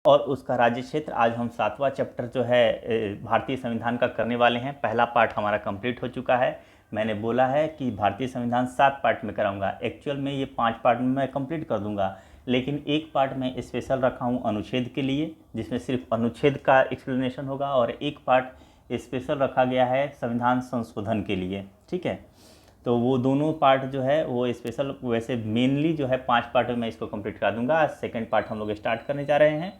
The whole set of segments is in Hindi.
और उसका राज्य क्षेत्र। आज हम 7वां चैप्टर जो है भारतीय संविधान का करने वाले हैं। पहला पार्ट हमारा कंप्लीट हो चुका है। मैंने बोला है कि भारतीय संविधान 7 पार्ट में कराऊंगा। एक्चुअल में ये 5 पार्ट में मैं कंप्लीट कर दूंगा, लेकिन एक पार्ट में स्पेशल रखा हूँ अनुच्छेद के लिए, जिसमें सिर्फ अनुच्छेद का एक्सप्लेनेशन होगा, और एक पार्ट स्पेशल रखा गया है संविधान संशोधन के लिए। ठीक है, तो वो दोनों पार्ट जो है वो स्पेशल, वैसे मेनली जो है 5 पार्ट में मैं इसको कंप्लीट करा दूंगा। आज सेकेंड पार्ट हम लोग स्टार्ट करने जा रहे हैं,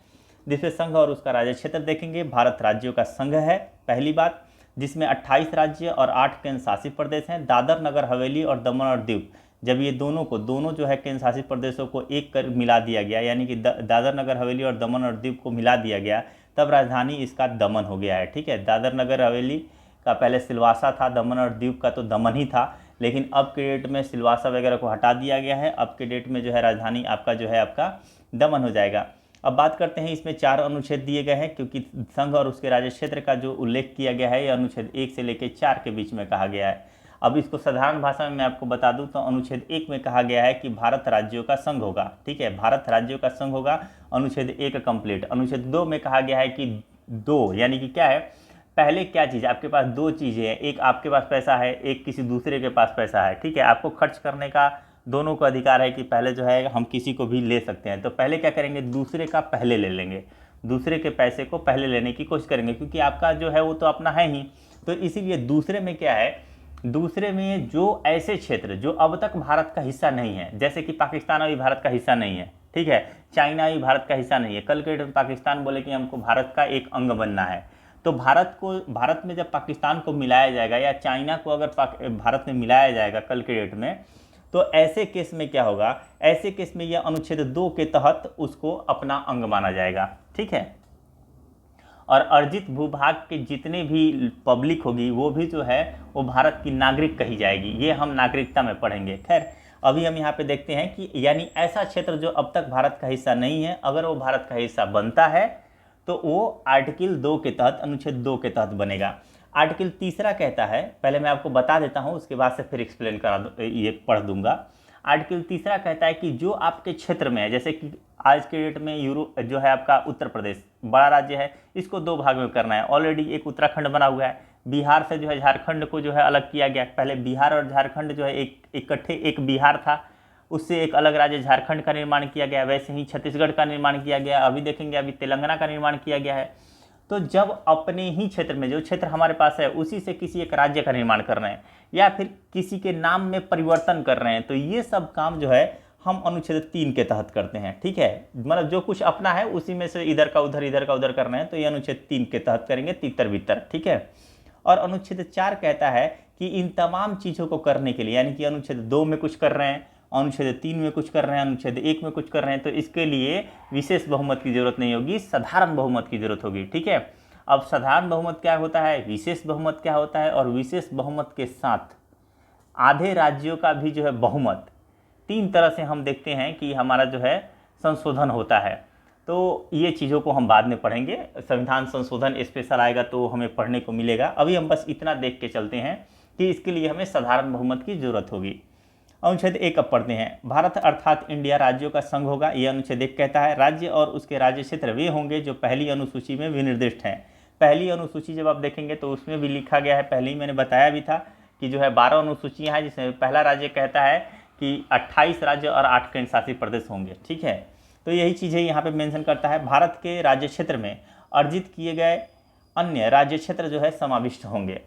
जिसमें संघ और उसका राज्य क्षेत्र देखेंगे। भारत राज्यों का संघ है पहली बात, जिसमें 28 राज्य और 8 केंद्र शासित प्रदेश हैं। दादर नगर हवेली और दमन और दीव, जब ये दोनों जो है केंद्र शासित प्रदेशों को एक कर मिला दिया गया, यानी कि दादर नगर हवेली और दमन और दीव को मिला दिया गया, तब राजधानी इसका दमन हो गया है। ठीक है, दादर नगर हवेली का पहले सिलवासा था, दमन और दीव का तो दमन ही था, लेकिन अब के डेट में सिलवासा वगैरह को हटा दिया गया है। अब के डेट में जो है राजधानी आपका जो है आपका दमन हो जाएगा। अब बात करते हैं, इसमें 4 अनुच्छेद दिए गए हैं, क्योंकि संघ और उसके राज्य क्षेत्र का जो उल्लेख किया गया है ये अनुच्छेद 1 से लेकर 4 के बीच में कहा गया है। अब इसको साधारण भाषा में मैं आपको बता दूं तो अनुच्छेद 1 में कहा गया है कि भारत राज्यों का संघ होगा। ठीक है, भारत राज्यों का संघ होगा, अनुच्छेद 1 कंप्लीट। अनुच्छेद 2 में कहा गया है कि 2 यानी कि क्या है, पहले क्या चीज़, आपके पास 2 चीज़ें हैं, एक आपके पास पैसा है, एक किसी दूसरे के पास पैसा है। ठीक है, आपको खर्च करने का दोनों को अधिकार है कि पहले जो है हम किसी को भी ले सकते हैं। तो पहले क्या करेंगे, दूसरे का पहले ले लेंगे, दूसरे के पैसे को पहले लेने की कोशिश करेंगे, क्योंकि आपका जो है वो तो अपना है ही। तो इसीलिए दूसरे में क्या है, दूसरे में जो ऐसे क्षेत्र जो अब तक भारत का हिस्सा नहीं है, जैसे कि पाकिस्तान अभी भारत का हिस्सा नहीं है, ठीक है, चाइना भी भारत का हिस्सा नहीं है। कल के डेट में पाकिस्तान बोले कि हमको भारत का एक अंग बनना है, तो भारत में जब पाकिस्तान को मिलाया जाएगा या चाइना को अगर भारत में मिलाया जाएगा कल के डेट में, तो ऐसे केस में क्या होगा, ऐसे केस में यह अनुच्छेद 2 के तहत उसको अपना अंग माना जाएगा। ठीक है, और अर्जित भूभाग के जितने भी पब्लिक होगी वो भी जो है वो भारत की नागरिक कही जाएगी। ये हम नागरिकता में पढ़ेंगे। खैर, अभी हम यहाँ पे देखते हैं कि यानी ऐसा क्षेत्र जो अब तक भारत का हिस्सा नहीं है, अगर वो भारत का हिस्सा बनता है तो वो आर्टिकल 2 के तहत, अनुच्छेद 2 के तहत बनेगा। आर्टिकल 3 कहता है, पहले मैं आपको बता देता हूँ, उसके बाद से फिर एक्सप्लेन करा ये पढ़ दूंगा। आर्टिकल 3 कहता है कि जो आपके क्षेत्र में है, जैसे कि आज के डेट में यूरोप जो है आपका उत्तर प्रदेश बड़ा राज्य है, इसको 2 भाग में करना है। ऑलरेडी एक उत्तराखंड बना हुआ है, बिहार से जो है झारखंड को जो है अलग किया गया। पहले बिहार और झारखंड जो है इकट्ठे एक बिहार था, उससे एक अलग राज्य झारखंड का निर्माण किया गया। वैसे ही छत्तीसगढ़ का निर्माण किया गया, अभी देखेंगे अभी तेलंगाना का निर्माण किया गया है। तो जब अपने ही क्षेत्र में, जो क्षेत्र हमारे पास है, उसी से किसी एक राज्य का निर्माण कर रहे हैं या फिर किसी के नाम में परिवर्तन कर रहे हैं, तो ये सब काम जो है हम अनुच्छेद 3 के तहत करते हैं। ठीक है, मतलब जो कुछ अपना है उसी में से इधर का उधर कर रहे हैं, तो ये अनुच्छेद 3 के तहत करेंगे, तितर बितर। ठीक है, और अनुच्छेद 4 कहता है कि इन तमाम चीज़ों को करने के लिए, यानी कि अनुच्छेद 2 में कुछ कर रहे हैं, अनुच्छेद 3 में कुछ कर रहे हैं, अनुच्छेद 1 में कुछ कर रहे हैं, तो इसके लिए विशेष बहुमत की जरूरत नहीं होगी, साधारण बहुमत की जरूरत होगी। ठीक है, अब साधारण बहुमत क्या होता है, विशेष बहुमत क्या होता है, और विशेष बहुमत के साथ आधे राज्यों का भी जो है बहुमत, 3 तरह से हम देखते हैं कि हमारा जो है संशोधन होता है। तो ये चीज़ों को हम बाद में पढ़ेंगे, संविधान संशोधन स्पेशल आएगा तो हमें पढ़ने को मिलेगा। अभी हम बस इतना देख के चलते हैं कि इसके लिए हमें साधारण बहुमत की जरूरत होगी। अनुच्छेद 1 अब पढ़ते हैं। भारत अर्थात इंडिया राज्यों का संघ होगा, यह अनुच्छेद 1 कहता है। राज्य और उसके राज्य क्षेत्र वे होंगे जो पहली अनुसूची में विनिर्दिष्ट हैं। पहली अनुसूची जब आप देखेंगे तो उसमें भी लिखा गया है, पहले ही मैंने बताया भी था कि जो है 12 अनुसूचियाँ हैं, जिसमें पहला राज्य कहता है कि 28 राज्य और 8 केंद्र शासित प्रदेश होंगे। ठीक है, तो यही चीज़ें यहाँ पे मेंशन करता है। भारत के राज्य क्षेत्र में अर्जित किए गए अन्य राज्य क्षेत्र जो है समाविष्ट होंगे।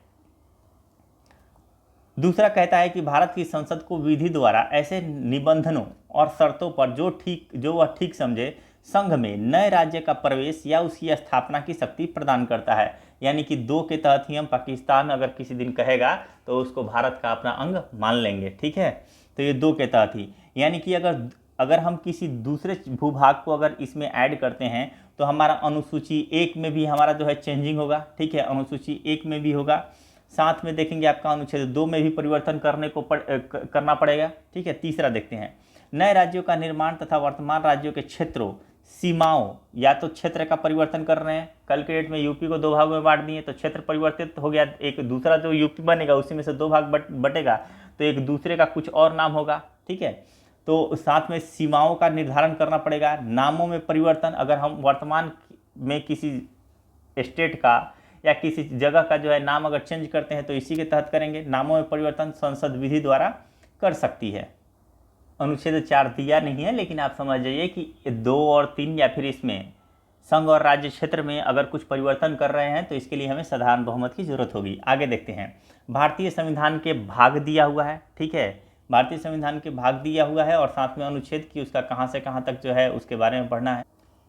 दूसरा कहता है कि भारत की संसद को विधि द्वारा ऐसे निबंधनों और शर्तों पर जो वह ठीक समझे संघ में नए राज्य का प्रवेश या उसकी स्थापना की शक्ति प्रदान करता है। यानी कि 2 के तहत ही हम पाकिस्तान अगर किसी दिन कहेगा तो उसको भारत का अपना अंग मान लेंगे। ठीक है, तो ये 2 के तहत ही, यानी कि अगर हम किसी दूसरे भूभाग को अगर इसमें ऐड करते हैं तो हमारा अनुसूची 1 में भी हमारा जो है चेंजिंग होगा। ठीक है, अनुसूची 1 में भी होगा, साथ में देखेंगे आपका अनुच्छेद 2 में भी परिवर्तन करना पड़ेगा। ठीक है, तीसरा देखते हैं, नए राज्यों का निर्माण तथा वर्तमान राज्यों के क्षेत्रों सीमाओं, या तो क्षेत्र का परिवर्तन कर रहे हैं, कल के डेट में यूपी को 2 भागों में बांट दिए तो क्षेत्र परिवर्तित हो गया, एक दूसरा जो यूपी बनेगा उसी में से 2 भाग बटेगा, तो एक दूसरे का कुछ और नाम होगा। ठीक है, तो साथ में सीमाओं का निर्धारण करना पड़ेगा। नामों में परिवर्तन, अगर हम वर्तमान में किसी स्टेट का या किसी जगह का जो है नाम अगर चेंज करते हैं तो इसी के तहत करेंगे। नामों में परिवर्तन संसद विधि द्वारा कर सकती है। अनुच्छेद 4 दिया नहीं है, लेकिन आप समझ जाइए कि 2 और 3 या फिर इसमें संघ और राज्य क्षेत्र में अगर कुछ परिवर्तन कर रहे हैं तो इसके लिए हमें साधारण बहुमत की जरूरत होगी। आगे देखते हैं, भारतीय संविधान के भाग दिया हुआ है, ठीक है, भारतीय संविधान के भाग दिया हुआ है और साथ में अनुच्छेद की उसका कहाँ से कहाँ तक जो है उसके बारे में पढ़ना है।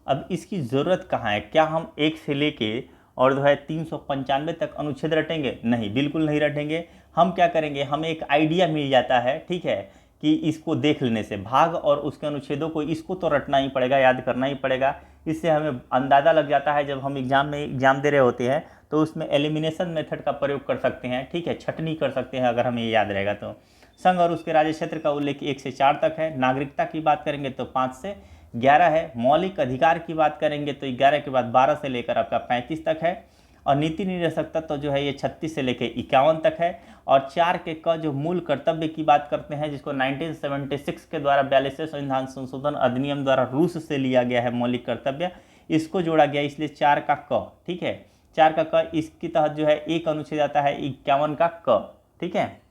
अब इसकी ज़रूरत कहाँ है? क्या हम 1 से लेके और जो है 395 तक अनुच्छेद रटेंगे? नहीं, बिल्कुल नहीं रटेंगे। हम क्या करेंगे, हमें एक आइडिया मिल जाता है, ठीक है, कि इसको देख लेने से भाग और उसके अनुच्छेदों को इसको तो रटना ही पड़ेगा, याद करना ही पड़ेगा। इससे हमें अंदाज़ा लग जाता है, जब हम एग्ज़ाम दे रहे होते हैं तो उसमें एलिमिनेशन मेथड का प्रयोग कर सकते हैं, ठीक है, छटनी कर सकते हैं अगर हमें ये याद रहेगा तो। संघ और उसके राज्य क्षेत्र का उल्लेख 1 से 4 तक है। नागरिकता की बात करेंगे तो 5 से 11 है। मौलिक अधिकार की बात करेंगे तो 11 के बाद 12 से लेकर आपका 35 तक है। और नीति निर्देशकता तो जो है ये 36 से लेकर 51 तक है। और 4 के क जो मूल कर्तव्य की बात करते हैं, जिसको 1976 के द्वारा 42वें संविधान संशोधन अधिनियम द्वारा रूस से लिया गया है मौलिक कर्तव्य, इसको जोड़ा गया, इसलिए 4 का क, ठीक है, 4 का क इसके तहत जो है एक अनुच्छेद आता है 51 का क, ठीक है।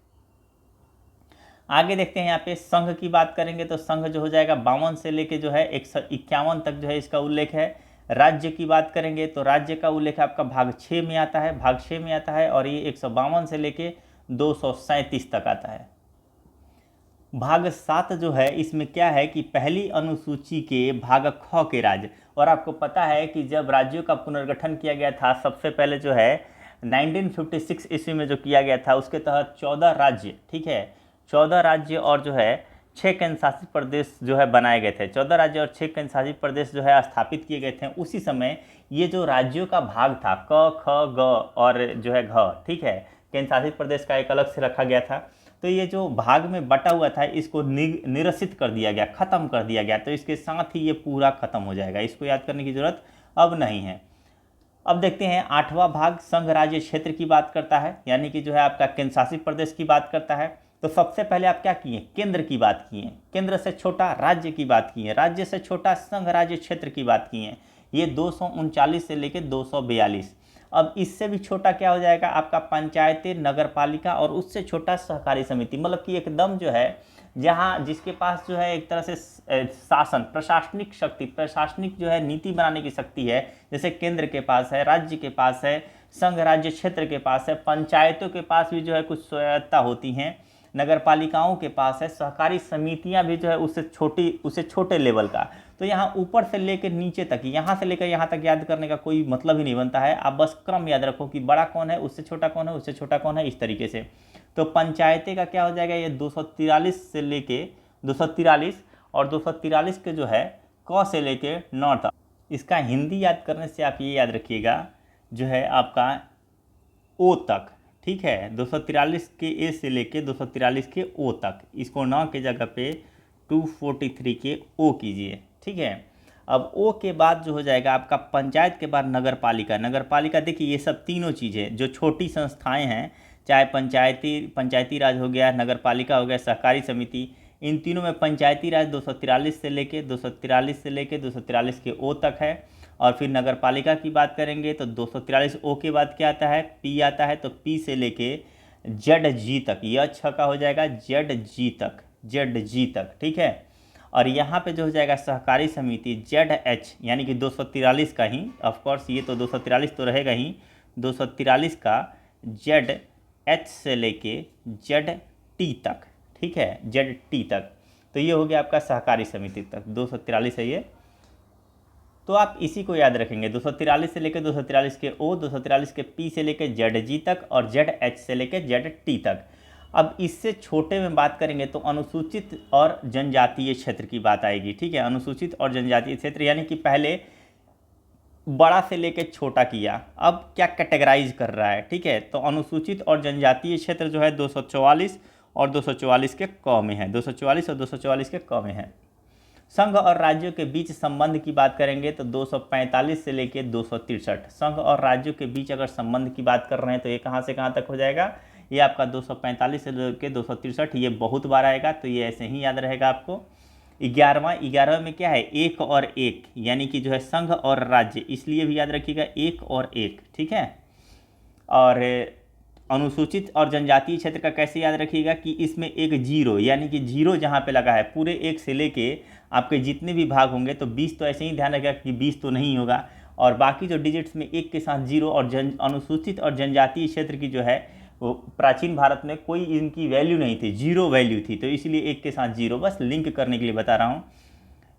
आगे देखते हैं, यहाँ पे संघ की बात करेंगे तो संघ जो हो जाएगा 52 से लेके जो है 151 तक जो है इसका उल्लेख है। राज्य की बात करेंगे तो राज्य का उल्लेख आपका भाग 6 में आता है, भाग 6 में आता है, और ये 152 से लेके 237 तक आता है। भाग 7 जो है इसमें क्या है कि पहली अनुसूची के भाग ख के राज्य, और आपको पता है कि जब राज्यों का पुनर्गठन किया गया था सबसे पहले जो है 1956 ईस्वी में जो किया गया था, उसके तहत 14 राज्य, ठीक है, 14 राज्य और जो है 6 केंद्र शासित प्रदेश जो है बनाए गए थे। 14 राज्य और 6 केंद्र शासित प्रदेश जो है स्थापित किए गए थे। उसी समय ये जो राज्यों का भाग था क, ख, ग और जो है घ, ठीक है, केंद्र शासित प्रदेश का एक अलग से रखा गया था। तो ये जो भाग में बटा हुआ था इसको निरसित कर दिया गया, खत्म कर दिया गया। तो इसके साथ ही ये पूरा खत्म हो जाएगा, इसको याद करने की जरूरत अब नहीं है। अब देखते हैं 8वां भाग संघ राज्य क्षेत्र की बात करता है, यानी कि जो है आपका केंद्र शासित प्रदेश की बात करता है। तो सबसे पहले आप क्या किए, केंद्र की बात किए, केंद्र से छोटा राज्य की बात किए, राज्य से छोटा संघ राज्य क्षेत्र की बात किए, ये 239 से लेकर 242। अब इससे भी छोटा क्या हो जाएगा आपका पंचायतें, नगर पालिका, और उससे छोटा सहकारी समिति। मतलब कि एकदम जो है जहाँ जिसके पास जो है एक तरह से शासन, प्रशासनिक शक्ति, प्रशासनिक जो है नीति बनाने की शक्ति है, जैसे केंद्र के पास है, राज्य के पास है, संघ राज्य क्षेत्र के पास है, पंचायतों के पास भी जो है कुछ स्वायत्ता होती हैं, नगर पालिकाओं के पास है, सहकारी समितियां भी जो है उससे छोटे लेवल का। तो यहाँ ऊपर से लेकर नीचे तक, यहाँ से लेकर यहाँ तक याद करने का कोई मतलब ही नहीं बनता है। आप बस क्रम याद रखो कि बड़ा कौन है, उससे छोटा कौन है, उससे छोटा कौन है, इस तरीके से। तो पंचायतें का क्या हो जाएगा, ये 243 से लेके 243 और 243 के जो है क से लेके 9 तक। इसका हिंदी याद करने से आप ये याद रखिएगा जो है आपका ओ तक, ठीक है, 243 के ए से लेके 243 के ओ तक, इसको 9 के जगह पे 243 के ओ कीजिए, ठीक है। अब ओ के बाद जो हो जाएगा आपका पंचायत के बाद नगर पालिका। नगर पालिका देखिए ये सब तीनों चीज़ें जो छोटी संस्थाएं हैं, चाहे पंचायती राज हो गया, नगर पालिका हो गया, सहकारी समिति, इन तीनों में पंचायती राज 243 से लेके 243 के ओ तक है। और फिर नगर पालिका की बात करेंगे तो 243 ओ के बाद क्या आता है, पी आता है। तो पी से लेके जेड जी तक, यह 6 का हो जाएगा जेड जी तक, ठीक है। और यहाँ पे जो हो जाएगा सहकारी समिति जेड एच, यानी कि 243 का ही, ऑफ कोर्स ये तो 243 तो रहेगा ही, 243 का जेड एच से लेके जेड टी तक, ठीक है, जेड टी तक। तो ये हो गया आपका सहकारी समिति तक, 243 है ये। तो आप इसी को याद रखेंगे, 243 से लेकर 243 के ओ, 243 के पी से लेकर जेड जी तक, और जेड एच से लेकर जेड टी तक। अब इससे छोटे में बात करेंगे तो अनुसूचित और जनजातीय क्षेत्र की बात आएगी, ठीक है, अनुसूचित और जनजातीय क्षेत्र, यानी कि पहले बड़ा से लेकर छोटा किया, अब क्या कैटेगराइज कर रहा है, ठीक है। तो अनुसूचित और जनजातीय क्षेत्र जो है 244 और 244 के क में है, 244 और 244 के क में है। संघ और राज्यों के बीच संबंध की बात करेंगे तो 245 से लेकर 263। संघ और राज्यों के बीच अगर संबंध की बात कर रहे हैं तो ये कहाँ से कहाँ तक हो जाएगा, ये आपका 245 से लेकर 263, ये बहुत बार आएगा तो ये ऐसे ही याद रहेगा आपको। ग्यारहवां में क्या है, एक और एक, यानी कि जो है संघ और राज्य, इसलिए भी याद रखिएगा एक और एक, ठीक है। और अनुसूचित और जनजातीय क्षेत्र का कैसे याद रखिएगा कि इसमें एक जीरो, यानी कि जीरो जहाँ पे लगा है पूरे एक से लेके आपके जितने भी भाग होंगे, तो 20 तो ऐसे ही ध्यान रखिएगा कि 20 तो नहीं होगा, और बाकी जो डिजिट्स में एक के साथ जीरो, और अनुसूचित और जनजातीय क्षेत्र की जो है वो प्राचीन भारत में कोई इनकी वैल्यू नहीं थी, जीरो वैल्यू थी, तो इसलिए एक के साथ जीरो, बस लिंक करने के लिए बता रहा हूँ।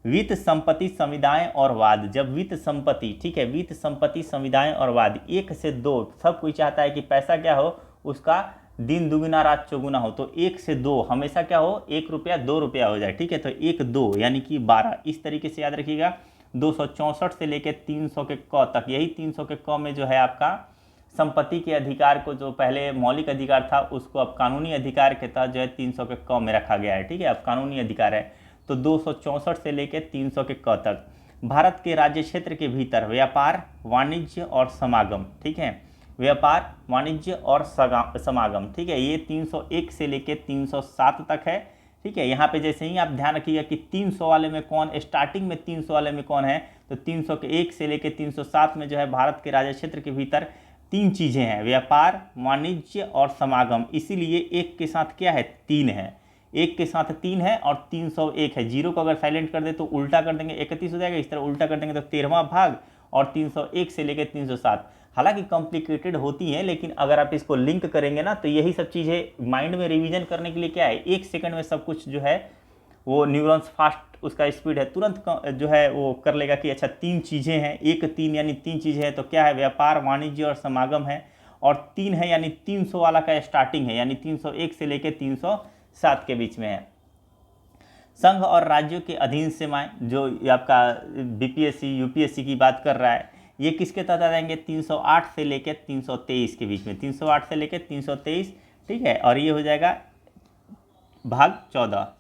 वित्त संपत्ति संविदाएं और वाद, जब वित्त संपत्ति, ठीक है, वित्त संपत्ति संविदाएं और वाद, एक से दो, सब कोई चाहता है कि पैसा क्या हो, उसका दिन दुगुना रात चौगुना हो, तो एक से दो हमेशा क्या हो, 1 रुपया 2 रुपया हो जाए, ठीक है, तो 1 2 यानी कि 12, इस तरीके से याद रखिएगा। 264 से लेकर 300 के क तक, यही 300 के क में जो है आपका संपत्ति के अधिकार को, जो पहले मौलिक अधिकार था उसको अब कानूनी अधिकार के तहत जो है 300 के क में रखा गया है, ठीक है, अब कानूनी अधिकार है। तो 264 से लेकर 300 के क तक भारत के राज्य क्षेत्र के भीतर व्यापार, वाणिज्य और समागम, ठीक है, व्यापार, वाणिज्य और समागम, ठीक है, ये 301 से लेकर 307 तक है, ठीक है। यहाँ पे जैसे ही आप ध्यान रखिएगा कि 300 वाले में कौन, स्टार्टिंग में 300 वाले में कौन है, तो 301 से लेकर 307 में जो है भारत के राज्य क्षेत्र के भीतर 3 चीज़ें हैं, व्यापार, वाणिज्य और समागम, इसीलिए एक के साथ क्या है, 3 है, एक के साथ 3 है और 301 है। जीरो को अगर साइलेंट कर दे तो उल्टा कर देंगे 31 हो जाएगा, इस तरह उल्टा कर देंगे तो 13वां भाग, और 301 से लेकर 307, हालांकि कॉम्प्लिकेटेड होती हैं, लेकिन अगर आप इसको लिंक करेंगे ना तो यही सब चीज़ें माइंड में रिवीजन करने के लिए क्या है, 1 सेकंड में सब कुछ जो है वो न्यूरॉन्स फास्ट उसका स्पीड है, तुरंत जो है वो कर लेगा कि अच्छा 3 चीज़ें हैं, 1 3 यानी 3 चीज़ें हैं, तो क्या है, व्यापार, वाणिज्य और समागम है, और 3 है यानी 300 वाला का स्टार्टिंग है, यानी 301 से लेकर 307 के बीच में है। संघ और राज्यों के अधीन सेवाएं, जो आपका बीपीएससी यूपीएससी की बात कर रहा है, ये किसके तहत आ जाएंगे, 308 से लेकर 323 के बीच में, 308 से लेकर 323, ठीक है, और ये हो जाएगा भाग 14।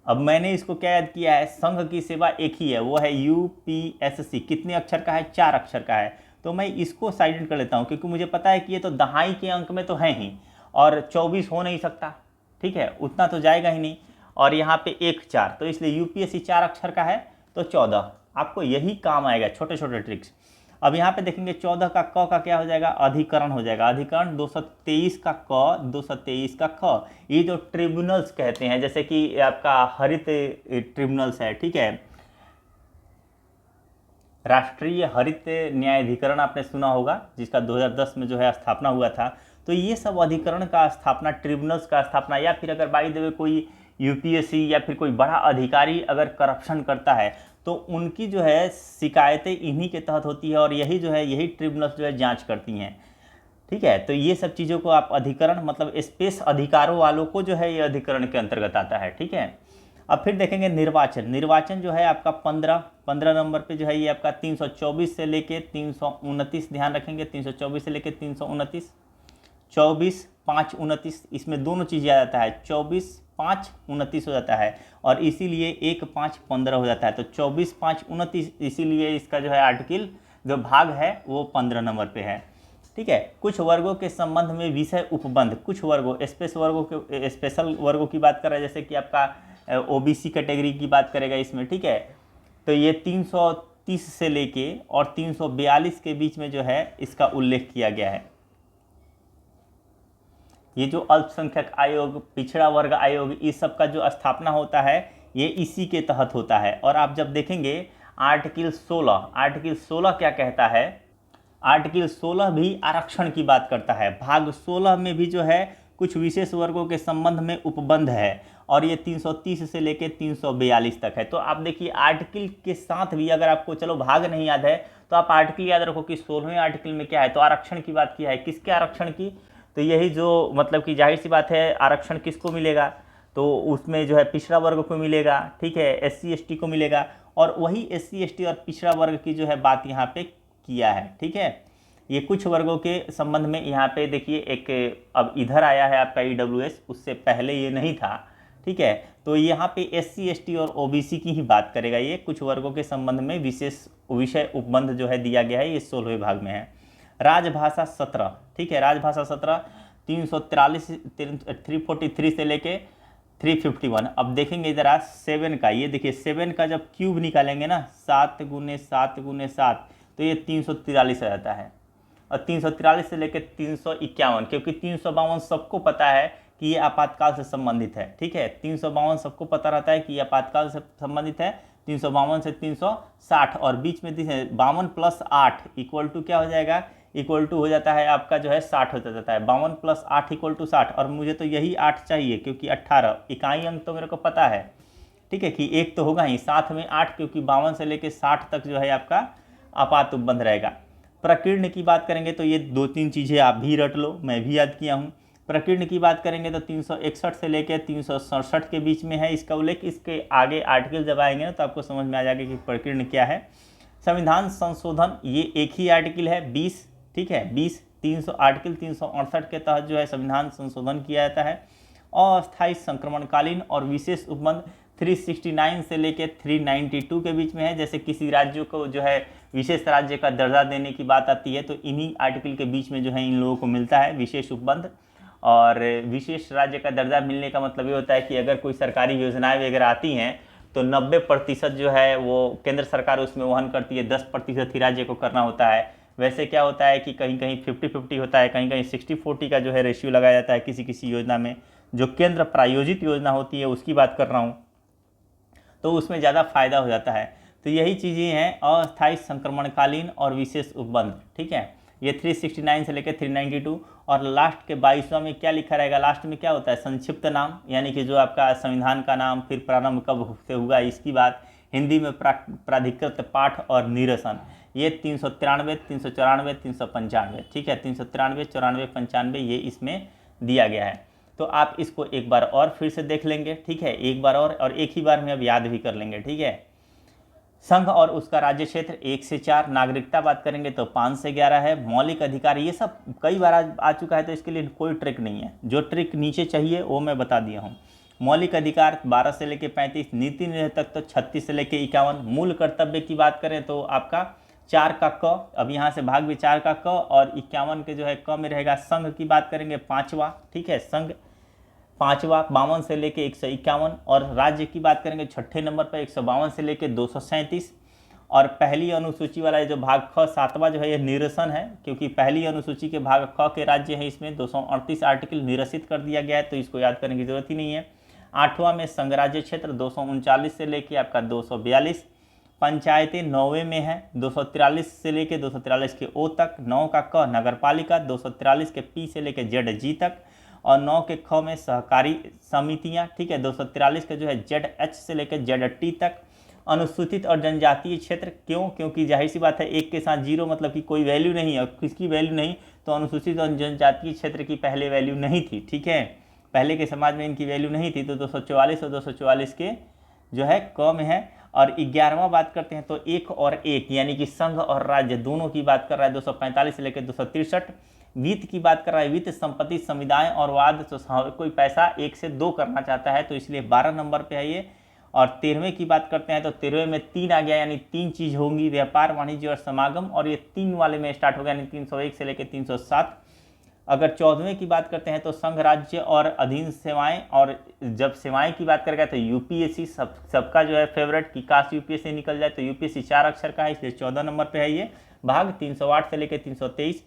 अब मैंने इसको क्या याद किया है, संघ की सेवा एक ही है, वो है यूपीएससी, कितने अक्षर का है, 4 अक्षर का है, तो मैं इसको साइलेंट कर लेता हूँ, क्योंकि मुझे पता है कि ये तो दहाई के अंक में तो है ही, और 24 हो नहीं सकता, ठीक है, उतना तो जाएगा ही नहीं, और यहाँ पे 1 4, तो इसलिए यूपीएससी 4 अक्षर का है, तो 14, आपको यही काम आएगा, छोटे छोटे ट्रिक्स। अब यहाँ पे देखेंगे 14 का क का क्या हो जाएगा, अधिकरण हो जाएगा, अधिकरण 223 का क, 223 का ख, ये जो ट्रिब्यूनल्स कहते हैं, जैसे कि आपका हरित ट्रिब्यूनल्स है, ठीक है, राष्ट्रीय हरित न्यायाधिकरण आपने सुना होगा, जिसका 2010 में जो है स्थापना हुआ था, तो ये सब अधिकरण का स्थापना, ट्रिब्यूनल्स का स्थापना, या फिर अगर बाई द वे कोई यूपीएससी या फिर कोई बड़ा अधिकारी अगर करप्शन करता है तो उनकी जो है शिकायतें इन्हीं के तहत होती है, और यही जो है यही ट्रिब्यूनल्स जो है जांच करती हैं, ठीक है। तो ये सब चीज़ों को आप अधिकरण मतलब स्पेस अधिकारों वालों को जो है ये अधिकरण के अंतर्गत आता है, ठीक है। अब फिर देखेंगे निर्वाचन, निर्वाचन जो है आपका 15 नंबर पे जो है ये आपका 324 से लेके 329, ध्यान रखेंगे 324 से लेके 329, 24 5 29, इसमें दोनों चीज़ आ जाता है, 24 5 29 हो जाता है, और इसीलिए 1 5 15 हो जाता है, तो 24 5 29, इसीलिए इसका जो है आर्टिकल जो भाग है वो 15 नंबर पे है, ठीक है। कुछ वर्गों के संबंध में विषय उपबंध, कुछ वर्गों स्पेशल वर्गों की बात कर रहा है, जैसे कि आपका ओबीसी कैटेगरी की बात करेगा इसमें, ठीक है, तो ये 330 से लेके और 342 के बीच में जो है इसका उल्लेख किया गया है। ये जो अल्पसंख्यक आयोग, पिछड़ा वर्ग आयोग, इस सब का जो स्थापना होता है ये इसी के तहत होता है। और आप जब देखेंगे आर्टिकल 16 क्या कहता है, आर्टिकल 16 भी आरक्षण की बात करता है, भाग 16 में भी जो है कुछ विशेष वर्गों के संबंध में उपबंध है, और ये 330 से लेकर 342 तक है। तो आप देखिए आर्टिकल के साथ भी अगर आपको चलो भाग नहीं याद है तो आप आर्टिकल याद रखो कि 16वें आर्टिकल में क्या है, तो आरक्षण की बात किया है, किसके आरक्षण की, तो यही जो मतलब कि जाहिर सी बात है आरक्षण किसको मिलेगा, तो उसमें जो है पिछड़ा वर्ग को मिलेगा, ठीक है, SC ST को मिलेगा, और वही SC ST और पिछड़ा वर्ग की जो है बात यहाँ पे किया है, ठीक है। ये कुछ वर्गों के संबंध में यहाँ पे देखिए एक अब इधर आया है आपका EWS, उससे पहले ये नहीं था, ठीक है, तो यहाँ पे SC ST और OBC की ही बात करेगा, ये कुछ वर्गों के संबंध में विशेष विषय उपबंध जो है दिया गया है, ये 16वें भाग में है। राजभाषा 17, ठीक है, राजभाषा 17 343 से लेके 351। अब देखेंगे ज़रा 7 का, ये देखिए 7 का जब क्यूब निकालेंगे ना 7 गुने 7 गुने 7 तो ये 343 आ जाता है। और 343 से लेकर 351, क्योंकि 352 सबको पता है कि ये आपातकाल से संबंधित है। ठीक है, 352 सबको पता रहता है कि ये आपातकाल से संबंधित है। 352 से 360 और बीच में 52 प्लस 8 इक्वल टू क्या हो जाएगा, इक्वल टू हो जाता है आपका जो है 60 हो जाता है। 52 प्लस 8 इक्वल टू 60, और मुझे तो यही 8 चाहिए क्योंकि 18 इकाई अंक तो मेरे को पता है। ठीक है कि एक तो होगा ही, साथ में 8, क्योंकि 52 से लेकर 60 तक जो है आपका आपात उपबंध रहेगा। प्रकीर्ण की बात करेंगे तो ये 2-3 चीज़ें आप भी रट लो, मैं भी याद किया हूँ। प्रकीर्ण की बात करेंगे तो 361 से लेकर 367 के बीच में है इसका उल्लेख। इसके आगे आर्टिकल जब आएंगे ना तो आपको समझ में आ जाएगा कि प्रकीर्ण क्या है। संविधान संशोधन ये एक ही आर्टिकल है 20, ठीक है 20 आर्टिकल 368 के तहत जो है संविधान संशोधन किया जाता है। अस्थायी संक्रमणकालीन और विशेष उपबंध 369 से लेकर 392 के बीच में है। जैसे किसी राज्यों को जो है विशेष राज्य का दर्जा देने की बात आती है तो इन्हीं आर्टिकल के बीच में जो है इन लोगों को मिलता है विशेष उपबंध। और विशेष राज्य का दर्जा मिलने का मतलब ये होता है कि अगर कोई सरकारी योजनाएं वगैरह आती हैं तो 90% जो है वो केंद्र सरकार उसमें वहन करती है, 10% ही राज्य को करना होता है। वैसे क्या होता है कि कहीं कहीं 50-50 होता है, कहीं कहीं 60-40 का जो है रेशियो लगाया जाता है किसी किसी योजना में। जो केंद्र प्रायोजित योजना होती है उसकी बात कर रहा हूँ, तो उसमें ज़्यादा फायदा हो जाता है। तो यही चीज़ें हैं अस्थायी संक्रमणकालीन और विशेष उपबंध। ठीक है, ये 369 से लेकर 392। और लास्ट के 22वां में क्या लिखा रहेगा, लास्ट में क्या होता है, संक्षिप्त नाम, यानी कि जो आपका संविधान का नाम, फिर प्रारंभ कब से हुआ इसकी बात, हिंदी में प्राधिकृत पाठ और निरसन। ये 393, 394, 395, ठीक है 393, 94, 95 ये इसमें दिया गया है। तो आप इसको एक बार और फिर से देख लेंगे। ठीक है, एक बार और एक ही बार में अब याद भी कर लेंगे। ठीक है, संघ और उसका राज्य क्षेत्र 1 से 4, नागरिकता बात करेंगे तो 5 से 11 है, मौलिक अधिकार ये सब कई बार आ चुका है तो इसके लिए कोई ट्रिक नहीं है। जो ट्रिक नीचे चाहिए वो मैं बता दिया हूँ। मौलिक अधिकार 12 से लेकर 35, नीति निर्णय तक तो 36 से लेकर 51। मूल कर्तव्य की बात करें तो आपका 4 का क, अब यहाँ से भाग भी 4 का क, और 51 के जो है क में रहेगा। संघ की बात करेंगे 5वां, ठीक है संघ 5वां 52 से लेके 151। और राज्य की बात करेंगे 6ठे नंबर पर 152 से लेके 237। और पहली अनुसूची वाला जो भाग ख 7वां जो है ये निरसन है, क्योंकि पहली अनुसूची के भाग ख के राज्य है, इसमें 238 आर्टिकल निरसित कर दिया गया है तो इसको याद करने की जरूरत ही नहीं है। 8वां में संघ राज्य क्षेत्र 239 से लेके आपका 242। पंचायतें 9वें में है 243 से लेके 243 के ओ तक। 9 का क नगरपालिका 243 के पी से लेके जेड जी तक। और 9 के ख में सहकारी समितियां, ठीक है 243 का जो है जेड एच से लेकर जेड टी तक। अनुसूचित और जनजातीय क्षेत्र, क्यों, क्योंकि जाहिर सी बात है एक के साथ जीरो मतलब कि कोई वैल्यू नहीं है, किसकी वैल्यू नहीं, तो अनुसूचित और जनजातीय क्षेत्र की पहले वैल्यू नहीं थी। ठीक है, पहले के समाज में इनकी वैल्यू नहीं थी, तो 244 और 244 के जो है क में है। और 11वां बात करते हैं तो 1 और 1 यानी कि संघ और राज्य दोनों की बात कर रहा है 245 से लेकर 263। वित्त की बात कर रहा है, वित्त संपत्ति समुदाय और वाद, तो कोई पैसा 1 से 2 करना चाहता है तो इसलिए 12 नंबर पे है ये। और 13वें की बात करते हैं तो 13वें में 3 आ गया, यानी 3 चीज होंगी, व्यापार वाणिज्य और समागम, और ये 3 वाले में स्टार्ट हो गया, यानी 301 से लेकर 307। अगर 14वें की बात करते हैं तो संघ राज्य और अधीन सेवाएं, और जब सेवाएं की बात करेगा तो यूपीएससी सबका जो है फेवरेट, कि काश यूपीएससी निकल जाए, तो यूपीएससी 4 अक्षर का है इसलिए 14 नंबर पे है ये भाग 308 से लेकर 323।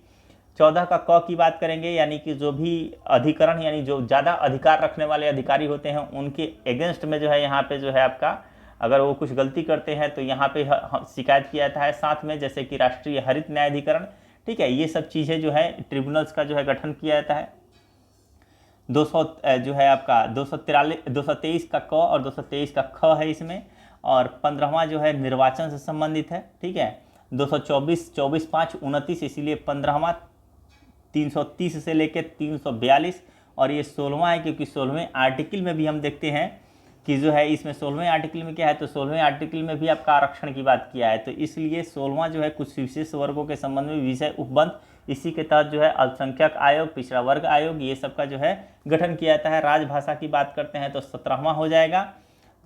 14 का क की बात करेंगे, यानी कि जो भी अधिकरण, यानी जो ज़्यादा अधिकार रखने वाले अधिकारी होते हैं उनके अगेंस्ट में जो है यहाँ पे जो है आपका, अगर वो कुछ गलती करते हैं तो यहाँ पे शिकायत किया जाता है। साथ में जैसे कि राष्ट्रीय हरित न्यायाधिकरण, ठीक है, ये सब चीज़ें जो है ट्रिब्यूनल्स का जो है गठन किया जाता है। 200 जो है आपका 223 का क और 223 का ख है इसमें। और 15वां जो है निर्वाचन से संबंधित है, ठीक है 224, 24, 5, 29, इसीलिए 15वां 330 से लेकर 342। और ये 16वां है, क्योंकि 16वें आर्टिकल में भी हम देखते हैं कि जो है इसमें 16वें आर्टिकल में क्या है, तो 16वें आर्टिकल में भी आपका आरक्षण की बात किया है, तो इसलिए 16वां जो है कुछ विशेष वर्गों के संबंध में विषय उपबंध, इसी के तहत जो है अल्पसंख्यक आयोग, पिछड़ा वर्ग आयोग, ये सब का जो है गठन किया जाता है। राजभाषा की बात करते हैं तो 17वां हो जाएगा,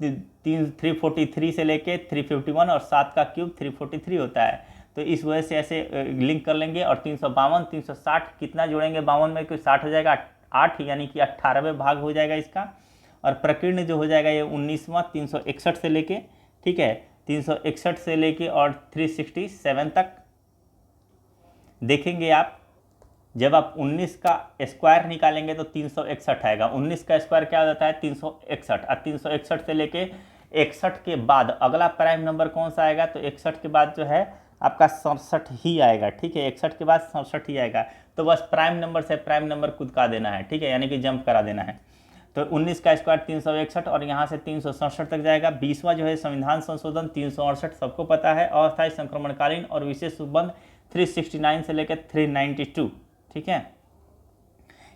343 से लेके 351, और 7 का क्यूब 343 होता है, तो इस वजह से ऐसे लिंक कर लेंगे। और 352, 360 कितना जोड़ेंगे 52 में, क्योंकि 60 हो जाएगा 8, यानी कि 18वें भाग हो जाएगा इसका। और प्रकीर्ण जो हो जाएगा ये 19वां 361 से लेके, ठीक है, 361 से लेके और 367 तक देखेंगे आप। जब आप 19 का स्क्वायर निकालेंगे तो 361 आएगा। 19 का स्क्वायर क्या हो जाता है 361, और 361 से लेके 61 के बाद अगला प्राइम नंबर कौन सा आएगा, तो 61 के बाद जो है आपका 67 ही आएगा, ठीक है, 61 के बाद 67 ही आएगा। तो बस प्राइम नंबर से प्राइम नंबर कूदका देना है, ठीक है, यानी कि जंप करा देना है। तो 19 का स्क्वायर 361 और यहाँ से 367 तक जाएगा। 20वां जो है संविधान संशोधन 368 सबको पता है। अस्थायी संक्रमणकालीन और विशेष उपबंध 369 से लेकर 392, ठीक है,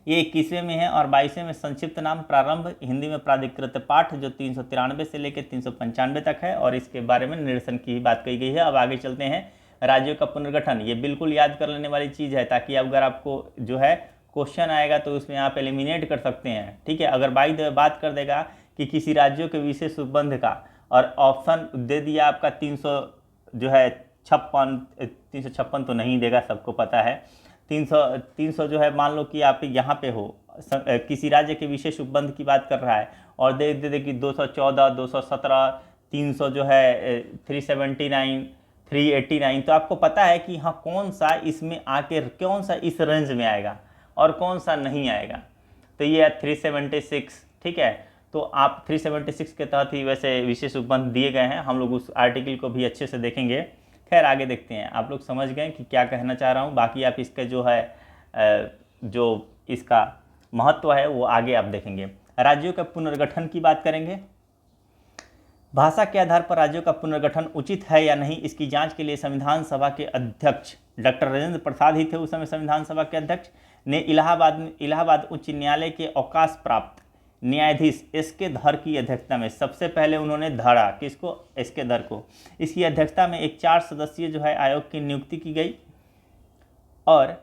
ये 21वें में है। और 22वें में संक्षिप्त नाम प्रारंभ हिंदी में प्राधिकृत पाठ जो 393 से लेकर 395 तक है, और इसके बारे में निरसन की बात कही गई है। अब आगे चलते हैं, राज्यों का पुनर्गठन। ये बिल्कुल याद कर लेने वाली चीज़ है, ताकि अगर आपको जो है क्वेश्चन आएगा तो उसमें आप एलिमिनेट कर सकते हैं, ठीक है। अगर बाई द बात कर देगा कि किसी राज्यों के विशेष उपबंध का, और ऑप्शन दे दिया आपका 356 तो नहीं देगा, सबको पता है। 300 जो है, मान लो कि आप यहाँ पे हो, किसी राज्य के विशेष उपबंध की बात कर रहा है, और दे दे कि 214, 217, 300 जो है 379, 389, तो आपको पता है कि हाँ कौन सा इसमें आके कौन सा इस रेंज में आएगा और कौन सा नहीं आएगा। तो ये 376, ठीक है। तो आप 376 के तहत ही वैसे विशेष उपबंध दिए गए हैं। हम लोग उस आर्टिकल को भी अच्छे से देखेंगे। खैर आगे देखते हैं। आप लोग समझ गए कि क्या कहना चाह रहा हूँ। बाकी आप इसका जो है जो इसका महत्व है वो आगे आप देखेंगे। राज्यों का पुनर्गठन की बात करेंगे। भाषा के आधार पर राज्यों का पुनर्गठन उचित है या नहीं, इसकी जांच के लिए संविधान सभा के अध्यक्ष डॉक्टर राजेंद्र प्रसाद ही थे उस समय संविधान सभा के अध्यक्ष, ने इलाहाबाद उच्च न्यायालय के अवकाश प्राप्त न्यायाधीश एस.के. धर की अध्यक्षता में सबसे पहले उन्होंने धरा किसको, एस.के. धर को। इसकी अध्यक्षता में एक 4 सदस्यीय जो है आयोग की नियुक्ति की गई, और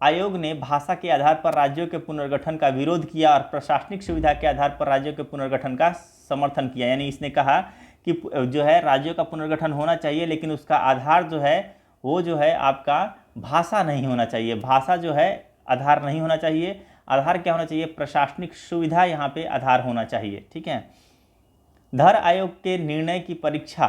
आयोग ने भाषा के आधार पर राज्यों के पुनर्गठन का विरोध किया और प्रशासनिक सुविधा के आधार पर राज्यों के पुनर्गठन का समर्थन किया। यानी इसने कहा कि जो है राज्यों का पुनर्गठन होना चाहिए, लेकिन उसका आधार जो है वो जो है आपका भाषा नहीं होना चाहिए। भाषा जो है आधार नहीं होना चाहिए। आधार क्या होना चाहिए, प्रशासनिक सुविधा यहाँ पे आधार होना चाहिए, ठीक है। धर आयोग के निर्णय की परीक्षा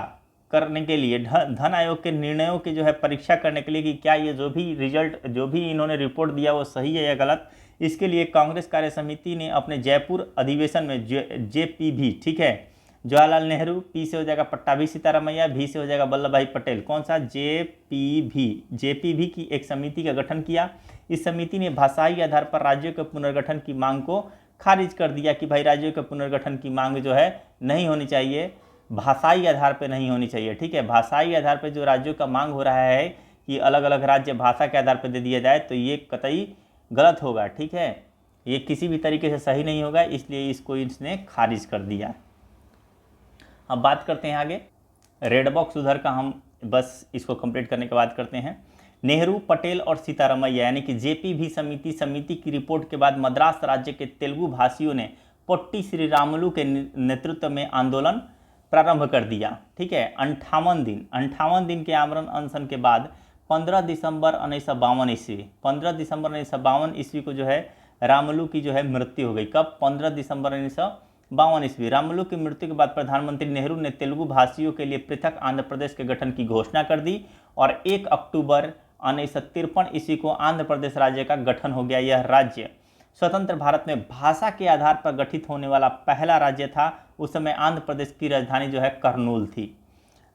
करने के लिए, धन आयोग के निर्णयों की जो है परीक्षा करने के लिए कि क्या ये जो भी रिजल्ट जो भी इन्होंने रिपोर्ट दिया वो सही है या गलत, इसके लिए कांग्रेस कार्य समिति ने अपने जयपुर अधिवेशन में JPV, ठीक है, जवाहरलाल नेहरू, पी से हो जाएगा पट्टाभी सीतारामैया, भी से हो जाएगा वल्लभ भाई पटेल, कौन सा JPV की एक समिति का गठन किया। इस समिति ने भाषाई आधार पर राज्यों के पुनर्गठन की मांग को खारिज कर दिया कि भाई राज्यों के पुनर्गठन की मांग जो है नहीं होनी चाहिए, भाषाई आधार पर नहीं होनी चाहिए, ठीक है। भाषाई आधार पर जो राज्यों का मांग हो रहा है कि अलग अलग राज्य भाषा के आधार पर दे दिया जाए, तो ये कतई गलत होगा, ठीक है, ये किसी भी तरीके से सही नहीं होगा, इसलिए इसको इसने खारिज कर दिया। अब बात करते हैं आगे रेड बॉक्स उधर का, हम बस इसको कंप्लीट करने के बाद करते हैं। नेहरू, पटेल और सीतारामैया यानी कि JPV समिति की रिपोर्ट के बाद मद्रास राज्य के तेलुगु भाषियों ने पोट्टी श्रीरामुलु के नेतृत्व में आंदोलन प्रारंभ कर दिया, ठीक है। 58 दिन के आमरण अनशन के बाद 15 दिसंबर 1952 ईस्वी को जो है रामुलु की जो है मृत्यु हो गई। कब, 15 दिसंबर 1952 ईस्वी। रामुलु की मृत्यु के बाद प्रधानमंत्री नेहरू ने तेलुगु भाषियों के लिए पृथक आंध्र प्रदेश के गठन की घोषणा कर दी, और 1 अक्टूबर 1953 ईस्वी को आंध्र प्रदेश राज्य का गठन हो गया। यह राज्य स्वतंत्र भारत में भाषा के आधार पर गठित होने वाला पहला राज्य था। उस समय आंध्र प्रदेश की राजधानी जो है कर्नूल थी।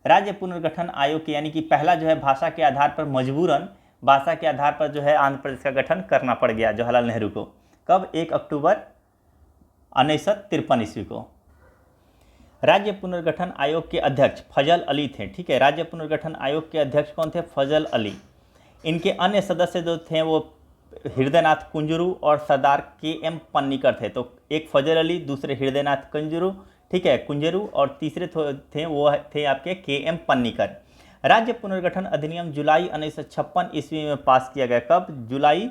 राज्य पुनर्गठन आयोग के यानी कि पहला जो है भाषा के आधार पर मजबूरन भाषा के आधार पर जो है आंध्र प्रदेश का गठन करना पड़ गया जवाहरलाल नेहरू को। कब, 1 अक्टूबर 1953 ईस्वी को। राज्य पुनर्गठन आयोग के अध्यक्ष फजल अली थे, ठीक है। राज्य पुनर्गठन आयोग के अध्यक्ष कौन थे, फजल अली। इनके अन्य सदस्य जो थे वो हृदयनाथ कुंजरू और सरदार KM पन्नीकर थे। तो एक फजल अली, दूसरे हृदयनाथ कुंजरू, ठीक है, कुंजरू, और तीसरे थे वो थे आपके KM पन्नीकर। राज्य पुनर्गठन अधिनियम जुलाई 1956 ईस्वी में पास किया गया। कब, जुलाई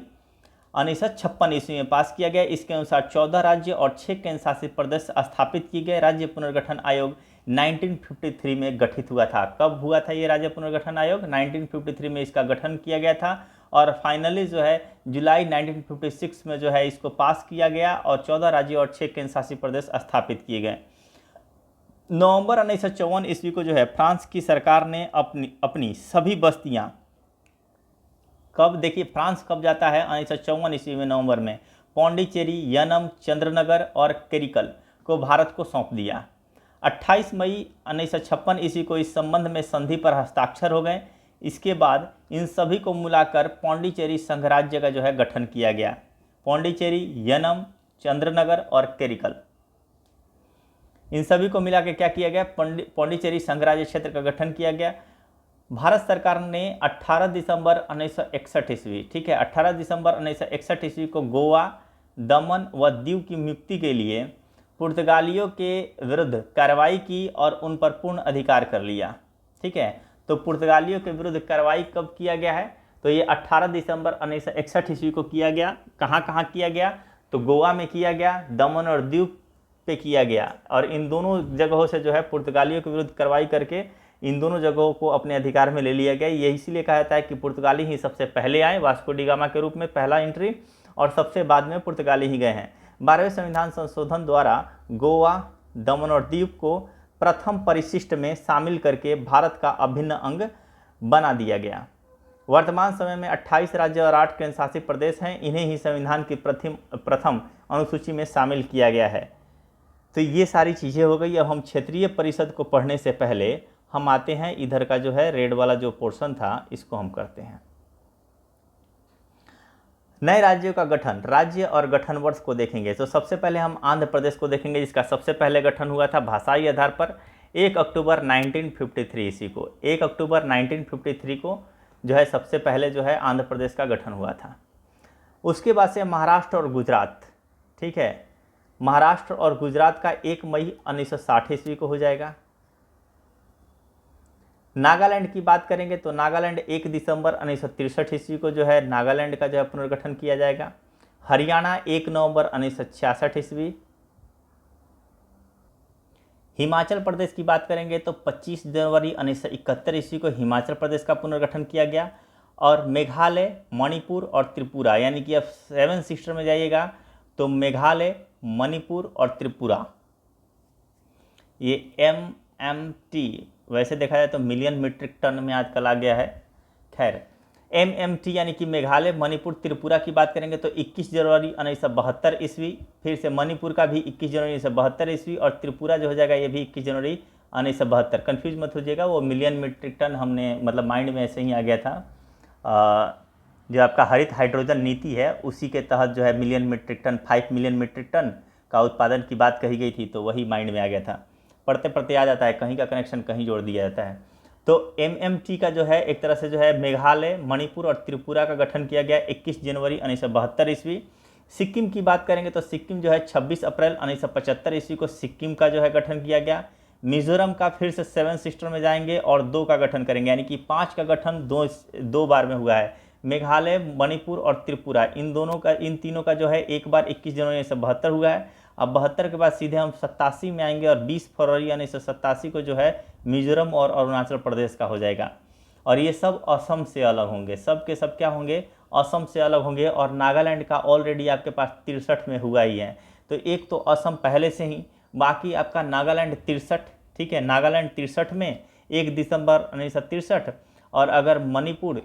1956 ईस्वी में पास किया गया। इसके अनुसार 14 राज्य और 6 केंद्र शासित प्रदेश स्थापित किए गए। राज्य पुनर्गठन आयोग 1953 में गठित हुआ था। कब हुआ था ये राज्य पुनर्गठन आयोग, 1953 में इसका गठन किया गया था, और फाइनली जो है जुलाई 1956 में जो है इसको पास किया गया और 14 राज्य और 6 केंद्र शासित प्रदेश स्थापित किए गए। नवंबर 1954 ईस्वी को जो है फ्रांस की सरकार ने अपनी सभी बस्तियां, कब देखिए फ्रांस कब जाता है 1954 ईस्वी में नवंबर में, पौंडीचेरी, यनम, चंद्रनगर और केरिकल को भारत को सौंप दिया। 28 मई 1956 ईस्वी को इस संबंध में संधि पर हस्ताक्षर हो गए। इसके बाद इन सभी को मिलाकर पौंडीचेरी संघराज्य का जो है गठन किया गया। पौंडीचेरी, यनम, चंद्रनगर और केरिकल, इन सभी को मिला के क्या किया गया, पौंडीचेरी संघराज्य क्षेत्र का गठन किया गया। भारत सरकार ने 18 दिसंबर 1961 ईस्वी, ठीक है, 18 दिसंबर 1961 ईस्वी को गोवा, दमन व दीव की मुक्ति के लिए पुर्तगालियों के विरुद्ध कार्रवाई की और उन पर पूर्ण अधिकार कर लिया। ठीक है, तो पुर्तगालियों के विरुद्ध कार्रवाई कब किया गया है, तो ये 18 दिसंबर 1961 ईस्वी को किया गया। कहाँ कहाँ किया गया, तो गोवा में किया गया, दमन और दीव पे किया गया, और इन दोनों जगहों से जो है पुर्तगालियों के विरुद्ध कार्रवाई करके इन दोनों जगहों को अपने अधिकार में ले लिया गया। ये इसलिए कहा जाता है कि पुर्तगाली ही सबसे पहले आए, वास्को डी गामा के रूप में पहला एंट्री, और सबसे बाद में पुर्तगाली ही गए हैं। 12वें संविधान संशोधन द्वारा गोवा, दमन और दीव को प्रथम परिशिष्ट में शामिल करके भारत का अभिन्न अंग बना दिया गया। वर्तमान समय में 28 राज्य और 8 केंद्र शासित प्रदेश हैं। इन्हें ही संविधान की प्रथम अनुसूची में शामिल किया गया है। तो ये सारी चीज़ें हो गई। अब हम क्षेत्रीय परिषद को पढ़ने से पहले हम आते हैं इधर का जो है रेड वाला जो पोर्शन था इसको हम करते हैं। नए राज्यों का गठन, राज्य और गठन वर्ष को देखेंगे। तो सबसे पहले हम आंध्र प्रदेश को देखेंगे, जिसका सबसे पहले गठन हुआ था भाषाई आधार पर 1 अक्टूबर 1953 ईस्वी को। 1 अक्टूबर 1953 को जो है सबसे पहले जो है आंध्र प्रदेश का गठन हुआ था। उसके बाद से महाराष्ट्र और गुजरात, ठीक है, महाराष्ट्र और गुजरात का 1 मई 1960 ईस्वी को हो जाएगा। नागालैंड की बात करेंगे तो नागालैंड 1 दिसंबर 1963 ईस्वी को जो है नागालैंड का जो है पुनर्गठन किया जाएगा। हरियाणा 1 नवंबर 1966 ईस्वी। हिमाचल प्रदेश की बात करेंगे तो 25 जनवरी 1971 ईस्वी को हिमाचल प्रदेश का पुनर्गठन किया गया। और मेघालय, मणिपुर और त्रिपुरा, यानी कि अब 7 सिस्टर में जाइएगा तो मेघालय, मणिपुर और त्रिपुरा, ये MMT, वैसे देखा जाए तो मिलियन मीट्रिक टन में आजकल आ गया है। खैर MMT यानी कि मेघालय, मणिपुर, त्रिपुरा की बात करेंगे तो 21 जनवरी 1972 ईस्वी। फिर से मणिपुर का भी 21 जनवरी 1972 ईस्वी, और त्रिपुरा जो हो जाएगा ये भी 21 जनवरी 1972। कन्फ्यूज मत होइएगा, वो मिलियन मीट्रिक टन हमने मतलब माइंड में ऐसे ही आ गया था। जो आपका हरित हाइड्रोजन नीति है उसी के तहत जो है million metric tonne, 5 million metric tonne का उत्पादन की बात कही गई थी, तो वही माइंड में आ गया था। पढ़ते पढ़ते आ जाता है, कहीं का कनेक्शन कहीं जोड़ दिया जाता है। तो MMT का जो है एक तरह से जो है मेघालय, मणिपुर और त्रिपुरा का गठन किया गया 21 जनवरी 1972 ईस्वी। सिक्किम की बात करेंगे तो सिक्किम जो है 26 अप्रैल 1975 ईस्वी को सिक्किम का जो है गठन किया गया। मिजोरम का फिर से 7 सिस्टर में जाएंगे और 2 का गठन करेंगे, यानी कि 5 का गठन दो बार में हुआ है। मेघालय, मणिपुर और त्रिपुरा, इन तीनों का जो है एक बार 21 जनवरी 1972 हुआ है। अब 72 के बाद सीधे हम 87 में आएंगे और 20 फरवरी 1987 को जो है मिजोरम और अरुणाचल प्रदेश का हो जाएगा। और ये सब असम से अलग होंगे, सब के सब क्या होंगे, असम से अलग होंगे। और नागालैंड का ऑलरेडी आपके पास 63 में हुआ ही है, तो एक तो असम पहले से ही, बाकी आपका नागालैंड 63, ठीक है, नागालैंड 63 में 1 दिसंबर 1963। और अगर मणिपुर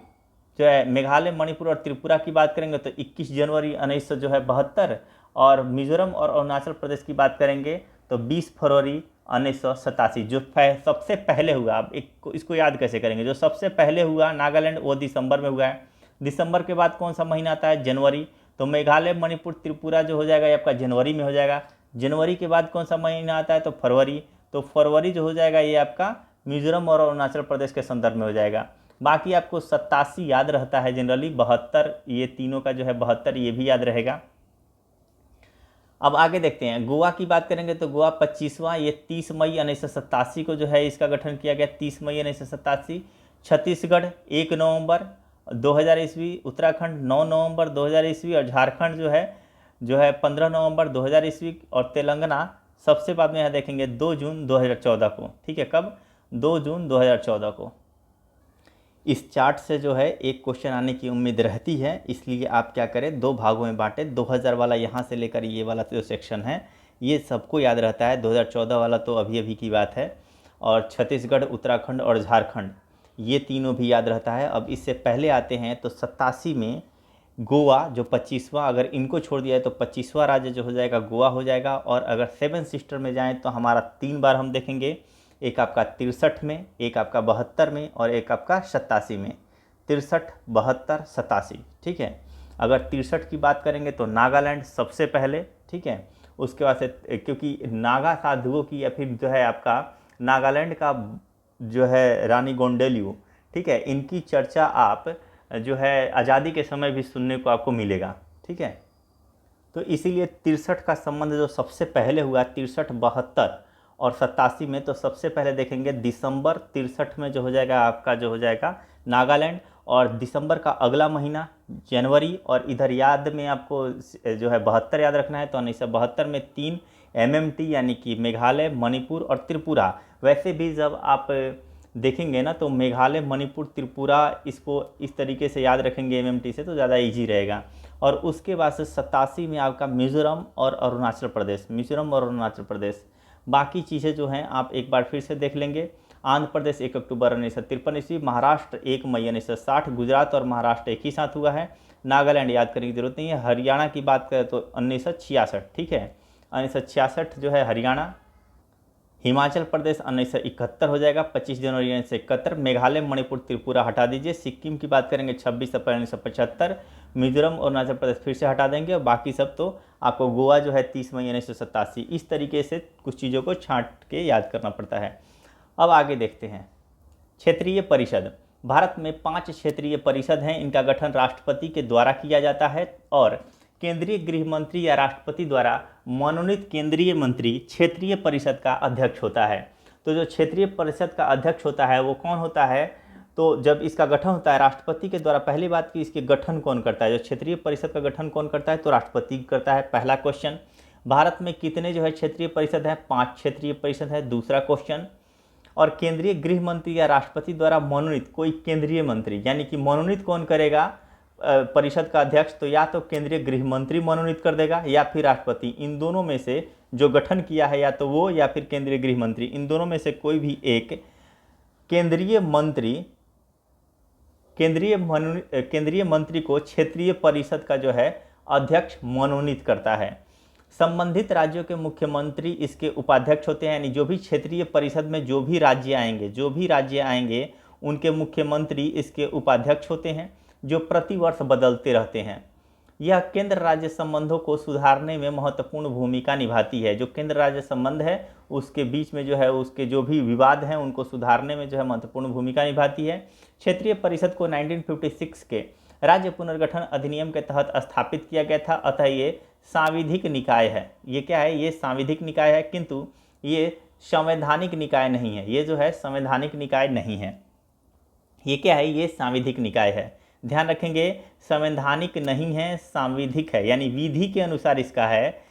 जो है, मेघालय, मणिपुर और त्रिपुरा की बात करेंगे तो 21 जनवरी 1972। और मिजोरम और अरुणाचल प्रदेश की बात करेंगे तो 20 फरवरी 1987, जो सबसे पहले हुआ। अब इसको याद कैसे करेंगे, जो सबसे पहले हुआ नागालैंड वो दिसंबर में हुआ है। दिसंबर के बाद कौन सा महीना आता है, जनवरी। तो मेघालय, मणिपुर, त्रिपुरा जो हो जाएगा ये आपका जनवरी में हो जाएगा। जनवरी के बाद कौन सा महीना आता है, तो फरवरी। तो फरवरी जो हो जाएगा ये आपका मिजोरम और अरुणाचल प्रदेश के संदर्भ में हो जाएगा। बाकी आपको 87 याद रहता है जनरली, 72 ये तीनों का जो है 72 ये भी याद रहेगा। अब आगे देखते हैं, गोवा की बात करेंगे तो गोवा 25वां, ये 30 मई 1987 को जो है इसका गठन किया गया, 30 मई 1987। छत्तीसगढ़ 1 नवंबर 2000 ईस्वी, उत्तराखंड 9 नवंबर 2000 ईस्वी, और झारखंड जो है 15 नवंबर 2000 ईस्वी। और तेलंगाना सबसे बाद में यहाँ देखेंगे 2 जून 2014 को, ठीक है, कब, 2 जून 2014 को। इस चार्ट से जो है एक क्वेश्चन आने की उम्मीद रहती है, इसलिए आप क्या करें, 2 भागों में बांटें। 2000 वाला यहाँ से लेकर ये वाला जो सेक्शन है ये सबको याद रहता है, 2014 वाला तो अभी अभी की बात है, और छत्तीसगढ़, उत्तराखंड और झारखंड ये तीनों भी याद रहता है। अब इससे पहले आते हैं तो 87 में गोवा जो 25वां, अगर इनको छोड़ दिया है तो 25वां राज्य जो हो जाएगा गोवा हो जाएगा। और अगर 7 सिस्टर में जाएं तो हमारा 3 बार हम देखेंगे, एक आपका 63 में, एक आपका 72 में और एक आपका 87 में। 63, 72, 87, ठीक है। अगर 63 की बात करेंगे तो नागालैंड सबसे पहले, ठीक है। उसके बाद से क्योंकि नागा साधुओं की या फिर जो है आपका नागालैंड का जो है रानी गोंडेल्यू, ठीक है, इनकी चर्चा आप जो है आज़ादी के समय भी सुनने को आपको मिलेगा, ठीक है। तो इसीलिए 63 का संबंध जो सबसे पहले हुआ 63, 72 और 87 में, तो सबसे पहले देखेंगे दिसंबर 63 में जो हो जाएगा आपका जो हो जाएगा नागालैंड, और दिसंबर का अगला महीना जनवरी, और इधर याद में आपको जो है 72 याद रखना है। तो 1972 में 3 MMT यानी कि मेघालय, मणिपुर और त्रिपुरा। वैसे भी जब आप देखेंगे ना तो मेघालय, मणिपुर, त्रिपुरा इसको इस तरीके से याद रखेंगे MMT से तो ज़्यादा ईजी रहेगा। और उसके बाद से 87 में आपका मिज़ोरम और अरुणाचल प्रदेश, मिज़ोरम और अरुणाचल प्रदेश। बाकी चीज़ें जो हैं आप एक बार फिर से देख लेंगे। आंध्र प्रदेश 1 अक्टूबर 1953 ईस्वी, महाराष्ट्र 1 मई 1960, गुजरात और महाराष्ट्र एक ही साथ हुआ है। नागालैंड याद करने की जरूरत नहीं है। हरियाणा की बात करें तो 1966, ठीक है, 1966 जो है हरियाणा। हिमाचल प्रदेश 1971 हो जाएगा, 25 जनवरी 1971। मेघालय, मणिपुर, त्रिपुरा हटा दीजिए। सिक्किम की बात करेंगे 26 अप्रैल 1975। मिजोरम और अरुणाचल प्रदेश फिर से हटा देंगे, और बाकी सब तो आपको गोवा जो है 30 मई 1987। इस तरीके से कुछ चीज़ों को छांट के याद करना पड़ता है। अब आगे देखते हैं क्षेत्रीय परिषद। भारत में 5 क्षेत्रीय परिषद हैं। इनका गठन राष्ट्रपति के द्वारा किया जाता है, और केंद्रीय गृह मंत्री या राष्ट्रपति द्वारा मनोनीत केंद्रीय मंत्री क्षेत्रीय परिषद का अध्यक्ष होता है। तो जो क्षेत्रीय परिषद का अध्यक्ष होता है वो कौन होता है, तो जब इसका गठन होता है राष्ट्रपति के द्वारा, पहली बात कि इसके गठन कौन करता है, जो क्षेत्रीय परिषद का गठन कौन करता है, तो राष्ट्रपति करता है, पहला क्वेश्चन। भारत में कितने जो है क्षेत्रीय परिषद हैं, 5 क्षेत्रीय परिषद है, दूसरा क्वेश्चन। और केंद्रीय गृह मंत्री या राष्ट्रपति द्वारा मनोनीत कोई केंद्रीय मंत्री, यानी कि मनोनीत कौन करेगा परिषद का अध्यक्ष, तो या तो केंद्रीय गृह मंत्री मनोनीत कर देगा या फिर राष्ट्रपति। इन दोनों में से जो गठन किया है या तो वो या फिर केंद्रीय गृह मंत्री, इन दोनों में से कोई भी एक केंद्रीय मंत्री को क्षेत्रीय परिषद का जो है अध्यक्ष मनोनीत करता है। संबंधित राज्यों के मुख्यमंत्री इसके उपाध्यक्ष होते हैं, यानी जो भी क्षेत्रीय परिषद में जो भी राज्य आएंगे उनके मुख्यमंत्री इसके उपाध्यक्ष होते हैं, जो प्रतिवर्ष बदलते रहते हैं। यह केंद्र राज्य संबंधों को सुधारने में महत्वपूर्ण भूमिका निभाती है। जो केंद्र राज्य संबंध है उसके बीच में जो है उसके जो भी विवाद हैं उनको सुधारने में जो है महत्वपूर्ण भूमिका निभाती है। क्षेत्रीय परिषद को 1956 के राज्य पुनर्गठन अधिनियम के तहत स्थापित किया गया था, अतः ये सांविधिक निकाय है। ये क्या है, ये सांविधिक निकाय है, किंतु ये संवैधानिक निकाय नहीं है। ये जो है संवैधानिक निकाय नहीं है, ये क्या है, ये सांविधिक निकाय है। ध्यान रखेंगे, संवैधानिक नहीं है, सांविधिक है, यानी विधि के अनुसार इसका है।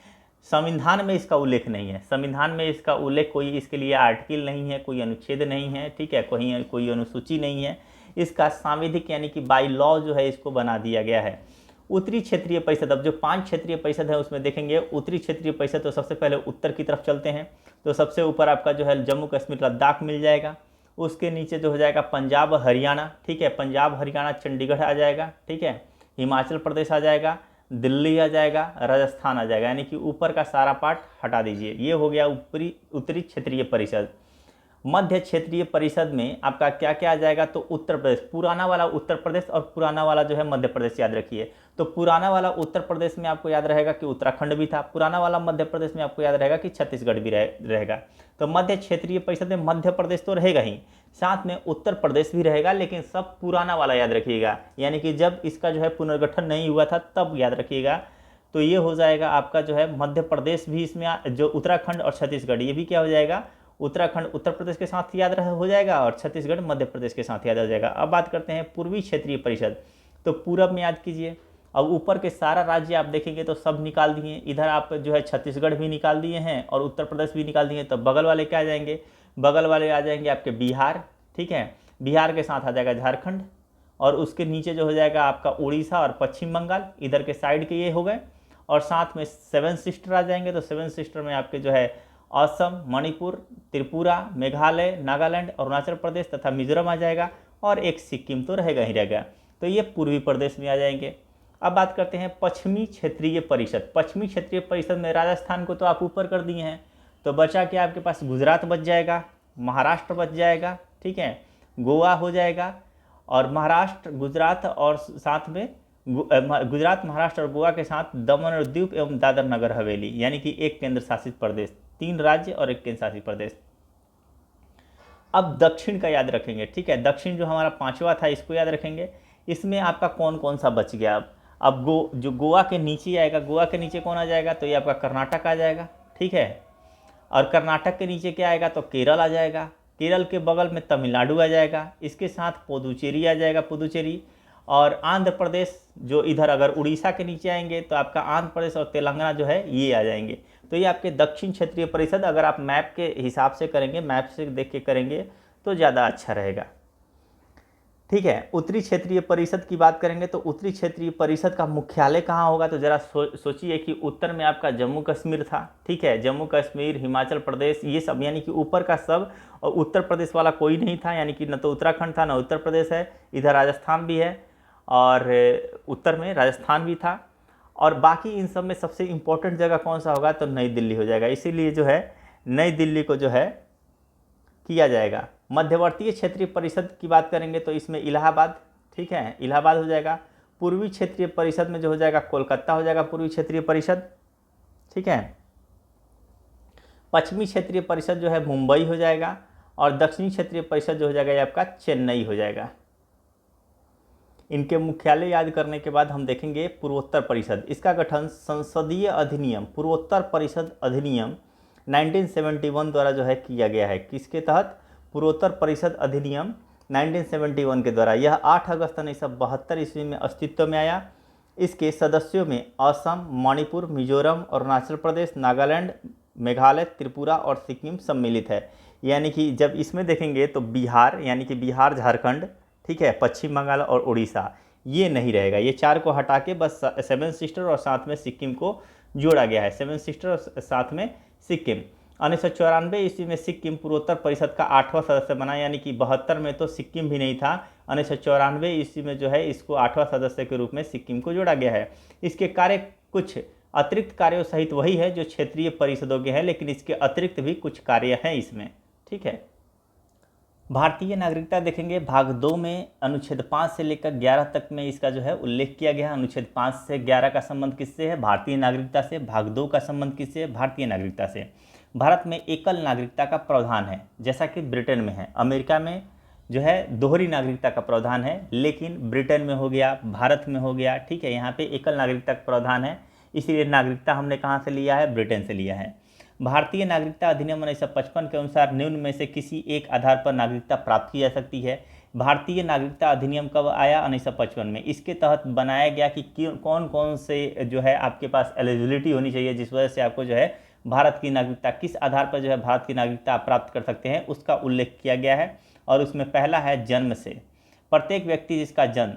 संविधान में इसका उल्लेख नहीं है, संविधान में इसका उल्लेख कोई इसके लिए आर्टिकल नहीं है, कोई अनुच्छेद नहीं है, ठीक है, कोई अनुसूची नहीं है। इसका सांविधिक यानी कि बाई लॉ जो है इसको बना दिया गया है। उत्तरी क्षेत्रीय परिषद, अब जो 5 क्षेत्रीय परिषद है उसमें देखेंगे उत्तरी क्षेत्रीय परिषद, तो सबसे पहले उत्तर की तरफ चलते हैं। तो सबसे ऊपर आपका जो है जम्मू कश्मीर लद्दाख मिल जाएगा। उसके नीचे जो हो जाएगा पंजाब हरियाणा, ठीक है, पंजाब हरियाणा चंडीगढ़ आ जाएगा, ठीक है, हिमाचल प्रदेश आ जाएगा, दिल्ली आ जाएगा, राजस्थान आ जाएगा, यानी कि ऊपर का सारा पार्ट हटा दीजिए। ये हो गया उत्तरी क्षेत्रीय परिषद। मध्य क्षेत्रीय परिषद में आपका क्या क्या आ जाएगा, तो उत्तर प्रदेश, पुराना वाला उत्तर प्रदेश और पुराना वाला जो है मध्य प्रदेश याद रखिए। तो पुराना वाला उत्तर प्रदेश में आपको याद रहेगा कि उत्तराखंड भी था, पुराना वाला मध्य प्रदेश में आपको याद रहेगा कि छत्तीसगढ़ भी रहेगा। तो मध्य क्षेत्रीय परिषद में मध्य प्रदेश तो रहेगा ही, साथ में उत्तर प्रदेश भी रहेगा, लेकिन सब पुराना वाला याद रखिएगा, यानी कि जब इसका जो है पुनर्गठन नहीं हुआ था तब याद रखिएगा। तो ये हो जाएगा आपका जो है मध्य प्रदेश भी इसमें, जो उत्तराखंड और छत्तीसगढ़, ये भी क्या हो जाएगा, उत्तराखंड उत्तर प्रदेश के साथ याद हो जाएगा और छत्तीसगढ़ मध्य प्रदेश के साथ याद हो जाएगा। अब बात करते हैं पूर्वी क्षेत्रीय परिषद। तो पूरब में याद कीजिए। अब ऊपर के सारा राज्य आप देखेंगे तो सब निकाल दिए, इधर आप जो है छत्तीसगढ़ भी निकाल दिए हैं और उत्तर प्रदेश भी निकाल दिए। तो बगल वाले क्या आ जाएंगे, बगल वाले आ जाएंगे आपके बिहार, ठीक है, बिहार के साथ आ जाएगा झारखंड, और उसके नीचे जो हो जाएगा आपका उड़ीसा और पश्चिम बंगाल, इधर के साइड के ये हो गए। और साथ में 7 सिस्टर आ जाएंगे, तो 7 सिस्टर में आपके जो है असम, मणिपुर, त्रिपुरा, मेघालय, नागालैंड, अरुणाचल प्रदेश तथा मिजोरम आ जाएगा, और एक सिक्किम तो रहेगा ही रहेगा। तो ये पूर्वी प्रदेश में आ जाएंगे। अब बात करते हैं पश्चिमी क्षेत्रीय परिषद। पश्चिमी क्षेत्रीय परिषद में राजस्थान को तो आप ऊपर कर दिए हैं, तो बचा क्या आपके पास, गुजरात बच जाएगा, महाराष्ट्र बच जाएगा, ठीक है, गोवा हो जाएगा, और महाराष्ट्र, गुजरात और साथ में गुजरात, महाराष्ट्र और गोवा के साथ दमन और दीव एवं दादर नगर हवेली, यानी कि एक केंद्र शासित प्रदेश, 3 राज्य और एक केंद्र शासित प्रदेश। अब दक्षिण का याद रखेंगे, ठीक है, दक्षिण जो हमारा 5वां था इसको याद रखेंगे। इसमें आपका कौन कौन सा बच गया। अब जो गोवा के नीचे आएगा, गोवा के नीचे कौन आ जाएगा, तो ये आपका कर्नाटक आ जाएगा, ठीक है, और कर्नाटक के नीचे क्या आएगा, तो केरल आ जाएगा, केरल के बगल में तमिलनाडु आ जाएगा, इसके साथ पुदुचेरी आ जाएगा, पुदुचेरी, और आंध्र प्रदेश जो इधर अगर उड़ीसा के नीचे आएंगे तो आपका आंध्र प्रदेश और तेलंगाना जो है ये आ जाएंगे। तो ये आपके दक्षिण क्षेत्रीय परिषद, अगर आप मैप के हिसाब से करेंगे, मैप से देख के करेंगे तो ज़्यादा अच्छा रहेगा, ठीक है। उत्तरी क्षेत्रीय परिषद की बात करेंगे तो उत्तरी क्षेत्रीय परिषद का मुख्यालय कहाँ होगा, तो ज़रा सोचिए कि उत्तर में आपका जम्मू कश्मीर था, ठीक है, जम्मू कश्मीर, हिमाचल प्रदेश, ये सब यानी कि ऊपर का सब, और उत्तर प्रदेश वाला कोई नहीं था, यानी कि न तो उत्तराखंड था न उत्तर प्रदेश है, इधर राजस्थान भी है, और उत्तर में राजस्थान भी था, और बाकी इन सब में सबसे इम्पोर्टेंट जगह कौन सा होगा, तो नई दिल्ली हो जाएगा। इसीलिए जो है नई दिल्ली को जो है किया जाएगा। मध्यवर्तीय क्षेत्रीय परिषद की बात करेंगे तो इसमें इलाहाबाद, ठीक है, इलाहाबाद हो जाएगा। पूर्वी क्षेत्रीय परिषद में जो हो जाएगा कोलकाता हो जाएगा पूर्वी क्षेत्रीय परिषद, ठीक है। पश्चिमी क्षेत्रीय परिषद जो है मुंबई हो जाएगा, और दक्षिणी क्षेत्रीय परिषद जो हो जाएगा ये आपका चेन्नई हो जाएगा। इनके मुख्यालय याद करने के बाद हम देखेंगे पूर्वोत्तर परिषद। इसका गठन संसदीय अधिनियम, पूर्वोत्तर परिषद अधिनियम 1971 द्वारा जो है किया गया है। किसके तहत, पूर्वोत्तर परिषद अधिनियम 1971 के द्वारा। यह 8 अगस्त 1972 ईस्वी में अस्तित्व में आया। इसके सदस्यों में असम, मणिपुर, मिजोरम, अरुणाचल प्रदेश, नागालैंड, मेघालय, त्रिपुरा और सिक्किम सम्मिलित है। यानी कि जब इसमें देखेंगे तो बिहार, यानी कि बिहार, झारखंड, ठीक है, पश्चिम बंगाल और उड़ीसा ये नहीं रहेगा। ये 4 को हटा के बस 7 सिस्टर और साथ में सिक्किम को जोड़ा गया है। 7 सिस्टर और साथ में सिक्किम। 1994 ईस्वी में सिक्किम पूर्वोत्तर परिषद का 8वां सदस्य बना, यानी कि 72 में तो सिक्किम भी नहीं था। 1994 ईस्वी में जो है इसको 8वां सदस्य के रूप में सिक्किम को जोड़ा गया है। इसके कार्य कुछ अतिरिक्त कार्यों सहित वही है जो क्षेत्रीय परिषदों के हैं, लेकिन इसके अतिरिक्त भी कुछ कार्य हैं इसमें, ठीक है। भारतीय नागरिकता देखेंगे, भाग 2 में अनुच्छेद 5 से लेकर 11 तक में इसका जो है उल्लेख किया गया है। अनुच्छेद 5 से 11 का संबंध किससे है, भारतीय नागरिकता से। भाग 2 का संबंध किससे है, भारतीय नागरिकता से। भारत में एकल नागरिकता का प्रावधान है, जैसा कि ब्रिटेन में है। अमेरिका में जो है दोहरी नागरिकता का प्रावधान है, लेकिन ब्रिटेन में हो गया, भारत में हो गया, ठीक है, यहाँ पे एकल नागरिकता का प्रावधान है। इसीलिए नागरिकता हमने कहाँ से लिया है, ब्रिटेन से लिया है। भारतीय नागरिकता अधिनियम 1955 के अनुसार निम्न में से किसी एक आधार पर नागरिकता प्राप्त की जा सकती है। भारतीय नागरिकता अधिनियम कब आया, 1955 में। इसके तहत बनाया गया कि कौन कौन से जो है आपके पास एलिजिबिलिटी होनी चाहिए, जिस वजह से आपको जो है भारत की नागरिकता, किस आधार पर जो है भारत की नागरिकता आप प्राप्त कर सकते हैं, उसका उल्लेख किया गया है। और उसमें पहला है जन्म से। प्रत्येक व्यक्ति जिसका जन्म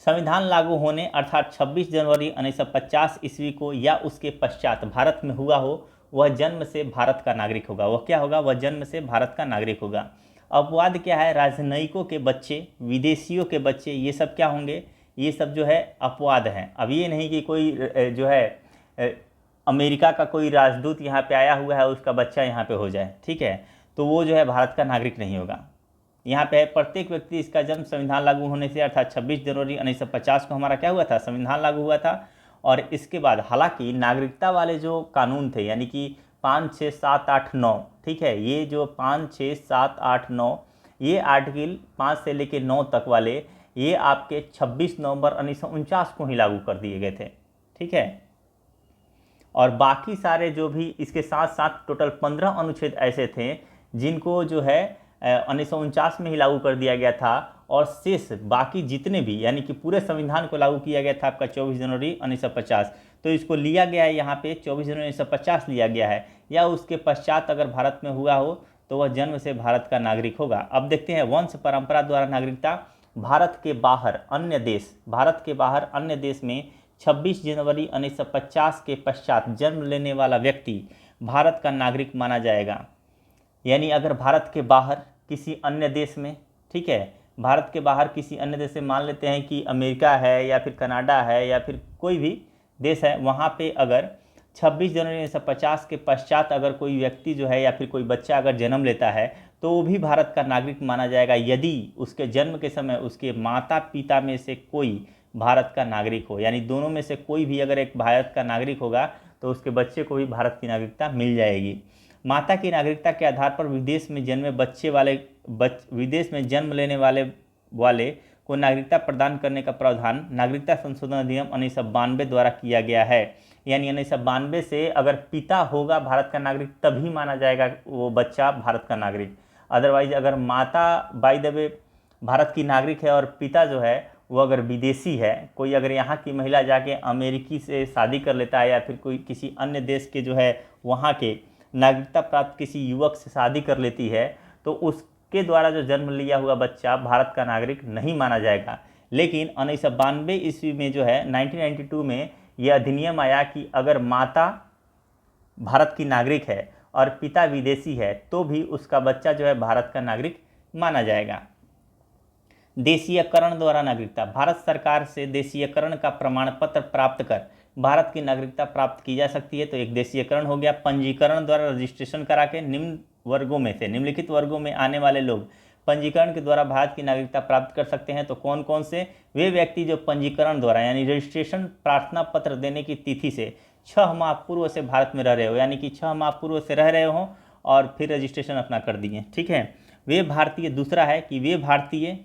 संविधान लागू होने अर्थात 26 जनवरी 1950 ईस्वी को या उसके पश्चात भारत में हुआ हो, वह जन्म से भारत का नागरिक होगा। वह क्या होगा, वह जन्म से भारत का नागरिक होगा। अपवाद क्या है, राजनयिकों के बच्चे, विदेशियों के बच्चे, ये सब क्या होंगे, ये सब जो है अपवाद हैं। अब ये नहीं कि कोई जो है अमेरिका का कोई राजदूत यहाँ पे आया हुआ है, उसका बच्चा यहाँ पे हो जाए, ठीक है, तो वो जो है भारत का नागरिक नहीं होगा। यहाँ पे प्रत्येक व्यक्ति, इसका जन्म संविधान लागू होने से अर्थात 26 जनवरी 1950 को हमारा क्या हुआ था, संविधान लागू हुआ था। और इसके बाद हालांकि नागरिकता वाले जो कानून थे, यानी कि 5, 6, 7, 8, 9, ठीक है, ये जो 5, 6, 7, 8, 9 ये आर्टिकल 5 से लेकर 9 तक वाले ये आपके 26 नवंबर 1949 को ही लागू कर दिए गए थे, ठीक है। और बाकी सारे जो भी इसके साथ साथ टोटल 15 अनुच्छेद ऐसे थे जिनको जो है 1949 में ही लागू कर दिया गया था। और शेष बाकी जितने भी, यानी कि पूरे संविधान को लागू किया गया था आपका 24 जनवरी 1950, तो इसको लिया गया है यहाँ पे 24 जनवरी 1950 लिया गया है, या उसके पश्चात अगर भारत में हुआ हो तो वह जन्म से भारत का नागरिक होगा। अब देखते हैं वंश परंपरा द्वारा नागरिकता। भारत के बाहर अन्य देश में 26 जनवरी 1950 के पश्चात जन्म लेने वाला व्यक्ति भारत का नागरिक माना जाएगा। यानी अगर भारत के बाहर किसी अन्य देश में, ठीक है, भारत के बाहर किसी अन्य देश से, मान लेते हैं कि अमेरिका है या फिर कनाडा है या फिर कोई भी देश है, वहाँ पे अगर 26 जनवरी 1950 के पश्चात अगर कोई व्यक्ति जो है या फिर कोई बच्चा अगर जन्म लेता है तो वो भी भारत का नागरिक माना जाएगा, यदि उसके जन्म के समय उसके माता पिता में से कोई भारत का नागरिक हो। यानी दोनों में से कोई भी अगर एक भारत का नागरिक होगा तो उसके बच्चे को भी भारत की नागरिकता मिल जाएगी। माता की नागरिकता के आधार पर विदेश में जन्मे विदेश में जन्म लेने वाले को नागरिकता प्रदान करने का प्रावधान नागरिकता संशोधन अधिनियम 1992 द्वारा किया गया है। यानी 1992 से अगर पिता होगा भारत का नागरिक तभी माना जाएगा वो बच्चा भारत का नागरिक। अदरवाइज अगर माता बाय द वे भारत की नागरिक है और पिता जो है वो अगर विदेशी है, कोई अगर यहाँ की महिला जाके अमेरिकी से शादी कर लेता है या फिर कोई किसी अन्य देश के जो है वहाँ के नागरिकता प्राप्त किसी युवक से शादी कर लेती है, तो उसके द्वारा जो जन्म लिया हुआ बच्चा भारत का नागरिक नहीं माना जाएगा। लेकिन 1992 ईस्वी में जो है 1992 में यह अधिनियम आया कि अगर माता भारत की नागरिक है और पिता विदेशी है तो भी उसका बच्चा जो है भारत का नागरिक माना जाएगा। देशीयकरण द्वारा नागरिकता। भारत सरकार से देशीयकरण का प्रमाण पत्र प्राप्त कर भारत की नागरिकता प्राप्त की जा सकती है। तो एक देशीयकरण हो गया। पंजीकरण द्वारा रजिस्ट्रेशन करा के निम्नलिखित वर्गों में आने वाले लोग पंजीकरण के द्वारा भारत की नागरिकता प्राप्त कर सकते हैं। तो कौन कौन से? वे व्यक्ति जो पंजीकरण द्वारा यानी रजिस्ट्रेशन प्रार्थना पत्र देने की तिथि से 6 माह पूर्व से भारत में रह रहे हो, यानी कि 6 माह पूर्व से रह रहे हो और फिर रजिस्ट्रेशन अपना कर दिए, ठीक है। वे भारतीय, दूसरा है कि वे भारतीय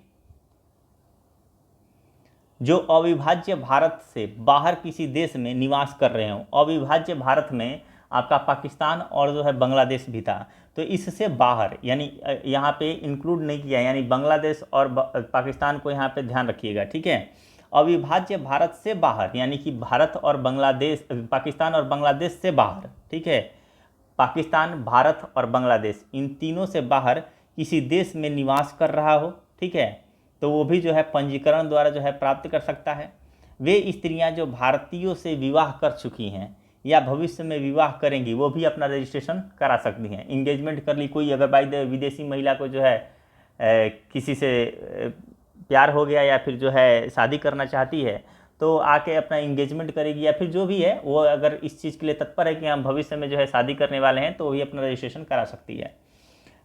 जो अविभाज्य भारत से बाहर किसी देश में निवास कर रहे हो। अविभाज्य भारत में आपका पाकिस्तान और जो है बांग्लादेश भी था, तो इससे बाहर यानी यहाँ पे इंक्लूड नहीं किया, यानी बांग्लादेश और पाकिस्तान को यहाँ पे ध्यान रखिएगा, ठीक है। अविभाज्य भारत से बाहर यानी कि भारत और बांग्लादेश, पाकिस्तान और बांग्लादेश से बाहर, ठीक है। पाकिस्तान, भारत और बांग्लादेश इन तीनों से बाहर किसी देश में निवास कर रहा हो, ठीक है, तो वो भी जो है पंजीकरण द्वारा जो है प्राप्त कर सकता है। वे स्त्रियां जो भारतीयों से विवाह कर चुकी हैं या भविष्य में विवाह करेंगी वो भी अपना रजिस्ट्रेशन करा सकती हैं। इंगेजमेंट कर ली कोई, अगर बाय द विदेशी महिला को जो है किसी से प्यार हो गया या फिर जो है शादी करना चाहती है तो आके अपना इंगेजमेंट करेगी, या फिर जो भी है वो अगर इस चीज़ के लिए तत्पर है कि हम भविष्य में जो है शादी करने वाले हैं तो वो भी अपना रजिस्ट्रेशन करा सकती है।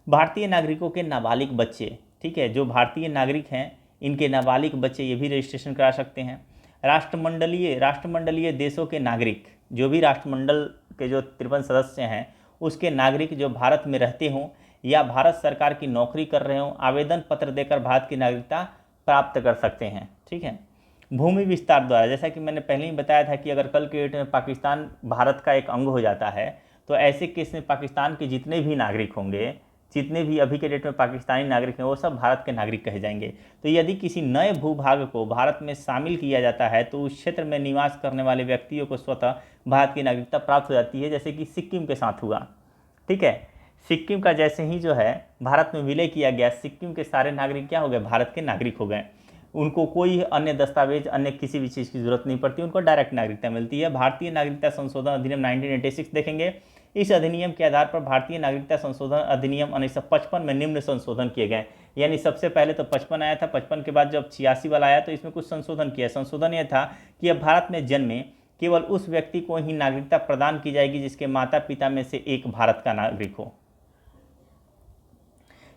भारतीय नागरिकों के नाबालिग बच्चे, ठीक है, जो भारतीय नागरिक हैं इनके नाबालिग बच्चे ये भी रजिस्ट्रेशन करा सकते हैं। राष्ट्रमंडलीय देशों के नागरिक, जो भी राष्ट्रमंडल के जो 53 सदस्य हैं उसके नागरिक जो भारत में रहते हों या भारत सरकार की नौकरी कर रहे हों, आवेदन पत्र देकर भारत की नागरिकता प्राप्त कर सकते हैं, ठीक है। भूमि विस्तार द्वारा, जैसा कि मैंने पहले ही बताया था कि अगर कल के डेट में पाकिस्तान भारत का एक अंग हो जाता है तो ऐसे केस में पाकिस्तान के जितने भी नागरिक होंगे, जितने भी अभी के डेट में पाकिस्तानी नागरिक हैं वो सब भारत के नागरिक कहे जाएंगे। तो यदि किसी नए भूभाग को भारत में शामिल किया जाता है तो उस क्षेत्र में निवास करने वाले व्यक्तियों को स्वतः भारत की नागरिकता प्राप्त हो जाती है, जैसे कि सिक्किम के साथ हुआ, ठीक है। सिक्किम का जैसे ही जो है भारत में विलय किया गया, सिक्किम के सारे नागरिक क्या हो गए? भारत के नागरिक हो गए। उनको कोई अन्य दस्तावेज, अन्य किसी भी चीज़ की जरूरत नहीं पड़ती, उनको डायरेक्ट नागरिकता मिलती है। भारतीय नागरिकता संशोधन अधिनियम 1986 देखेंगे। इस अधिनियम के आधार पर भारतीय नागरिकता संशोधन अधिनियम 1955 में निम्न संशोधन किए गए। यानी सबसे पहले तो 55 आया था, 55 के बाद जब 86 वाला आया तो इसमें कुछ संशोधन किया। संशोधन यह था कि अब भारत में जन्मे केवल उस व्यक्ति को ही नागरिकता प्रदान की जाएगी जिसके माता पिता में से एक भारत का नागरिक हो।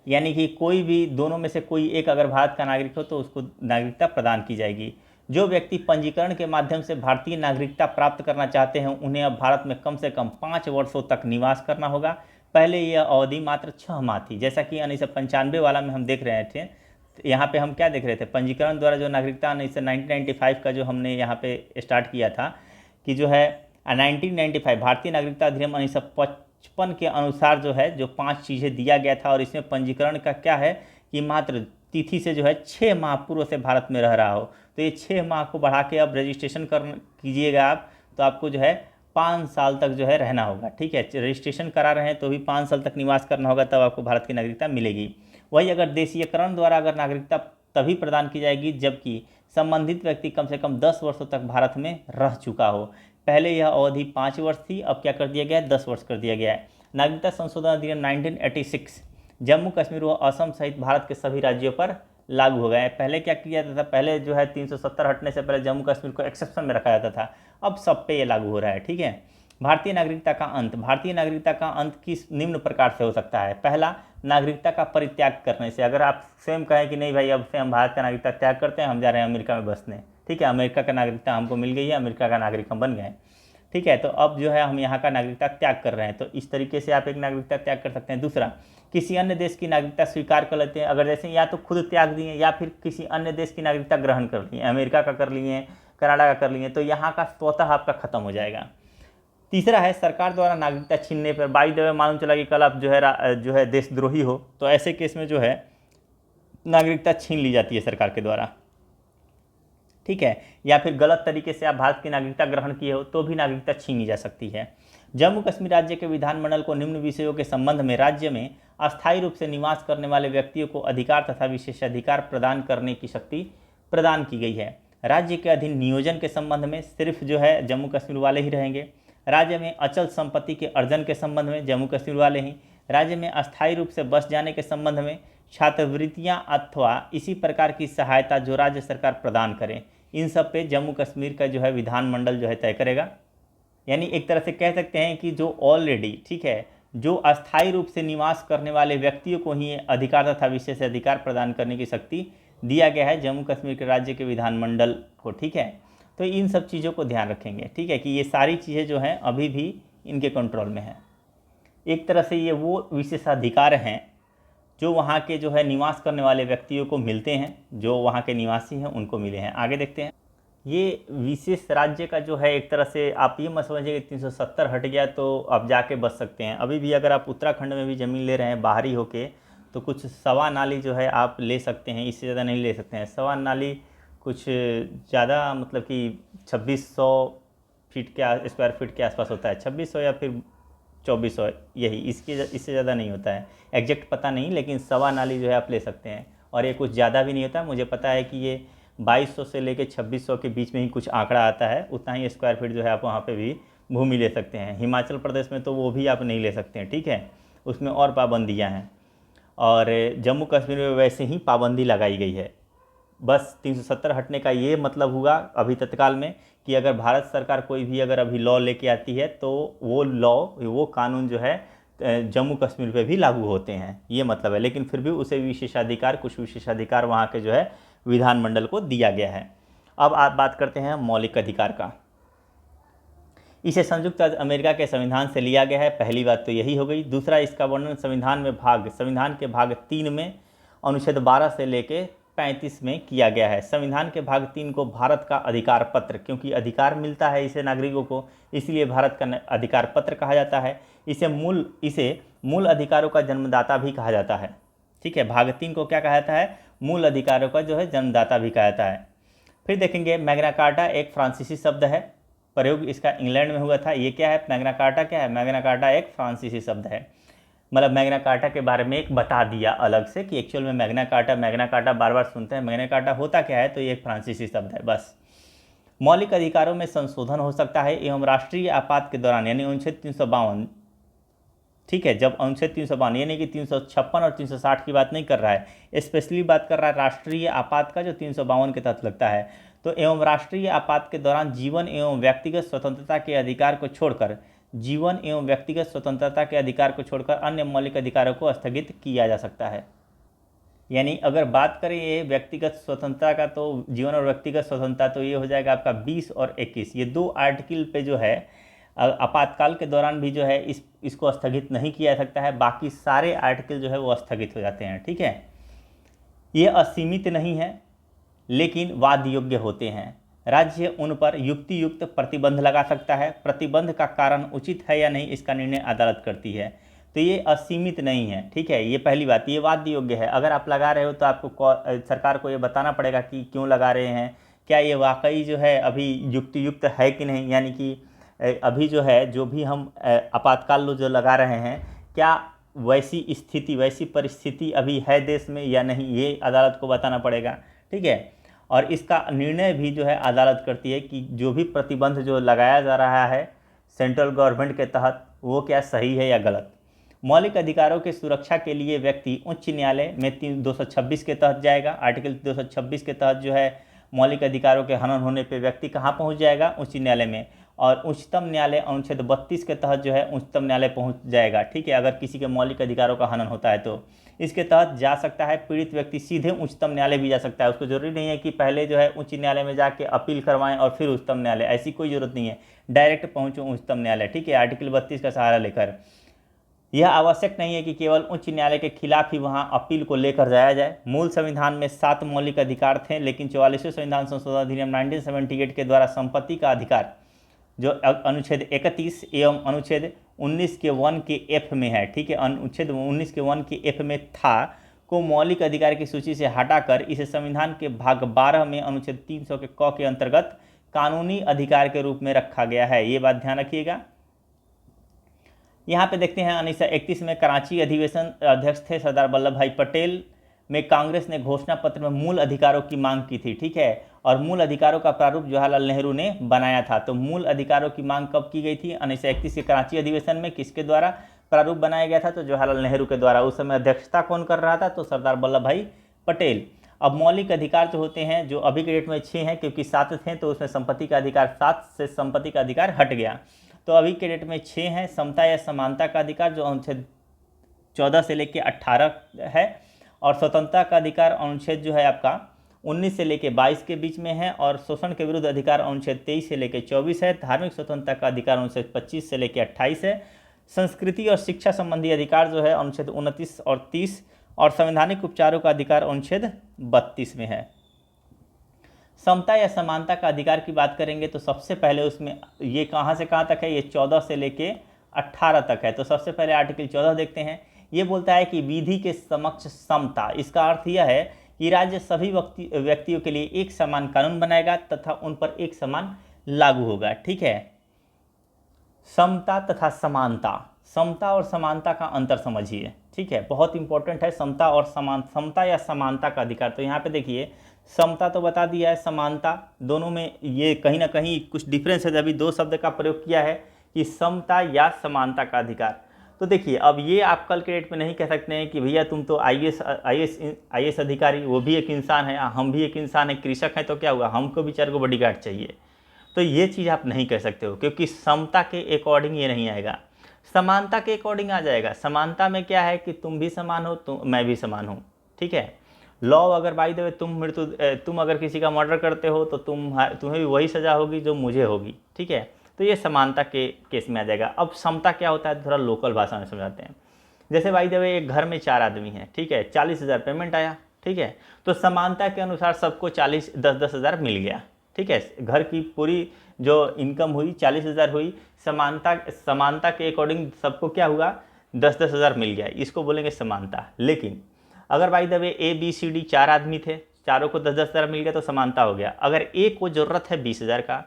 यानी कि कोई भी दोनों में से कोई एक अगर भारत का नागरिक हो तो उसको नागरिकता प्रदान की जाएगी। जो व्यक्ति पंजीकरण के माध्यम से भारतीय नागरिकता प्राप्त करना चाहते हैं उन्हें अब भारत में कम से कम 5 वर्षों तक निवास करना होगा। पहले यह अवधि मात्र 6 माह थी, जैसा कि 1995 वाला में हम देख रहे थे। यहाँ पे हम क्या देख रहे थे? पंजीकरण द्वारा जो नागरिकता 1995 का जो हमने यहाँ पे स्टार्ट किया था कि जो है 1995 भारतीय नागरिकता अधिनियम 1955 के अनुसार जो है जो 5 चीज़ें दिया गया था, और इसमें पंजीकरण का क्या है कि मात्र तिथि से जो है 6 माह पूर्व से भारत में रह रहा हो। तो ये 6 माह को बढ़ा के अब रजिस्ट्रेशन कीजिएगा आप तो आपको जो है 5 साल तक जो है रहना होगा। ठीक है, रजिस्ट्रेशन करा रहे हैं तो भी 5 साल तक निवास करना होगा, तब आपको भारत की नागरिकता मिलेगी। वही अगर देशीयकरण द्वारा अगर नागरिकता तभी प्रदान की जाएगी जबकि संबंधित व्यक्ति कम से कम 10 वर्षों तक भारत में रह चुका हो। पहले यह अवधि 5 वर्ष थी, अब क्या कर दिया गया है, 10 वर्ष कर दिया गया है। नागरिकता संशोधन अधिनियम 1986 जम्मू कश्मीर व असम सहित भारत के सभी राज्यों पर लागू हो गए हैं। पहले क्या किया जाता था, पहले जो है 370 हटने से पहले जम्मू कश्मीर को एक्सेप्शन में रखा जाता था, अब सब पे ये लागू हो रहा है। ठीक है, भारतीय नागरिकता का अंत। भारतीय नागरिकता का अंत किस निम्न प्रकार से हो सकता है। पहला, नागरिकता का परित्याग करने से। अगर आप स्वयं कहें कि नहीं भाई अब से हम भारत का नागरिकता त्याग करते हैं, हम जा रहे हैं अमेरिका में बसने, ठीक है, अमेरिका का नागरिकता हमको मिल गई है, अमेरिका का नागरिक हम बन गए, ठीक है, तो अब जो है हम यहाँ का नागरिकता त्याग कर रहे हैं, तो इस तरीके से आप एक नागरिकता त्याग कर सकते हैं। दूसरा, किसी अन्य देश की नागरिकता स्वीकार कर लेते हैं। अगर जैसे या तो खुद त्याग दिए या फिर किसी अन्य देश की नागरिकता ग्रहण कर लिए, अमेरिका का कर लिए, कनाडा का कर लिए, तो यहाँ का स्वतः आपका खत्म हो जाएगा। तीसरा है, सरकार द्वारा नागरिकता छीनने पर। बाई द वे मालूम चला कि कल आप जो है देशद्रोही हो, तो ऐसे केस में जो है नागरिकता छीन ली जाती है सरकार के द्वारा। ठीक है, या फिर गलत तरीके से आप भारत की नागरिकता ग्रहण किए हो तो भी नागरिकता छीनी जा सकती है। जम्मू कश्मीर राज्य के विधानमंडल को निम्न विषयों के संबंध में राज्य में अस्थायी रूप से निवास करने वाले व्यक्तियों को अधिकार तथा विशेषाधिकार प्रदान करने की शक्ति प्रदान की गई है। राज्य के अधीन नियोजन के संबंध में सिर्फ जो है जम्मू कश्मीर वाले ही रहेंगे। राज्य में अचल संपत्ति के अर्जन के संबंध में जम्मू कश्मीर वाले ही। राज्य में अस्थायी रूप से बस जाने के संबंध में छात्रवृत्तियाँ अथवा इसी प्रकार की सहायता जो राज्य सरकार प्रदान करे, इन सब पे जम्मू कश्मीर का जो है विधानमंडल जो है तय करेगा। यानी एक तरह से कह सकते हैं कि जो ऑलरेडी, ठीक है, जो अस्थायी रूप से निवास करने वाले व्यक्तियों को ही अधिकार तथा विशेष अधिकार प्रदान करने की शक्ति दिया गया है जम्मू कश्मीर के राज्य के विधानमंडल को। ठीक है, तो इन सब चीज़ों को ध्यान रखेंगे। ठीक है, कि ये सारी चीज़ें जो हैं अभी भी इनके कंट्रोल में हैं। एक तरह से ये वो विशेषाधिकार हैं जो वहाँ के जो है निवास करने वाले व्यक्तियों को मिलते हैं, जो वहाँ के निवासी हैं उनको मिले हैं। आगे देखते हैं। ये विशेष राज्य का जो है एक तरह से आप ये मत समझिए कि 370 हट गया तो आप जाके बच सकते हैं। अभी भी अगर आप उत्तराखंड में भी ज़मीन ले रहे हैं बाहरी होके, तो कुछ सवा नाली जो है आप ले सकते हैं, इससे ज़्यादा नहीं ले सकते हैं। सवा नाली कुछ ज़्यादा मतलब कि 2600 फीट के स्क्वायर फीट के आसपास होता है, 2600 या फिर 2400, यही, इससे ज़्यादा नहीं होता है। एग्जैक्ट पता नहीं, लेकिन सवा नाली जो है आप ले सकते हैं। और ये कुछ ज़्यादा भी नहीं होता, मुझे पता है कि ये 2200 से लेकर 2600 के बीच में ही कुछ आंकड़ा आता है। उतना ही स्क्वायर फीट जो है आप वहाँ पे भी भूमि ले सकते हैं। हिमाचल प्रदेश में तो वो भी आप नहीं ले सकते हैं, ठीक है, उसमें और पाबंदियाँ हैं। और जम्मू कश्मीर में वैसे ही पाबंदी लगाई गई है। बस 370 हटने का ये मतलब हुआ अभी तत्काल में कि अगर भारत सरकार कोई भी अगर अभी लॉ लेके आती है तो वो लॉ, वो कानून जो है जम्मू कश्मीर पे भी लागू होते हैं, ये मतलब है। लेकिन फिर भी उसे विशेषाधिकार, कुछ विशेषाधिकार वहाँ के जो है विधानमंडल को दिया गया है। अब आप बात करते हैं मौलिक अधिकार का। इसे संयुक्त अमेरिका के संविधान से लिया गया है, पहली बात तो यही हो गई। दूसरा, इसका वर्णन संविधान के भाग 3 में अनुच्छेद 12 से लेके 35 में किया गया है। संविधान के भाग 3 को भारत का अधिकार पत्र, क्योंकि अधिकार मिलता है इसे नागरिकों को, इसलिए भारत का अधिकार पत्र कहा जाता है। इसे मूल अधिकारों का जन्मदाता भी कहा जाता है। ठीक है, भाग 3 को क्या कहा जाता है, मूल अधिकारों का जो है जन्मदाता भी कहा जाता है। फिर देखेंगे मैग्ना कार्टा एक फ्रांसीसी शब्द है, प्रयोग इसका इंग्लैंड में हुआ था। ये क्या है, मैग्ना कार्टा क्या है, मैग्ना कार्टा एक फ्रांसीसी शब्द है। मतलब मैग्ना कार्टा के बारे में एक बता दिया अलग से कि एक्चुअल में मैग्ना कार्टा बार बार सुनते हैं, मैग्ना कार्टा होता क्या है, तो ये एक फ्रांसीसी शब्द है बस। मौलिक अधिकारों में संशोधन हो सकता है एवं राष्ट्रीय आपात के दौरान, यानी अनुच्छेद 352, ठीक है, जब अनुच्छेद 352, यानी कि 356 और 360 की बात नहीं कर रहा है, स्पेशली बात कर रहा है राष्ट्रीय आपात का जो 352 के तहत लगता है। तो एवं राष्ट्रीय आपात के दौरान जीवन एवं व्यक्तिगत स्वतंत्रता के अधिकार को छोड़कर अन्य मौलिक अधिकारों को स्थगित किया जा सकता है। यानी अगर बात करें ये व्यक्तिगत स्वतंत्रता का, तो जीवन और व्यक्तिगत स्वतंत्रता, तो ये हो जाएगा आपका 20 और 21, ये 2 आर्टिकल पे जो है आपातकाल के दौरान भी जो है इसको स्थगित नहीं किया जा सकता है। बाकी सारे आर्टिकल जो है वो स्थगित हो जाते हैं। ठीक है, ये असीमित नहीं है लेकिन वाद योग्य होते हैं। राज्य उन पर युक्ति युक्त प्रतिबंध लगा सकता है। प्रतिबंध का कारण उचित है या नहीं, इसका निर्णय अदालत करती है। तो ये असीमित नहीं है। ठीक है, ये पहली बात, ये वाद योग्य है। अगर आप लगा रहे हो तो आपको सरकार को ये बताना पड़ेगा कि क्यों लगा रहे हैं, क्या ये वाकई जो है अभी युक्ति युक्त है कि नहीं, यानी कि अभी जो है जो भी हम आपातकाल जो लगा रहे हैं, क्या वैसी स्थिति वैसी परिस्थिति अभी है देश में या नहीं, ये अदालत को बताना पड़ेगा। ठीक है, और इसका निर्णय भी जो है अदालत करती है कि जो भी प्रतिबंध जो लगाया जा रहा है सेंट्रल गवर्नमेंट के तहत वो क्या सही है या गलत। मौलिक अधिकारों की सुरक्षा के लिए व्यक्ति उच्च न्यायालय में 226 के तहत जाएगा। आर्टिकल 226 के तहत जो है मौलिक अधिकारों के हनन होने पे व्यक्ति कहाँ पहुँच जाएगा, उच्च न्यायालय में। और उच्चतम न्यायालय अनुच्छेद 32 के तहत जो है उच्चतम न्यायालय पहुँच जाएगा। ठीक है, अगर किसी के मौलिक अधिकारों का हनन होता है तो इसके तहत जा सकता है। पीड़ित व्यक्ति सीधे उच्चतम न्यायालय भी जा सकता है, उसको जरूरी नहीं है कि पहले जो है उच्च न्यायालय में जाके अपील करवाएं और फिर उच्चतम न्यायालय, ऐसी कोई जरूरत नहीं है, डायरेक्ट पहुँचो उच्चतम न्यायालय। ठीक है, आर्टिकल 32 का सहारा लेकर। यह आवश्यक नहीं है कि केवल उच्च न्यायालय के खिलाफ ही वहां अपील को लेकर जाया जाए। मूल संविधान में 7 मौलिक अधिकार थे, लेकिन 44वें संविधान संशोधन अधिनियम 1978 के द्वारा संपत्ति का अधिकार जो अनुच्छेद 31 एवं अनुच्छेद 19 के 1 के एफ में है, ठीक है, अनुच्छेद 19 के 1 के एफ में था, को मौलिक अधिकार की सूची से हटाकर इसे संविधान के भाग 12 में अनुच्छेद 300 के क के अंतर्गत कानूनी अधिकार के रूप में रखा गया है। ये बात ध्यान रखिएगा। यहाँ पे देखते हैं 1931 में कराची अधिवेशन अध्यक्ष थे सरदार वल्लभ भाई पटेल। में कांग्रेस ने घोषणा पत्र में मूल अधिकारों की मांग की थी। ठीक है, और मूल अधिकारों का प्रारूप जवाहरलाल नेहरू ने बनाया था। तो मूल अधिकारों की मांग कब की गई थी? 1931 के कराची अधिवेशन में। किसके द्वारा प्रारूप बनाया गया था? तो जवाहरलाल नेहरू के द्वारा। उस समय अध्यक्षता कौन कर रहा था? तो सरदार वल्लभ भाई पटेल। अब मौलिक अधिकार जो होते हैं, जो अभी के डेट में 6 हैं, क्योंकि 7 थे तो उसमें संपत्ति का अधिकार 7 से संपत्ति का अधिकार हट गया, तो अभी के डेट में 6 हैं। समता या समानता का अधिकार जो अनुच्छेद 14 से लेकर 18 है, और स्वतंत्रता का अधिकार अनुच्छेद जो है आपका 19 से लेकर 22 के बीच में है, और शोषण के विरुद्ध अधिकार अनुच्छेद 23 से लेकर 24 है। धार्मिक स्वतंत्रता का अधिकार अनुच्छेद 25 से लेकर 28 है। संस्कृति और शिक्षा संबंधी अधिकार जो है अनुच्छेद 29 और 30, और संवैधानिक उपचारों का अधिकार अनुच्छेद 32 में है। समता या समानता का अधिकार की बात करेंगे तो सबसे पहले उसमें ये कहाँ से कहाँ तक है? ये 14 से लेके 18 तक है। तो सबसे पहले आर्टिकल 14 देखते हैं। ये बोलता है कि विधि के समक्ष समता। इसका अर्थ यह है कि राज्य सभी व्यक्तियों के लिए एक समान कानून बनाएगा तथा उन पर एक समान लागू होगा। ठीक है, समता तथा समानता, समता और समानता का अंतर समझिए। ठीक है, बहुत इंपॉर्टेंट है समता और समता या समानता का अधिकार। तो यहाँ पे देखिए, समता तो बता दिया है, समानता, दोनों में ये कहीं ना कहीं कुछ डिफरेंस है। अभी 2 शब्द का प्रयोग किया है कि समता या समानता का अधिकार। तो देखिए, अब ये आप कल के डेट में नहीं कह सकते हैं कि भैया तुम तो आईएएस अधिकारी, वो भी एक इंसान है, हम भी एक इंसान है, कृषक हैं, तो क्या हुआ, हमको भी 4 बॉडीगार्ड चाहिए। तो ये चीज़ आप नहीं कह सकते हो, क्योंकि समता के अकॉर्डिंग ये नहीं आएगा, समानता के अकॉर्डिंग आ जाएगा। समानता में क्या है कि तुम भी समान हो, मैं भी समान हूँ। ठीक है, लॉ अगर बाई द वे तुम अगर किसी का मर्डर करते हो तो तुम्हें भी वही सज़ा होगी जो मुझे होगी। ठीक है, तो ये समानता के केस में आ जाएगा। अब समता क्या होता है, थोड़ा लोकल भाषा में समझाते हैं। जैसे बाई द वे एक घर में 4 आदमी हैं, ठीक है, 40,000 पेमेंट आया। ठीक है, तो समानता के अनुसार सबको 10-10 हज़ार मिल गया। ठीक है, घर की पूरी जो इनकम हुई 40,000 हुई, समानता के अकॉर्डिंग सबको क्या हुआ, 10-10 हज़ार मिल गया, इसको बोलेंगे समानता। लेकिन अगर बाई द वे ABCD 4 आदमी थे, चारों को 10-10 हज़ार मिल गया तो समानता हो गया। अगर A को ज़रूरत है 20,000 का,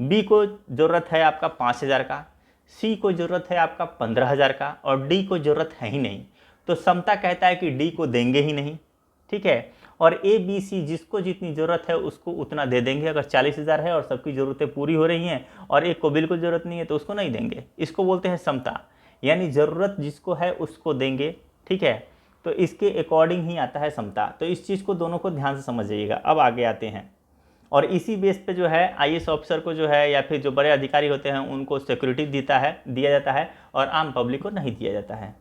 B को ज़रूरत है आपका 5,000 का, C को ज़रूरत है आपका 15,000 का, और D को ज़रूरत है ही नहीं, तो समता कहता है कि D को देंगे ही नहीं। ठीक है, और ABC जिसको जितनी ज़रूरत है उसको उतना दे देंगे। अगर 40,000 है और सबकी ज़रूरतें पूरी हो रही हैं और एक को बिल्कुल ज़रूरत नहीं है तो उसको नहीं देंगे। इसको बोलते हैं समता, यानी ज़रूरत जिसको है उसको देंगे। ठीक है, तो इसके अकॉर्डिंग ही आता है समता। तो इस चीज़ को दोनों को ध्यान से समझिएगा। अब आगे आते हैं, और इसी बेस पे जो है आईएएस ऑफिसर को जो है, या फिर जो बड़े अधिकारी होते हैं उनको सिक्योरिटी दिया जाता है, और आम पब्लिक को नहीं दिया जाता है।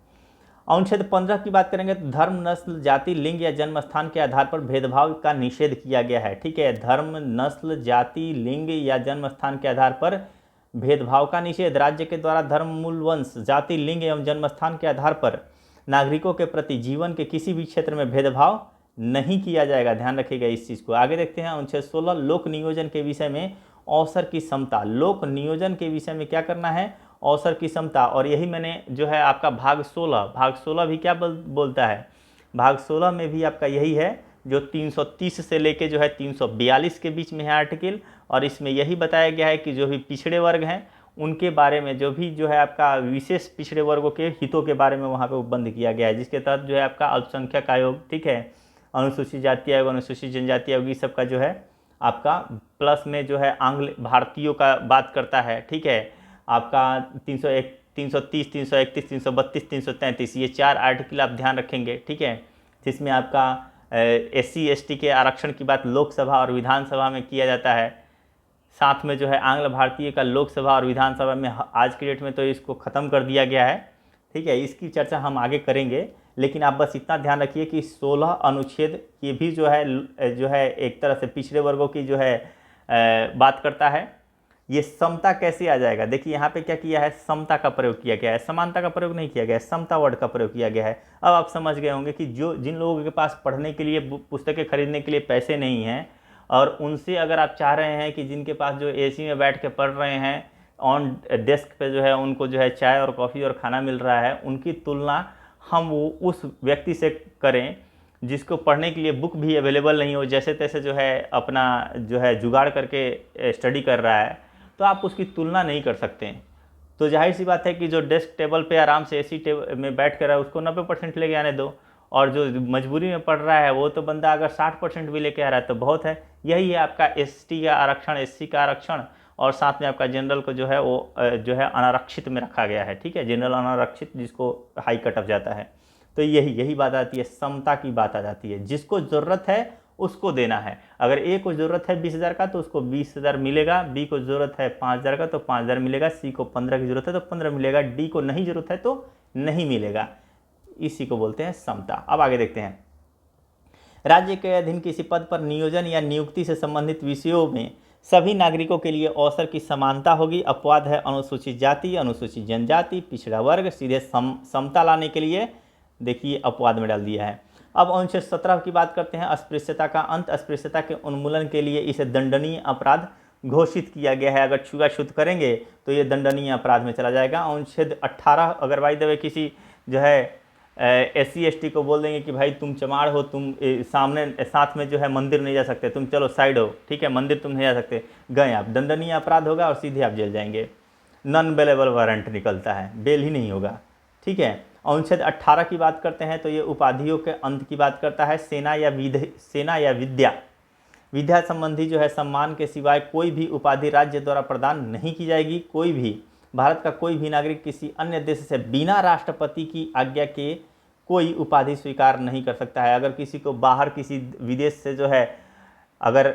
अनुच्छेद 15 की बात करेंगे तो धर्म, नस्ल, जाति, लिंग या जन्म स्थान के आधार पर भेदभाव का निषेध किया गया है। ठीक है, धर्म, नस्ल, जाति, लिंग या जन्म स्थान के आधार पर भेदभाव का निषेध। राज्य के द्वारा धर्म, मूल, वंश, जाति, लिंग एवं जन्म स्थान के आधार पर नागरिकों के प्रति जीवन के किसी भी क्षेत्र में भेदभाव नहीं किया जाएगा। ध्यान रखिएगा इस चीज़ को। आगे देखते हैं अनुच्छेद 16, लोक नियोजन के विषय में अवसर की समता। लोक नियोजन के विषय में क्या करना है, अवसर की समता। और यही मैंने जो है आपका भाग 16 भी क्या बोलता है, भाग 16 में भी आपका यही है, जो 330 से लेके जो है 342 के बीच में है आर्टिकल। और इसमें यही बताया गया है कि जो भी पिछड़े वर्ग हैं उनके बारे में जो भी जो है आपका विशेष पिछड़े वर्गों के हितों के बारे में वहाँ पे बंद किया गया है, जिसके तहत जो है आपका अल्पसंख्यक आयोग, ठीक है, अनुसूचित जाति आयोग, अनुसूचित जनजाति आयोग, ये सब का जो है आपका प्लस में जो है आंग्ल भारतीयों का बात करता है, ठीक है। आपका 301, 330, 331, 332, 333, ये 4 आर्टिकल आप ध्यान रखेंगे, ठीक है, जिसमें आपका SC ST के आरक्षण की बात लोकसभा और विधानसभा में किया जाता है। साथ में जो है आंग्ल भारतीय का लोकसभा और विधानसभा में आज की डेट में तो इसको ख़त्म कर दिया गया है, ठीक है। इसकी चर्चा हम आगे करेंगे, लेकिन आप बस इतना ध्यान रखिए कि 16 अनुच्छेद ये भी जो है एक तरह से पिछड़े वर्गों की जो है बात करता है। ये समता कैसे आ जाएगा, देखिए यहाँ पे क्या किया है, समता का प्रयोग किया गया है, समानता का प्रयोग नहीं किया गया है, समता वर्ड का प्रयोग किया गया है। अब आप समझ गए होंगे कि जिन लोगों के पास पढ़ने के लिए पुस्तकें खरीदने के लिए पैसे नहीं हैं, और उनसे अगर आप चाह रहे हैं कि जिनके पास जो AC में बैठ के पढ़ रहे हैं, ऑन डेस्क पे जो है उनको जो है चाय और कॉफ़ी और खाना मिल रहा है, उनकी तुलना हम वो उस व्यक्ति से करें जिसको पढ़ने के लिए बुक भी अवेलेबल नहीं हो, जैसे तैसे जो है अपना जो है जुगाड़ करके स्टडी कर रहा है, तो आप उसकी तुलना नहीं कर सकते। तो जाहिर सी बात है कि जो डेस्क टेबल पे आराम से AC टेबल में बैठ कर रहा है उसको 90% लेके आने दो, और जो मजबूरी में पढ़ रहा है वो तो बंदा अगर 60% भी लेके आ रहा है तो बहुत है। यही है आपका ST का आरक्षण, SC का आरक्षण, और साथ में आपका जनरल को जो है वो जो है अनारक्षित में रखा गया है, ठीक है, जनरल अनारक्षित जिसको हाई कट ऑफ जाता है। तो यही बात आती है, समता की बात आ जाती है, जिसको ज़रूरत है उसको देना है। अगर A को ज़रूरत है 20,000 का तो उसको 20,000 मिलेगा, B को ज़रूरत है 5,000 का तो 5,000 मिलेगा, C को 15 की ज़रूरत है तो 15 मिलेगा, D को नहीं ज़रूरत है तो नहीं मिलेगा। इसी को बोलते हैं समता। अब आगे देखते हैं, राज्य के अधीन किसी पद पर नियोजन या नियुक्ति से संबंधित विषयों में सभी नागरिकों के लिए अवसर की समानता होगी। अपवाद है अनुसूचित जाति, अनुसूचित जनजाति, पिछड़ा वर्ग, सीधे समता लाने के लिए देखिए अपवाद में डाल दिया है। अब अनुच्छेद 17 की बात करते हैं, अस्पृश्यता का अंत। अस्पृश्यता के उन्मूलन के लिए इसे दंडनीय अपराध घोषित किया गया है। अगर छुआछूत करेंगे तो ये दंडनीय अपराध में चला जाएगा। अनुच्छेद 18, अगर भाई देवे किसी जो है SC ST को बोल देंगे कि भाई तुम चमार हो, तुम सामने साथ में जो है मंदिर नहीं जा सकते, तुम चलो साइड हो, ठीक है, मंदिर तुम नहीं जा सकते, गए आप, दंडनीय अपराध होगा और सीधे आप जेल जाएंगे। नॉन बेलेबल वारंट निकलता है, बेल ही नहीं होगा, ठीक है। अनुच्छेद 18 की बात करते हैं तो ये उपाधियों के अंत की बात करता है। सेना या विद्या संबंधी जो है सम्मान के सिवाय कोई भी उपाधि राज्य द्वारा प्रदान नहीं की जाएगी। कोई भी भारत का कोई भी नागरिक किसी अन्य देश से बिना राष्ट्रपति की आज्ञा के कोई उपाधि स्वीकार नहीं कर सकता है। अगर किसी को बाहर किसी विदेश से जो है अगर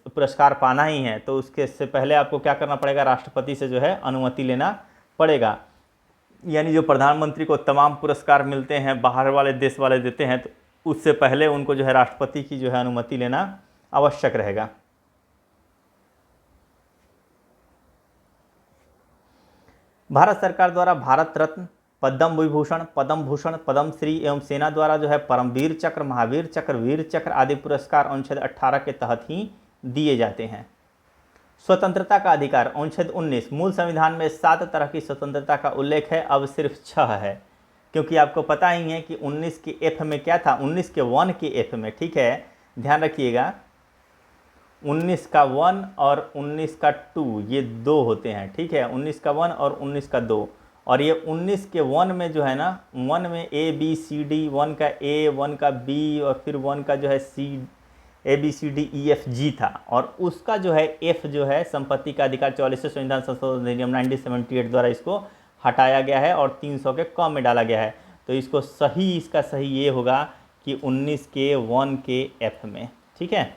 पुरस्कार पाना ही है तो उसके से पहले आपको क्या करना पड़ेगा, राष्ट्रपति से जो है अनुमति लेना पड़ेगा। यानी जो प्रधानमंत्री को तमाम पुरस्कार मिलते हैं बाहर वाले देश वाले देते हैं, तो उससे पहले उनको जो है राष्ट्रपति की जो है अनुमति लेना आवश्यक रहेगा। भारत सरकार द्वारा भारत रत्न, पद्म विभूषण, पद्म भूषण, पद्म श्री एवं सेना द्वारा जो है परमवीर चक्र, महावीर चक्र, वीर चक्र आदि पुरस्कार अनुच्छेद 18 के तहत ही दिए जाते हैं। स्वतंत्रता का अधिकार, अनुच्छेद 19, मूल संविधान में 7 तरह की स्वतंत्रता का उल्लेख है, अब सिर्फ 6 है, क्योंकि आपको पता ही है कि 19 के F में क्या था, 19 के 1 के F में, ठीक है, ध्यान रखिएगा, 19 का 1 और 19 का 2 ये 2 होते हैं, ठीक है, 19 का 1 और 19 का 2, और ये 19 के 1 में जो है ना, 1 में ABCD, 1 का A, 1 का B और फिर 1 का जो है C, ABCDEFG था, और उसका जो है F जो है संपत्ति का अधिकार 44वें संविधान संशोधन अधिनियम 1978 द्वारा इसको हटाया गया है और 300 के कम में डाला गया है। तो इसको सही, इसका सही ये होगा कि 19 के 1 के F में, ठीक है।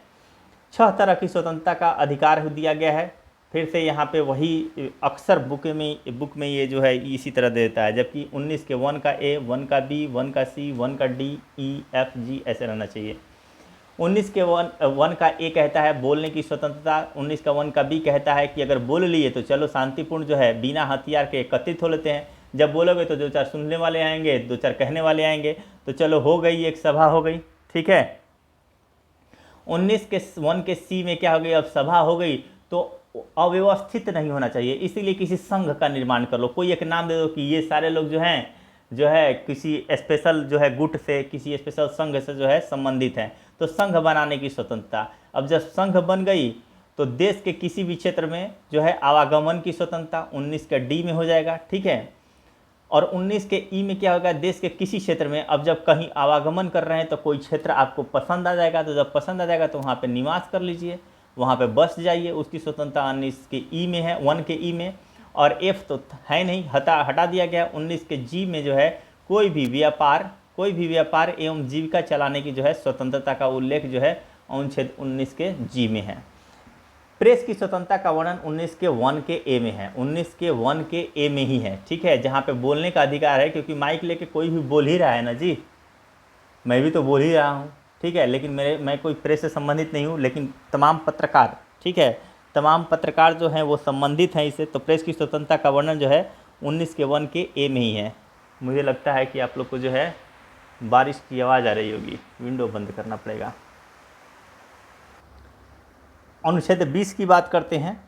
6 तरह की स्वतंत्रता का अधिकार दिया गया है। फिर से यहाँ पे वही अक्सर बुक में ये जो है इसी तरह देता है, जबकि 19 के 1 का A, 1 का B, 1 का C, 1 का D, E, F, G ऐसे रहना चाहिए। 19 के 1 का A कहता है बोलने की स्वतंत्रता। 19 का 1 का B कहता है कि अगर बोल लिए तो चलो शांतिपूर्ण जो है बिना हथियार के एकत्रित हो लेते हैं, जब बोलोगे तो 2-4 सुनने वाले आएंगे, 2-4 कहने वाले आएंगे, तो चलो हो गई, एक सभा हो गई, ठीक है। 19 के 1 के C में क्या हो गई, अब सभा हो गई तो अव्यवस्थित नहीं होना चाहिए, इसीलिए किसी संघ का निर्माण कर लो, कोई एक नाम दे दो कि ये सारे लोग जो है किसी स्पेशल जो है गुट से, किसी स्पेशल संघ से जो है संबंधित हैं, तो संघ बनाने की स्वतंत्रता। अब जब संघ बन गई तो देश के किसी भी क्षेत्र में जो है आवागमन की स्वतंत्रता 19 का डी में हो जाएगा, ठीक है। और 19 के ई में क्या होगा, देश के किसी क्षेत्र में अब जब कहीं आवागमन कर रहे हैं तो कोई क्षेत्र आपको पसंद आ जाएगा, तो जब पसंद आ जाएगा तो वहाँ पे निवास कर लीजिए, वहाँ पे बस जाइए, उसकी स्वतंत्रता 19 के ई में है, 1 के ई में। और एफ तो है नहीं, हटा दिया गया। 19 के जी में जो है कोई भी व्यापार एवं जीविका चलाने की जो है स्वतंत्रता का उल्लेख जो है अनुच्छेद 19 के जी में है। प्रेस की स्वतंत्रता का वर्णन 19 के 1 के ए में है, 19 के 1 के ए में ही है, ठीक है, जहाँ पे बोलने का अधिकार है, क्योंकि माइक लेके कोई भी बोल ही रहा है ना जी, मैं भी तो बोल ही रहा हूँ, ठीक है, लेकिन मैं कोई प्रेस से संबंधित नहीं हूँ, लेकिन तमाम पत्रकार, ठीक है, तमाम पत्रकार जो हैं वो संबंधित हैं इससे। तो प्रेस की स्वतंत्रता का वर्णन जो है 19 के 1 के ए में ही है। मुझे लगता है कि आप लोग को जो है बारिश की आवाज़ आ रही होगी, विंडो बंद करना पड़ेगा। अनुच्छेद 20 की बात करते हैं।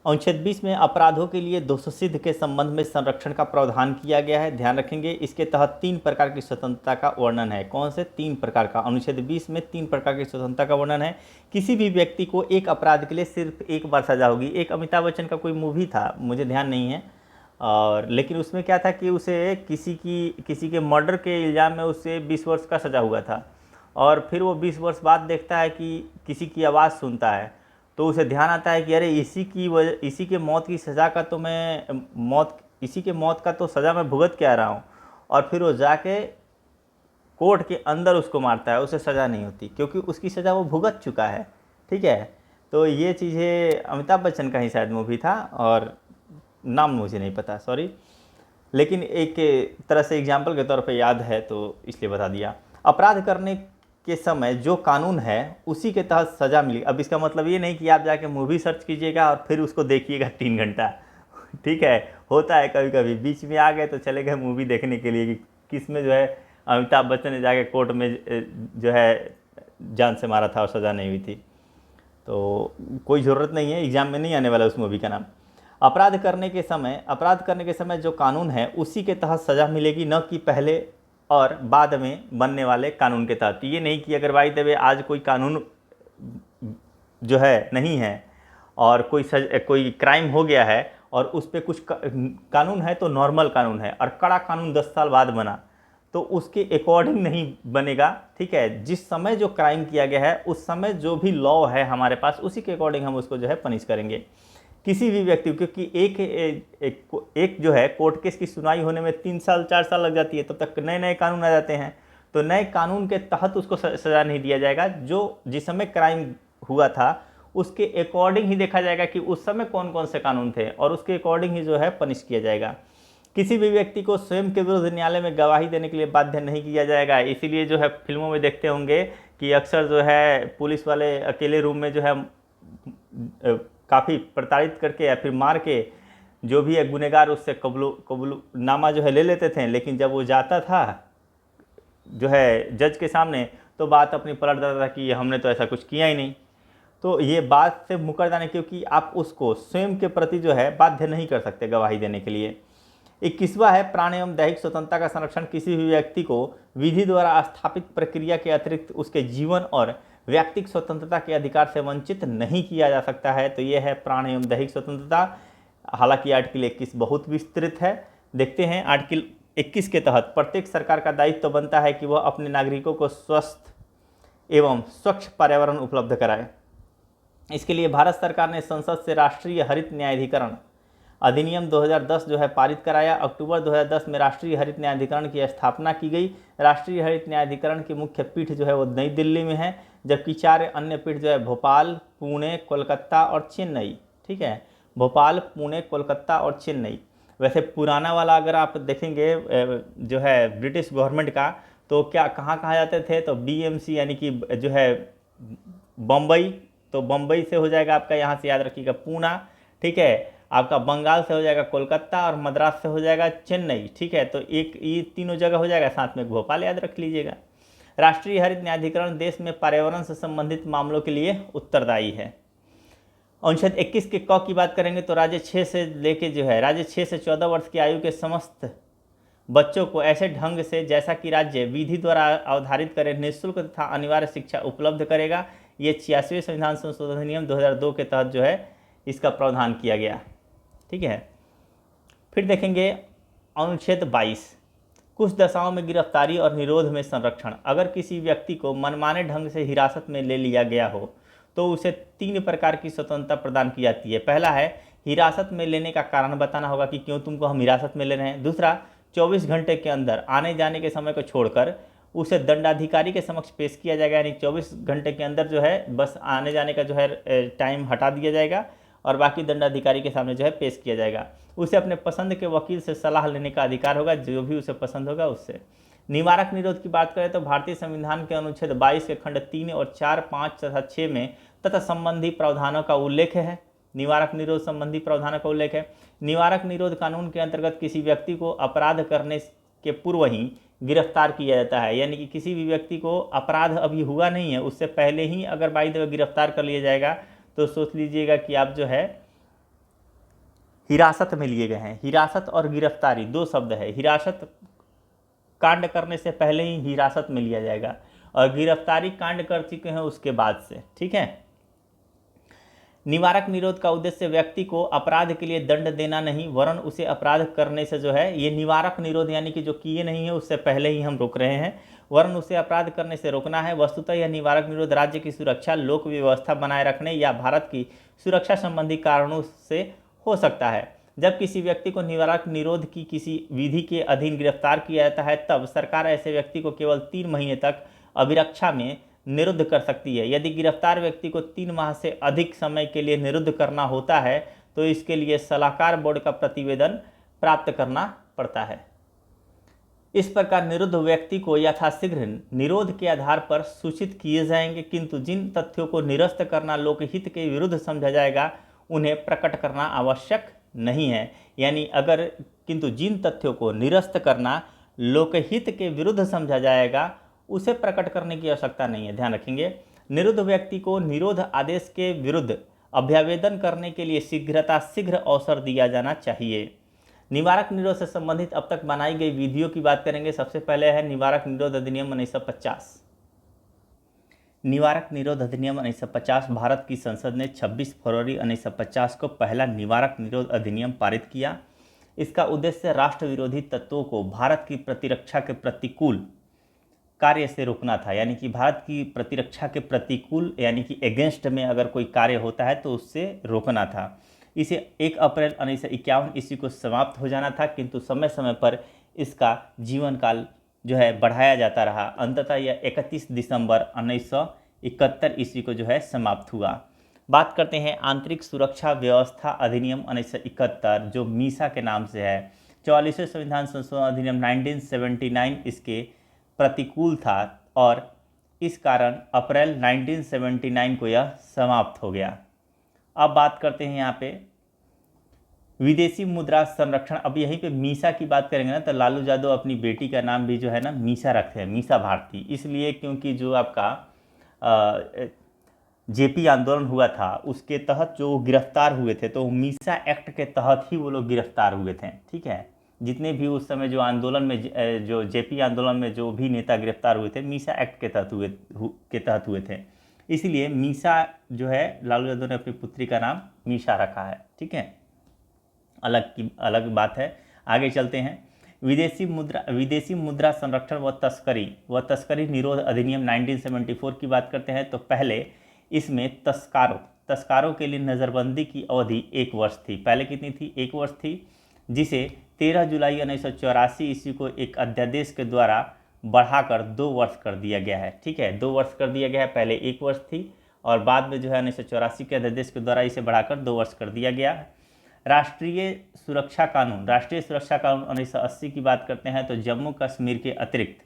अनुच्छेद 20 में अपराधों के लिए दोषसिद्ध के संबंध में संरक्षण का प्रावधान किया गया है, ध्यान रखेंगे। इसके तहत 3 प्रकार की स्वतंत्रता का वर्णन है। कौन से 3 प्रकार का? अनुच्छेद 20 में 3 प्रकार की स्वतंत्रता का वर्णन है। किसी भी व्यक्ति को एक अपराध के लिए सिर्फ एक बार सजा होगी। एक अमिताभ बच्चन का कोई मूवी था, मुझे ध्यान नहीं है, और लेकिन उसमें क्या था कि उसे किसी के मर्डर के इल्ज़ाम में उसे 20 वर्ष का सज़ा हुआ था, और फिर वो 20 वर्ष बाद देखता है कि किसी की आवाज़ सुनता है, तो उसे ध्यान आता है कि अरे इसी के मौत की सज़ा का तो इसी के मौत का तो सज़ा मैं भुगत के आ रहा हूँ, और फिर वो जाके कोर्ट के अंदर उसको मारता है, उसे सज़ा नहीं होती क्योंकि उसकी सज़ा वो भुगत चुका है, ठीक है। तो ये चीज़ें अमिताभ बच्चन का ही शायद मूवी था, और नाम मुझे नहीं पता, सॉरी, लेकिन एक तरह से एग्जाम्पल के तौर पे याद है तो इसलिए बता दिया। अपराध करने के समय जो कानून है उसी के तहत सज़ा मिली। अब इसका मतलब ये नहीं कि आप जाके मूवी सर्च कीजिएगा और फिर उसको देखिएगा 3 घंटा, ठीक है। होता है कभी कभी बीच में आ गए तो चले गए मूवी देखने के लिए कि किसमें जो है अमिताभ बच्चन ने जाके कोर्ट में जो है जान से मारा था और सज़ा नहीं हुई थी। तो कोई ज़रूरत नहीं है, एग्जाम में नहीं आने वाला उस मूवी का नाम। अपराध करने के समय जो कानून है उसी के तहत सज़ा मिलेगी, न कि पहले और बाद में बनने वाले कानून के तहत। ये नहीं कि अगर बाई द वे आज कोई कानून जो है नहीं है और कोई क्राइम हो गया है और उस पर कुछ कानून है तो नॉर्मल कानून है, और कड़ा कानून 10 साल बाद बना तो उसके अकॉर्डिंग नहीं बनेगा, ठीक है। जिस समय जो क्राइम किया गया है उस समय जो भी लॉ है हमारे पास उसी के अकॉर्डिंग हम उसको जो है पनिश करेंगे। किसी भी व्यक्ति, क्योंकि एक जो है कोर्ट केस की सुनवाई होने में 3 साल 4 साल लग जाती है, तब तक नए नए कानून आ जाते हैं, तो नए कानून के तहत उसको सज़ा नहीं दिया जाएगा। जो जिस समय क्राइम हुआ था उसके अकॉर्डिंग ही देखा जाएगा कि उस समय कौन कौन से कानून थे, और उसके अकॉर्डिंग ही जो है पनिश किया जाएगा। किसी भी व्यक्ति को स्वयं के विरुद्ध न्यायालय में गवाही देने के लिए बाध्य नहीं किया जाएगा। इसीलिए जो है फिल्मों में देखते होंगे कि अक्सर जो है पुलिस वाले अकेले रूम में जो है काफ़ी प्रताड़ित करके या फिर मार के जो भी है गुनहगार उससे कबूलनामा जो है ले लेते थे, लेकिन जब वो जाता था जो है जज के सामने तो बात अपनी पलट देता था कि हमने तो ऐसा कुछ किया ही नहीं। तो ये बात से मुकर जाने, क्योंकि आप उसको स्वयं के प्रति जो है बाध्य नहीं कर सकते गवाही देने के लिए। 21वां है प्राण एवं दैहिक स्वतंत्रता का संरक्षण। किसी भी व्यक्ति को विधि द्वारा स्थापित प्रक्रिया के अतिरिक्त उसके जीवन और व्यक्तिगत स्वतंत्रता के अधिकार से वंचित नहीं किया जा सकता है। तो ये है प्राण एवं दैहिक स्वतंत्रता। हालांकि आर्टिकल 21 बहुत विस्तृत है। देखते हैं आर्टिकल 21 के तहत प्रत्येक सरकार का दायित्व तो बनता है कि वह अपने नागरिकों को स्वस्थ एवं स्वच्छ पर्यावरण उपलब्ध कराए। इसके लिए भारत सरकार ने संसद से राष्ट्रीय हरित न्यायाधिकरण अधिनियम 2010 जो है पारित कराया। अक्टूबर 2010 में राष्ट्रीय हरित न्यायाधिकरण की स्थापना की गई। राष्ट्रीय हरित न्यायाधिकरण की मुख्य पीठ जो है वो नई दिल्ली में है, जबकि 4 अन्य पीठ जो है भोपाल, पुणे, कोलकाता और चेन्नई, ठीक है, भोपाल, पुणे, कोलकाता और चेन्नई। वैसे पुराना वाला अगर आप देखेंगे जो है ब्रिटिश गवर्नमेंट का, तो क्या कहाँ जाते थे, तो BMC यानी कि जो है बम्बई, तो बम्बई से हो जाएगा आपका, यहाँ से याद रखिएगा पूना, ठीक है, आपका बंगाल से हो जाएगा कोलकाता, और मद्रास से हो जाएगा चेन्नई, ठीक है। तो ये तीनों जगह हो जाएगा, साथ में भोपाल याद रख लीजिएगा। राष्ट्रीय हरित न्यायाधिकरण देश में पर्यावरण से संबंधित मामलों के लिए उत्तरदायी है। अनुच्छेद 21 के क की बात करेंगे तो राज्य 6 से 14 वर्ष की आयु के समस्त बच्चों को ऐसे ढंग से जैसा कि राज्य विधि द्वारा अवधारित करे निःशुल्क तथा अनिवार्य शिक्षा उपलब्ध करेगा। ये 86वें संविधान संशोधन अधिनियम 2002 के तहत जो है इसका प्रावधान किया गया। ठीक है, फिर देखेंगे अनुच्छेद 22, कुछ दशाओं में गिरफ्तारी और निरोध में संरक्षण। अगर किसी व्यक्ति को मनमाने ढंग से हिरासत में ले लिया गया हो तो उसे 3 प्रकार की स्वतंत्रता प्रदान की जाती है। पहला है, हिरासत में लेने का कारण बताना होगा कि क्यों तुमको हम हिरासत में ले रहे हैं। दूसरा, 24 घंटे के अंदर आने जाने के समय को छोड़कर उसे दंडाधिकारी के समक्ष पेश किया जाएगा, यानी 24 घंटे के अंदर जो है बस आने जाने का जो है टाइम हटा दिया जाएगा और बाकी दंडाधिकारी के सामने जो है पेश किया जाएगा। उसे अपने पसंद के वकील से सलाह लेने का अधिकार होगा, जो भी उसे पसंद होगा उससे। निवारक निरोध की बात करें तो भारतीय संविधान के अनुच्छेद 22 के खंड 3 और 4, 5 तथा 6 में तथा संबंधी प्रावधानों का उल्लेख है। निवारक निरोध संबंधी प्रावधानों का उल्लेख है। निवारक निरोध कानून के अंतर्गत किसी व्यक्ति को अपराध करने के पूर्व ही गिरफ्तार किया जाता है, यानी कि किसी भी व्यक्ति को अपराध अभी हुआ नहीं है उससे पहले ही अगर बाई द वे गिरफ्तार कर लिया जाएगा तो सोच लीजिएगा कि आप जो है हिरासत में लिए गए हैं। हिरासत और गिरफ्तारी 2 शब्द है। हिरासत कांड करने से पहले ही हिरासत में लिया जाएगा और गिरफ्तारी कांड कर चुके हैं उसके बाद से। ठीक है, निवारक निरोध का उद्देश्य व्यक्ति को अपराध के लिए दंड देना नहीं, वरन उसे अपराध करने से जो है ये निवारक निरोध यानी कि जो किए नहीं है उससे पहले ही हम रोक रहे हैं, वरन उसे अपराध करने से रोकना है। वस्तुतः यह निवारक निरोध राज्य की सुरक्षा, लोक व्यवस्था बनाए रखने या भारत की सुरक्षा संबंधी कारणों से हो सकता है। जब किसी व्यक्ति को निवारक निरोध की किसी विधि के अधीन गिरफ्तार किया जाता है तब सरकार ऐसे व्यक्ति को केवल 3 महीने तक अभिरक्षा में निरुद्ध कर सकती है। यदि गिरफ्तार व्यक्ति को 3 माह से अधिक समय के लिए निरुद्ध करना होता है तो इसके लिए सलाहकार बोर्ड का प्रतिवेदन प्राप्त करना पड़ता है। इस प्रकार निरुद्ध व्यक्ति को यथाशीघ्र निरोध के आधार पर सूचित किए जाएंगे, किंतु जिन तथ्यों को निरस्त करना लोकहित के विरुद्ध समझा जाएगा उन्हें प्रकट करना आवश्यक नहीं है। यानी अगर किंतु जिन तथ्यों को निरस्त करना लोकहित के विरुद्ध समझा जाएगा उसे प्रकट करने की आवश्यकता नहीं है। ध्यान रखेंगे, निरुद्ध व्यक्ति को निरोध आदेश के विरुद्ध अभ्यावेदन करने के लिए शीघ्र अवसर दिया जाना चाहिए। निवारक निरोध से संबंधित अब तक बनाई गई विधियों की बात करेंगे। सबसे पहले है निवारक निरोध अधिनियम 1950। निवारक निरोध अधिनियम 1950 भारत की संसद ने 26 फरवरी 1950 को पहला निवारक निरोध अधिनियम पारित किया। इसका उद्देश्य राष्ट्र विरोधी तत्वों को भारत की प्रतिरक्षा के प्रतिकूल कार्य से रोकना था, यानी कि भारत की प्रतिरक्षा के प्रतिकूल यानी कि एगेंस्ट में अगर कोई कार्य होता है तो उससे रोकना था। इसे 1 अप्रैल 1951 ईस्वी को समाप्त हो जाना था, किंतु समय समय पर इसका जीवन काल जो है बढ़ाया जाता रहा। अंततः यह 31 दिसंबर 1971 ईस्वी को जो है समाप्त हुआ। बात करते हैं आंतरिक सुरक्षा व्यवस्था अधिनियम 1971 जो मीसा के नाम से है। 44वें संविधान संशोधन अधिनियम 1979 इसके प्रतिकूल था और इस कारण अप्रैल 1979 को यह समाप्त हो गया। अब बात करते हैं यहाँ पे विदेशी मुद्रा संरक्षण। अब यहीं पे मीसा की बात करेंगे ना तो लालू यादव अपनी बेटी का नाम भी जो है ना मीसा रखते हैं, मीसा भारती, इसलिए क्योंकि जो आपका जेपी आंदोलन हुआ था उसके तहत जो गिरफ्तार हुए थे तो मीसा एक्ट के तहत ही वो लोग गिरफ्तार हुए थे। ठीक है, जितने भी उस समय जो आंदोलन में जो जेपी आंदोलन में जो भी नेता गिरफ्तार हुए थे मीसा एक्ट के तहत हुए थे, इसलिए मीसा जो है लालू यादव ने अपनी पुत्री का नाम मीसा रखा है। ठीक है, अलग बात है। आगे चलते हैं विदेशी मुद्रा संरक्षण व तस्करी निरोध अधिनियम 1974 की बात करते हैं। तो पहले इसमें तस्कारों के लिए नज़रबंदी की अवधि 1 वर्ष थी। पहले कितनी थी? 1 वर्ष थी, जिसे 13 जुलाई 1984 ईस्वी को एक अध्यादेश के द्वारा बढ़ाकर 2 वर्ष कर दिया गया है। ठीक है, 2 वर्ष कर दिया गया है। पहले 1 वर्ष थी और बाद में जो है 1984 के अध्यादेश के द्वारा इसे बढ़ाकर 2 वर्ष कर दिया गया है। राष्ट्रीय सुरक्षा कानून 1980 की बात करते हैं तो जम्मू कश्मीर के अतिरिक्त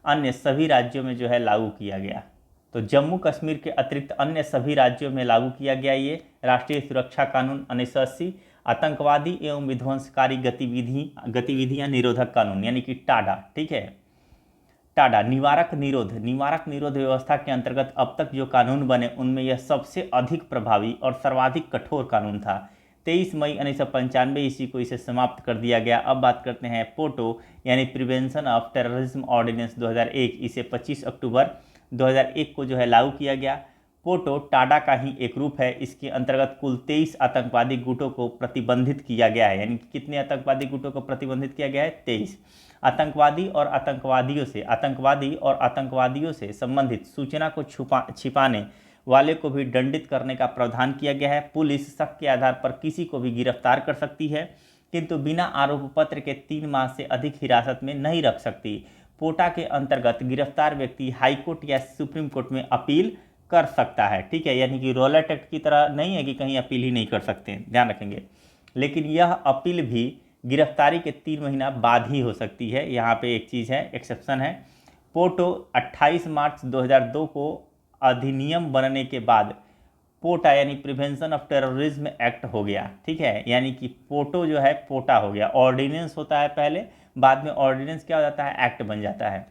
अन्य सभी राज्यों में जो है लागू किया गया। तो जम्मू कश्मीर के अतिरिक्त अन्य सभी राज्यों में लागू किया गया ये राष्ट्रीय सुरक्षा कानून 1980। आतंकवादी एवं विध्वंसकारी गतिविधियां निरोधक कानून यानी कि टाडा। ठीक है, टाडा निवारक निरोध व्यवस्था के अंतर्गत अब तक जो कानून बने उनमें यह सबसे अधिक प्रभावी और सर्वाधिक कठोर कानून था। 23 मई 1995 ईस्वी को इसे समाप्त कर दिया गया। अब बात करते हैं पोटो यानी प्रिवेंशन ऑफ टेररिज्म ऑर्डिनेंस 2001, इसे 25 अक्टूबर 2001 को जो है लागू किया गया। पोटो टाडा का ही एक रूप है। इसके अंतर्गत कुल 23 आतंकवादी गुटों को प्रतिबंधित किया गया है। यानी कितने आतंकवादी गुटों को प्रतिबंधित किया गया है? 23। आतंकवादी और आतंकवादियों से संबंधित सूचना को छिपाने वाले को भी दंडित करने का प्रावधान किया गया है। पुलिस शक के आधार पर किसी को भी गिरफ्तार कर सकती है, किंतु बिना आरोप पत्र के 3 माह से अधिक हिरासत में नहीं रख सकती। पोटा के अंतर्गत गिरफ्तार व्यक्ति हाईकोर्ट या सुप्रीम कोर्ट में अपील कर सकता है। ठीक है, यानी कि रॉलेट एक्ट की तरह नहीं है कि कहीं अपील ही नहीं कर सकते, ध्यान रखेंगे। लेकिन यह अपील भी गिरफ्तारी के 3 महीना बाद ही हो सकती है। यहाँ पे एक चीज़ है, एक्सेप्शन है। पोटो 28 मार्च 2002 को अधिनियम बनने के बाद पोटा यानी प्रिवेंशन ऑफ टेररिज्म एक्ट हो गया। ठीक है, यानी कि पोटो जो है पोटा हो गया। ऑर्डिनेंस होता है पहले, बाद में ऑर्डिनेंस क्या हो जाता है? एक्ट बन जाता है।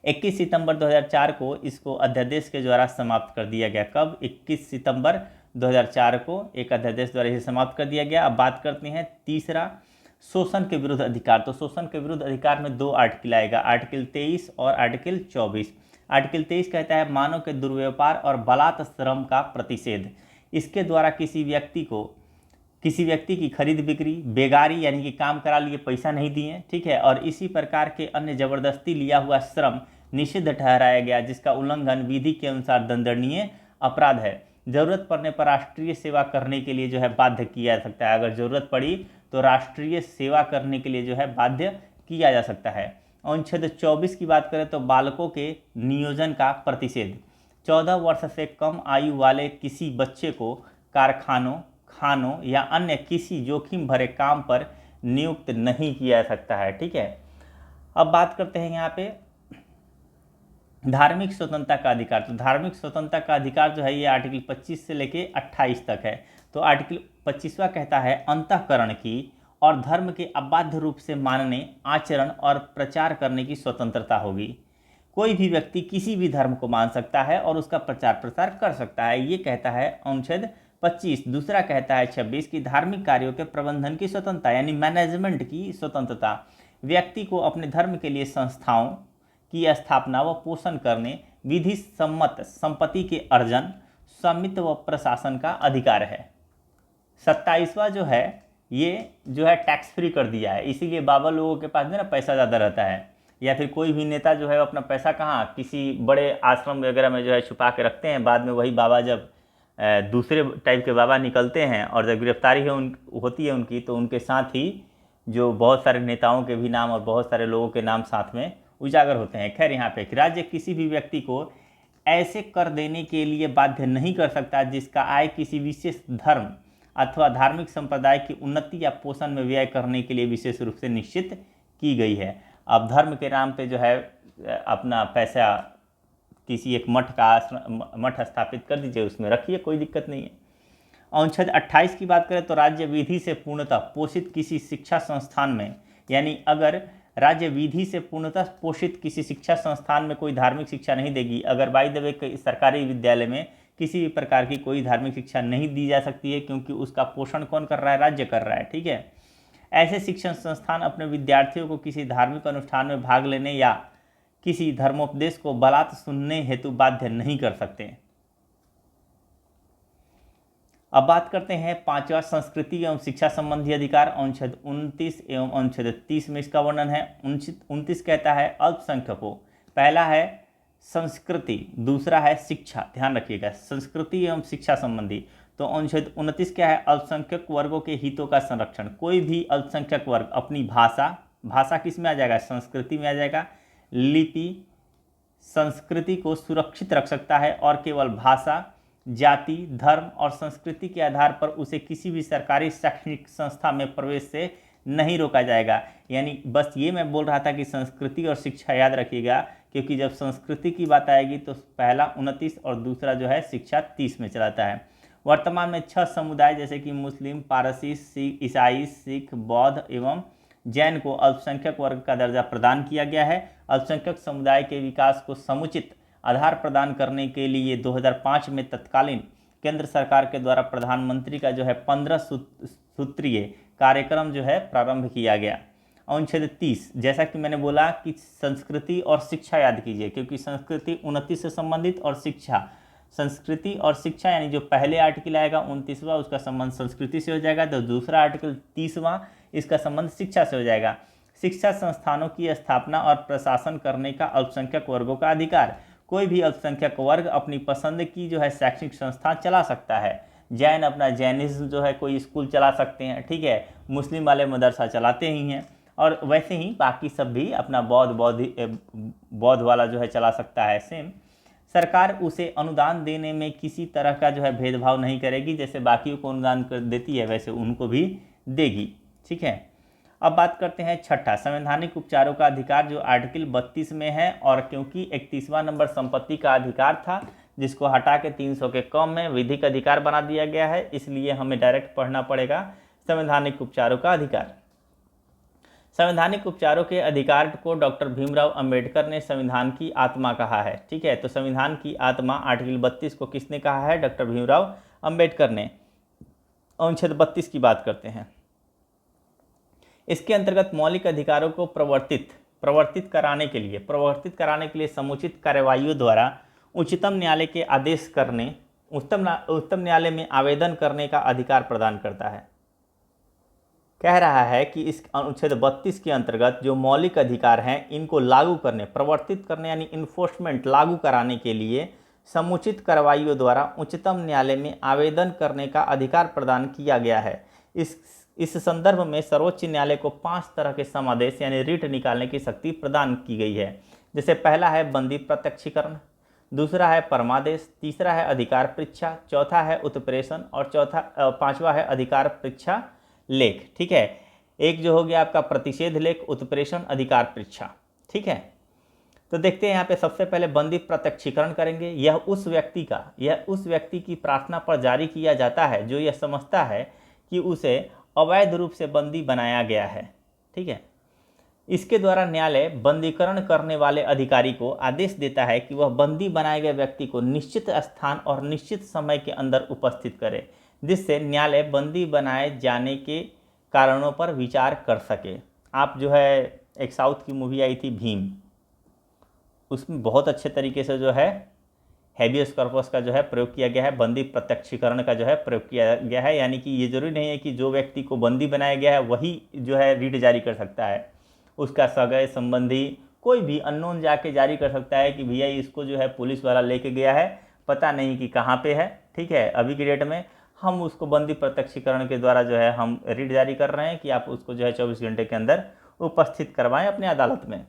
21 सितंबर 2004 को इसको अध्यादेश के द्वारा समाप्त कर दिया गया। कब? 21 सितंबर 2004 को एक अध्यादेश द्वारा इसे समाप्त कर दिया गया। अब बात करते हैं तीसरा, शोषण के विरुद्ध अधिकार। तो शोषण के विरुद्ध अधिकार में 2 आर्टिकल आएगा, आर्टिकल 23 और आर्टिकल 24। आर्टिकल 23 कहता है मानव के दुर्व्यापार और बलात् श्रम का प्रतिषेध। इसके द्वारा किसी व्यक्ति की खरीद बिक्री, बेगारी यानी कि काम करा लिए पैसा नहीं दिए, ठीक है, और इसी प्रकार के अन्य जबरदस्ती लिया हुआ श्रम निषिद्ध ठहराया गया, जिसका उल्लंघन विधि के अनुसार दंडनीय अपराध है। जरूरत पड़ने पर राष्ट्रीय सेवा करने के लिए जो है बाध्य किया जा सकता है। अगर जरूरत पड़ी तो राष्ट्रीय सेवा करने के लिए जो है बाध्य किया जा सकता है। अनुच्छेद 24 की बात करें तो बालकों के नियोजन का प्रतिषेध। 14 वर्ष से कम आयु वाले किसी बच्चे को कारखानों, खानों या अन्य किसी जोखिम भरे काम पर नियुक्त नहीं किया जा सकता है। ठीक है, अब बात करते हैं यहाँ पे धार्मिक स्वतंत्रता का अधिकार। तो धार्मिक स्वतंत्रता का अधिकार जो है ये आर्टिकल 25 से लेके 28 तक है। तो आर्टिकल 25वां कहता है अंतःकरण की और धर्म के अबाध्य रूप से मानने, आचरण और प्रचार करने की स्वतंत्रता होगी। कोई भी व्यक्ति किसी भी धर्म को मान सकता है और उसका प्रचार प्रसार कर सकता है, ये कहता है अनुच्छेद 25। दूसरा कहता है 26 की धार्मिक कार्यों के प्रबंधन की स्वतंत्रता यानी मैनेजमेंट की स्वतंत्रता। व्यक्ति को अपने धर्म के लिए संस्थाओं की स्थापना व पोषण करने, विधि सम्मत संपत्ति के अर्जन, स्वामित्व व प्रशासन का अधिकार है। 27वां जो है ये जो है टैक्स फ्री कर दिया है, इसीलिए बाबा लोगों के पास ना पैसा ज़्यादा रहता है, या फिर कोई भी नेता जो है अपना पैसा कहाँ किसी बड़े आश्रम वगैरह में जो है छुपा के रखते हैं। बाद में वही बाबा जब दूसरे टाइप के बाबा निकलते हैं और जब गिरफ्तारी होती है उनकी, तो उनके साथ ही जो बहुत सारे नेताओं के भी नाम और बहुत सारे लोगों के नाम साथ में उजागर होते हैं। खैर, यहाँ पे राज्य किसी भी व्यक्ति को ऐसे कर देने के लिए बाध्य नहीं कर सकता जिसका आय किसी विशेष धर्म अथवा धार्मिक संप्रदाय की उन्नति या पोषण में व्यय करने के लिए विशेष रूप से निश्चित की गई है। अब धर्म के नाम पे जो है अपना पैसा किसी एक मठ स्थापित कर दीजिए, उसमें रखिए, कोई दिक्कत नहीं है। अनुच्छेद 28 की बात करें तो राज्य विधि से पूर्णतः पोषित किसी शिक्षा संस्थान में, यानी अगर राज्य विधि से पूर्णतः पोषित किसी शिक्षा संस्थान में कोई धार्मिक शिक्षा नहीं देगी, अगर बाय द वे सरकारी विद्यालय में किसी भी प्रकार की कोई धार्मिक शिक्षा नहीं दी जा सकती है, क्योंकि उसका पोषण कौन कर रहा है? राज्य कर रहा है। ठीक है, ऐसे शिक्षण संस्थान अपने विद्यार्थियों को किसी धार्मिक अनुष्ठान में भाग लेने या किसी धर्मोपदेश को बलात् सुनने हेतु बाध्य नहीं कर सकते। अब बात करते हैं 5वां संस्कृति एवं शिक्षा संबंधी अधिकार। अनुच्छेद 29 एवं अनुच्छेद 30 में इसका वर्णन है। 29 कहता है अल्पसंख्यकों, पहला है संस्कृति, दूसरा है शिक्षा। ध्यान रखिएगा, संस्कृति एवं शिक्षा संबंधी। तो अनुच्छेद 29 क्या है? अल्पसंख्यक वर्गों के हितों का संरक्षण। कोई भी अल्पसंख्यक वर्ग अपनी भाषा किस में आ जाएगा? संस्कृति में आ जाएगा। लिपि, संस्कृति को सुरक्षित रख सकता है और केवल भाषा, जाति, धर्म और संस्कृति के आधार पर उसे किसी भी सरकारी शैक्षणिक संस्था में प्रवेश से नहीं रोका जाएगा। यानी बस ये मैं बोल रहा था कि संस्कृति और शिक्षा याद रखिएगा, क्योंकि जब संस्कृति की बात आएगी तो पहला 29 और दूसरा जो है शिक्षा 30 में चलाता है। वर्तमान में 6 समुदाय जैसे कि मुस्लिम, पारसी, सिख, ईसाई, सिख, बौद्ध एवं जैन को अल्पसंख्यक वर्ग का दर्जा प्रदान किया गया है। अल्पसंख्यक समुदाय के विकास को समुचित आधार प्रदान करने के लिए 2005 में तत्कालीन केंद्र सरकार के द्वारा प्रधानमंत्री का जो है 15 सूत्रीय कार्यक्रम जो है प्रारंभ किया गया। अनुच्छेद 30, जैसा कि मैंने बोला कि संस्कृति और शिक्षा याद कीजिए, क्योंकि संस्कृति 29 से संबंधित और शिक्षा, संस्कृति और शिक्षा यानी जो पहले आर्टिकल आएगा 29वां, उसका संबंध संस्कृति से हो जाएगा, तो दूसरा आर्टिकल 30वां, इसका संबंध शिक्षा से हो जाएगा। शिक्षा संस्थानों की स्थापना और प्रशासन करने का अल्पसंख्यक वर्गों का अधिकार। कोई भी अल्पसंख्यक वर्ग अपनी पसंद की जो है शैक्षणिक संस्था चला सकता है। जैन अपना जैनिज्म जो है कोई स्कूल चला सकते हैं, ठीक है, मुस्लिम वाले मदरसा चलाते ही हैं, और वैसे ही बाकी सब भी अपना बौद्ध वाला जो है चला सकता है सेम। सरकार उसे अनुदान देने में किसी तरह का जो है भेदभाव नहीं करेगी, जैसे बाकियों को अनुदान कर देती है वैसे उनको भी देगी, ठीक है। अब बात करते हैं छठा, संवैधानिक उपचारों का अधिकार, जो आर्टिकल 32 में है, और क्योंकि 31वां नंबर संपत्ति का अधिकार था जिसको हटा के 300 के कम में विधिक अधिकार बना दिया गया है, इसलिए हमें डायरेक्ट पढ़ना पड़ेगा संवैधानिक उपचारों का अधिकार। संवैधानिक उपचारों के अधिकार को डॉक्टर भीमराव अंबेडकर ने संविधान की आत्मा कहा है, ठीक है। तो संविधान की आत्मा आर्टिकल 32 को किसने कहा है? डॉक्टर भीमराव अंबेडकर ने। अनुच्छेद 32 की बात करते हैं। इसके अंतर्गत मौलिक अधिकारों को प्रवर्तित कराने के लिए समुचित कार्यवाहियों द्वारा उच्चतम न्यायालय के आदेश करने, उच्चतम न्यायालय में आवेदन करने का अधिकार प्रदान करता है। कह रहा है कि इस अनुच्छेद 32 के अंतर्गत जो मौलिक अधिकार हैं इनको लागू करने, प्रवर्तित करने यानी इन्फोर्समेंट, लागू कराने के लिए समुचित कार्रवाइयों द्वारा उच्चतम न्यायालय में आवेदन करने का अधिकार प्रदान किया गया है। इस संदर्भ में सर्वोच्च न्यायालय को 5 तरह के समादेश यानी रिट निकालने की शक्ति प्रदान की गई है। जैसे पहला है बंदी प्रत्यक्षीकरण, दूसरा है परमादेश, तीसरा है अधिकार परीक्षा, चौथा है उत्प्रेषण और पांचवा है अधिकार परीक्षा लेख, ठीक है। एक जो हो गया आपका प्रतिषेध लेख, उत्प्रेषण, अधिकार परीक्षा, ठीक है। तो देखते हैं यहाँ पे सबसे पहले बंदी प्रत्यक्षीकरण करेंगे। यह उस व्यक्ति की प्रार्थना पर जारी किया जाता है जो यह समझता है कि उसे अवैध रूप से बंदी बनाया गया है, ठीक है। इसके द्वारा न्यायालय बंदीकरण करने वाले अधिकारी को आदेश देता है कि वह बंदी बनाए गए व्यक्ति को निश्चित स्थान और निश्चित समय के अंदर उपस्थित करे, जिससे न्यायालय बंदी बनाए जाने के कारणों पर विचार कर सके। आप जो है एक साउथ की मूवी आई थी भीम, उसमें बहुत अच्छे तरीके से जो है हैबियस कॉर्पस का जो है प्रयोग किया गया है, बंदी प्रत्यक्षीकरण का जो है प्रयोग किया गया है। यानी कि ये जरूरी नहीं है कि जो व्यक्ति को बंदी बनाया गया है वही जो है रिट जारी कर सकता है, उसका सगे संबंधी कोई भी अननोन जाके जारी कर सकता है कि भैया इसको जो है पुलिस वाला लेके गया है, पता नहीं कि कहाँ पे है, ठीक है। अभी की डेट में हम उसको बंदी प्रत्यक्षीकरण के द्वारा जो है हम रिट जारी कर रहे हैं कि आप उसको जो है 24 घंटे के अंदर उपस्थित करवाएं अपने अदालत में।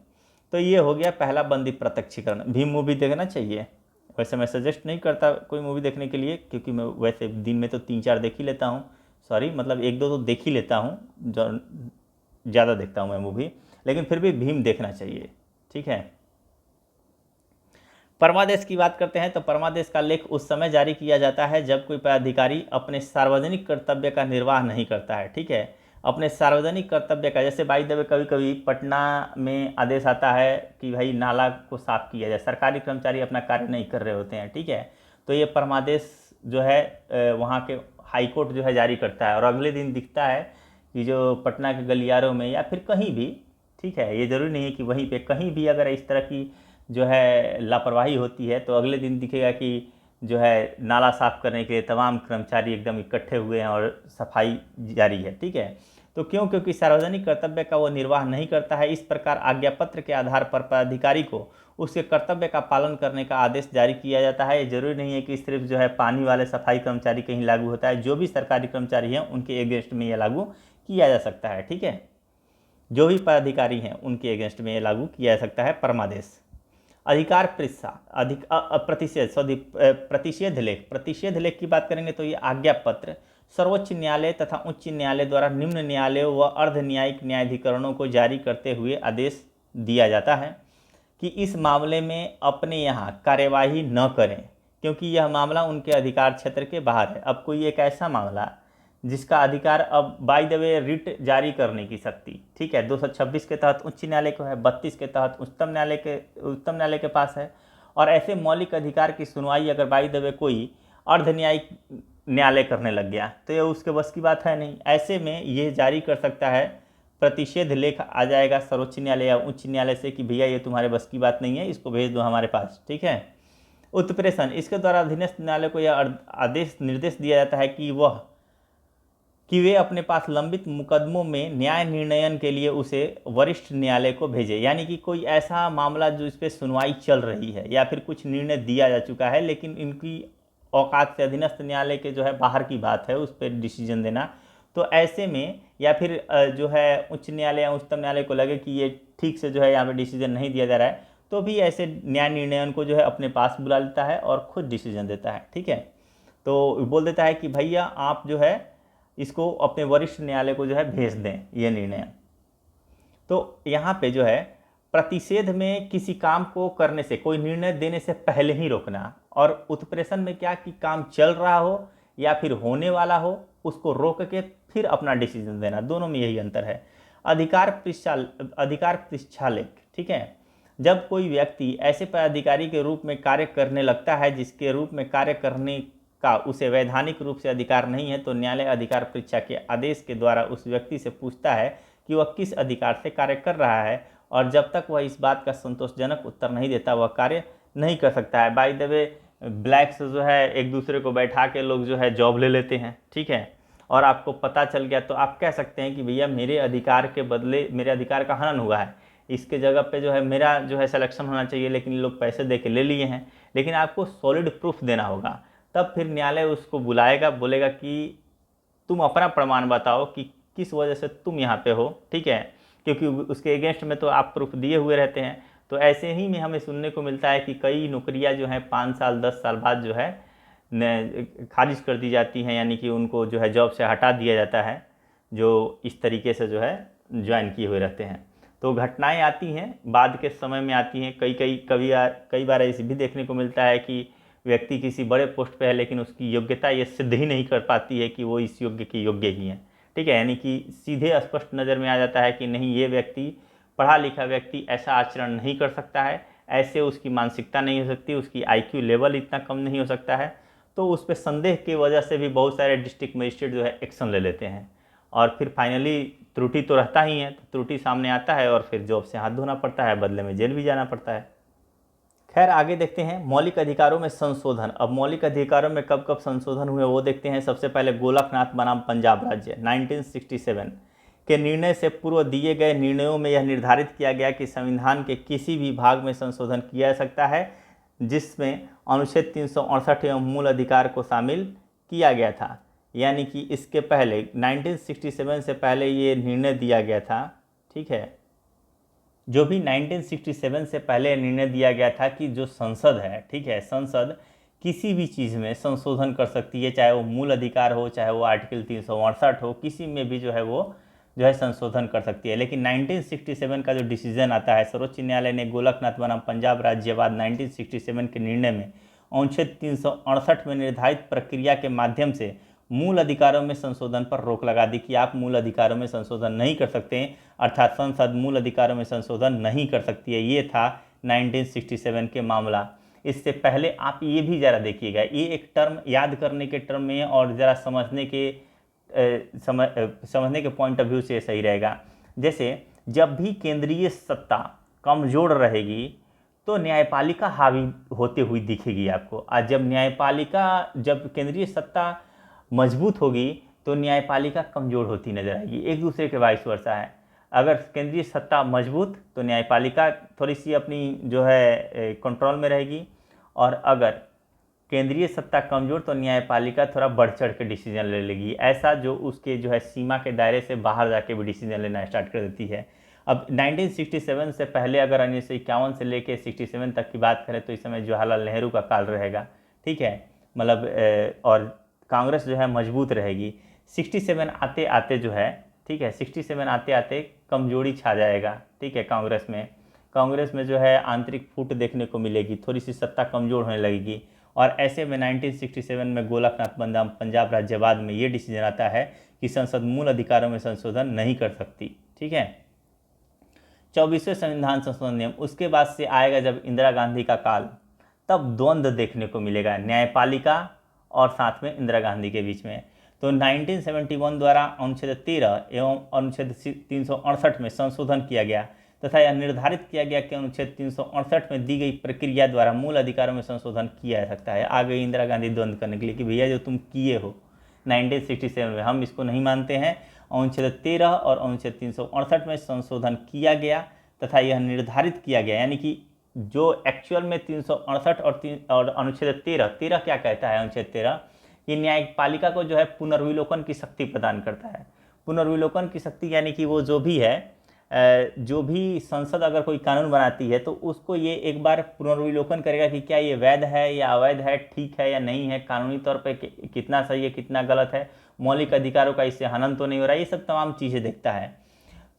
तो ये हो गया पहला बंदी प्रत्यक्षीकरण। भीम मूवी देखना चाहिए, वैसे मैं सजेस्ट नहीं करता कोई मूवी देखने के लिए, क्योंकि मैं वैसे दिन में तो 3-4 देख ही लेता हूँ, सॉरी मतलब 1-2 तो देख ही लेता हूँ, जो ज़्यादा देखता हूँ मैं मूवी, लेकिन फिर भी भीम देखना चाहिए, ठीक है। परमादेश की बात करते हैं तो परमादेश का लेख उस समय जारी किया जाता है जब कोई पदाधिकारी अपने सार्वजनिक कर्तव्य का निर्वाह नहीं करता है, ठीक है। अपने सार्वजनिक कर्तव्य का, जैसे बाई द वे कभी कभी पटना में आदेश आता है कि भाई नाला को साफ किया जाए, सरकारी कर्मचारी अपना कार्य नहीं कर रहे होते हैं, ठीक है। तो ये परमादेश जो है वहाँ के हाई कोर्ट जो है जारी करता है, और अगले दिन दिखता है कि जो पटना के गलियारों में या फिर कहीं भी, ठीक है, ये ज़रूरी नहीं है कि वहीं पे, कहीं भी अगर इस तरह की जो है लापरवाही होती है तो अगले दिन दिखेगा कि जो है नाला साफ करने के लिए तमाम कर्मचारी एकदम इकट्ठे हुए हैं और सफाई जारी है, ठीक है। तो क्योंकि सार्वजनिक कर्तव्य का वो निर्वाह नहीं करता है, इस प्रकार आज्ञापत्र के आधार पर पदाधिकारी को उसके कर्तव्य का पालन करने का आदेश जारी किया जाता है। ये जरूरी नहीं है कि सिर्फ जो है पानी वाले सफाई कर्मचारी कहीं लागू होता है, जो भी सरकारी कर्मचारी हैं उनके अगेंस्ट में ये लागू किया जा सकता है, ठीक है। जो भी पदाधिकारी हैं उनके अगेंस्ट में ये लागू किया जा सकता है परमादेश। अधिकार प्रतिषेध लेख की बात करेंगे तो ये आज्ञा पत्र सर्वोच्च न्यायालय तथा उच्च न्यायालय द्वारा निम्न न्यायालयों व अर्ध न्यायिक न्यायाधिकरणों को जारी करते हुए आदेश दिया जाता है कि इस मामले में अपने यहाँ कार्यवाही न करें, क्योंकि यह मामला उनके अधिकार क्षेत्र के बाहर है। अब कोई एक ऐसा मामला जिसका अधिकार, अब बाय द वे रिट जारी करने की शक्ति, ठीक है, 226 के तहत उच्च न्यायालय को है, 32 के तहत उच्चतम न्यायालय के पास है। और ऐसे मौलिक अधिकार की सुनवाई अगर बाय द वे कोई अर्ध न्यायिक न्यायालय करने लग गया, तो ये उसके बस की बात है नहीं। ऐसे में ये जारी कर सकता है, प्रतिषेध लेख आ जाएगा सर्वोच्च न्यायालय या उच्च न्यायालय से कि भैया ये तुम्हारे बस की बात नहीं है, इसको भेज दो हमारे पास, ठीक है। उत्प्रेषण, इसके द्वारा अधीनस्थ न्यायालय को यह आदेश निर्देश दिया जाता है कि वे अपने पास लंबित मुकदमों में न्याय निर्णयन के लिए उसे वरिष्ठ न्यायालय को भेजे। यानी कि कोई ऐसा मामला जो इस पर सुनवाई चल रही है या फिर कुछ निर्णय दिया जा चुका है, लेकिन इनकी औकात से अधीनस्थ न्यायालय के जो है बाहर की बात है उस पर डिसीजन देना, तो ऐसे में या फिर जो है उच्च न्यायालय या उच्चतम न्यायालय को लगे कि ये ठीक से जो है यहाँ पे डिसीजन नहीं दिया जा रहा है, तो भी ऐसे न्याय निर्णयन को जो है अपने पास बुला लेता है और खुद डिसीजन देता है, ठीक है। तो बोल देता है कि भैया आप जो है इसको अपने वरिष्ठ न्यायालय को जो है भेज दें ये निर्णय। तो यहाँ पे जो है प्रतिषेध में किसी काम को करने से, कोई निर्णय देने से पहले ही रोकना, और उत्प्रेषण में क्या कि काम चल रहा हो या फिर होने वाला हो उसको रोक के फिर अपना डिसीजन देना, दोनों में यही अंतर है। अधिकार पृच्छालेख, ठीक है। जब कोई व्यक्ति ऐसे पदाधिकारी के रूप में कार्य करने लगता है जिसके रूप में कार्य करने का उसे वैधानिक रूप से अधिकार नहीं है, तो न्यायालय अधिकार परीक्षा के आदेश के द्वारा उस व्यक्ति से पूछता है कि वह किस अधिकार से कार्य कर रहा है, और जब तक वह इस बात का संतोषजनक उत्तर नहीं देता वह कार्य नहीं कर सकता है। बाय द वे, ब्लैक्स जो है एक दूसरे को बैठा के लोग जो है जॉब ले लेते हैं, ठीक है, और आपको पता चल गया तो आप कह सकते हैं कि भैया मेरे अधिकार के बदले मेरे अधिकार का हनन हुआ है, इसके जगह पे जो है मेरा जो है सिलेक्शन होना चाहिए, लेकिन लोग पैसे दे के ले लिए हैं। लेकिन आपको सॉलिड प्रूफ देना होगा, तब फिर न्यायालय उसको बुलाएगा, बोलेगा कि तुम अपना प्रमाण बताओ कि किस वजह से तुम यहाँ पे हो, ठीक है, क्योंकि उसके अगेंस्ट में तो आप प्रूफ दिए हुए रहते हैं। तो ऐसे ही में हमें सुनने को मिलता है कि कई नौकरियाँ जो हैं 5 साल 10 साल बाद जो है खारिज कर दी जाती हैं, यानी कि उनको जो है जॉब से हटा दिया जाता है जो इस तरीके से जो है ज्वाइन किए हुए रहते हैं। तो घटनाएं आती हैं, बाद के समय में आती हैं, कई बार ऐसे भी देखने को मिलता है कि व्यक्ति किसी बड़े पोस्ट पे है लेकिन उसकी योग्यता ये सिद्ध ही नहीं कर पाती है कि वो इस योग्य के योग्य ही हैं, ठीक है। यानी कि सीधे स्पष्ट नज़र में आ जाता है कि नहीं, ये व्यक्ति पढ़ा लिखा व्यक्ति ऐसा आचरण नहीं कर सकता है, ऐसे उसकी मानसिकता नहीं हो सकती, उसकी आईक्यू लेवल इतना कम नहीं हो सकता है। तो उस पर संदेह की वजह से भी बहुत सारे डिस्ट्रिक्ट मजिस्ट्रेट जो है एक्शन ले लेते हैं, और फिर फाइनली त्रुटि तो रहता ही है, तो त्रुटि सामने आता है और फिर जॉब से हाथ धोना पड़ता है, बदले में जेल भी जाना पड़ता है। खैर आगे देखते हैं मौलिक अधिकारों में संशोधन। अब मौलिक अधिकारों में कब कब संशोधन हुए वो देखते हैं। सबसे पहले गोलकनाथ बनाम पंजाब राज्य 1967 के निर्णय से पूर्व दिए गए निर्णयों में यह निर्धारित किया गया कि संविधान के किसी भी भाग में संशोधन किया जा सकता है जिसमें अनुच्छेद 368 एवं मूल अधिकार को शामिल किया गया था। यानी कि इसके पहले 1967 से पहले ये निर्णय दिया गया था, ठीक है, जो भी 1967 से पहले निर्णय दिया गया था कि जो संसद है, ठीक है, संसद किसी भी चीज़ में संशोधन कर सकती है, चाहे वो मूल अधिकार हो, चाहे वो आर्टिकल 368 हो, किसी में भी जो है वो जो है संशोधन कर सकती है। लेकिन 1967 का जो डिसीजन आता है, सर्वोच्च न्यायालय ने गोलकनाथ बनाम पंजाब राज्यवाद 1967 के निर्णय में अनुच्छेद 368 में निर्धारित प्रक्रिया के माध्यम से मूल अधिकारों में संशोधन पर रोक लगा दी कि आप मूल अधिकारों में संशोधन नहीं कर सकते हैं, अर्थात संसद मूल अधिकारों में संशोधन नहीं कर सकती है। ये था 1967 के मामला। इससे पहले आप ये भी ज़रा देखिएगा, ये एक टर्म याद करने के टर्म में और ज़रा समझने के पॉइंट ऑफ व्यू से सही रहेगा। जैसे जब भी केंद्रीय सत्ता कमज़ोर रहेगी तो न्यायपालिका हावी होते हुई दिखेगी आपको, और जब केंद्रीय सत्ता मजबूत होगी तो न्यायपालिका कमज़ोर होती नजर आएगी। एक दूसरे के वाइस वर्सा है। अगर केंद्रीय सत्ता मजबूत तो न्यायपालिका थोड़ी सी अपनी जो है कंट्रोल में रहेगी, और अगर केंद्रीय सत्ता कमज़ोर तो न्यायपालिका थोड़ा बढ़ चढ़ के डिसीजन ले लेगी, ऐसा जो उसके जो है सीमा के दायरे से बाहर जाके भी डिसीजन लेना स्टार्ट कर देती है। अब 1967 से पहले अगर 1951 से लेके 67 तक की बात करें तो इस समय जवाहरलाल नेहरू का काल रहेगा, ठीक है, मतलब और कांग्रेस जो है मजबूत रहेगी। 67 आते आते जो है, ठीक है, 67 आते आते कमजोरी छा जाएगा, ठीक है, कांग्रेस में जो है आंतरिक फूट देखने को मिलेगी, थोड़ी सी सत्ता कमज़ोर होने लगेगी, और ऐसे में 1967 में गोलकनाथ बनाम पंजाब राज्यवाद में ये डिसीजन आता है कि संसद मूल अधिकारों में संशोधन नहीं कर सकती, ठीक है। 24वें संविधान संशोधन नियम, उसके बाद से आएगा जब इंदिरा गांधी का काल, तब द्वंद्व देखने को मिलेगा न्यायपालिका और साथ में इंदिरा गांधी के बीच में। तो 1971 द्वारा अनुच्छेद 13 एवं अनुच्छेद 368 में संशोधन किया गया तथा यह निर्धारित किया गया कि अनुच्छेद 368 में दी गई प्रक्रिया द्वारा मूल अधिकारों में संशोधन किया जा सकता है। आ गई इंदिरा गांधी द्वंद्व करने के लिए कि भैया जो तुम किए हो 1967 में, हम इसको नहीं मानते हैं। अनुच्छेद 13 और अनुच्छेद 368 में संशोधन किया गया तथा यह निर्धारित किया गया, यानी कि जो एक्चुअल में 368 और अनुच्छेद 13 क्या कहता है, अनुच्छेद 13 कि न्यायपालिका को जो है पुनर्विलोकन की शक्ति प्रदान करता है। पुनर्विलोकन की शक्ति यानी कि वो जो भी है, जो भी संसद अगर कोई कानून बनाती है तो उसको ये एक बार पुनर्विलोकन करेगा कि क्या ये वैध है या अवैध है, ठीक है या नहीं है, कानूनी तौर पे कितना सही है कितना गलत है, मौलिक अधिकारों का इससे हनन तो नहीं हो रहा है, ये सब तमाम चीज़ें देखता है।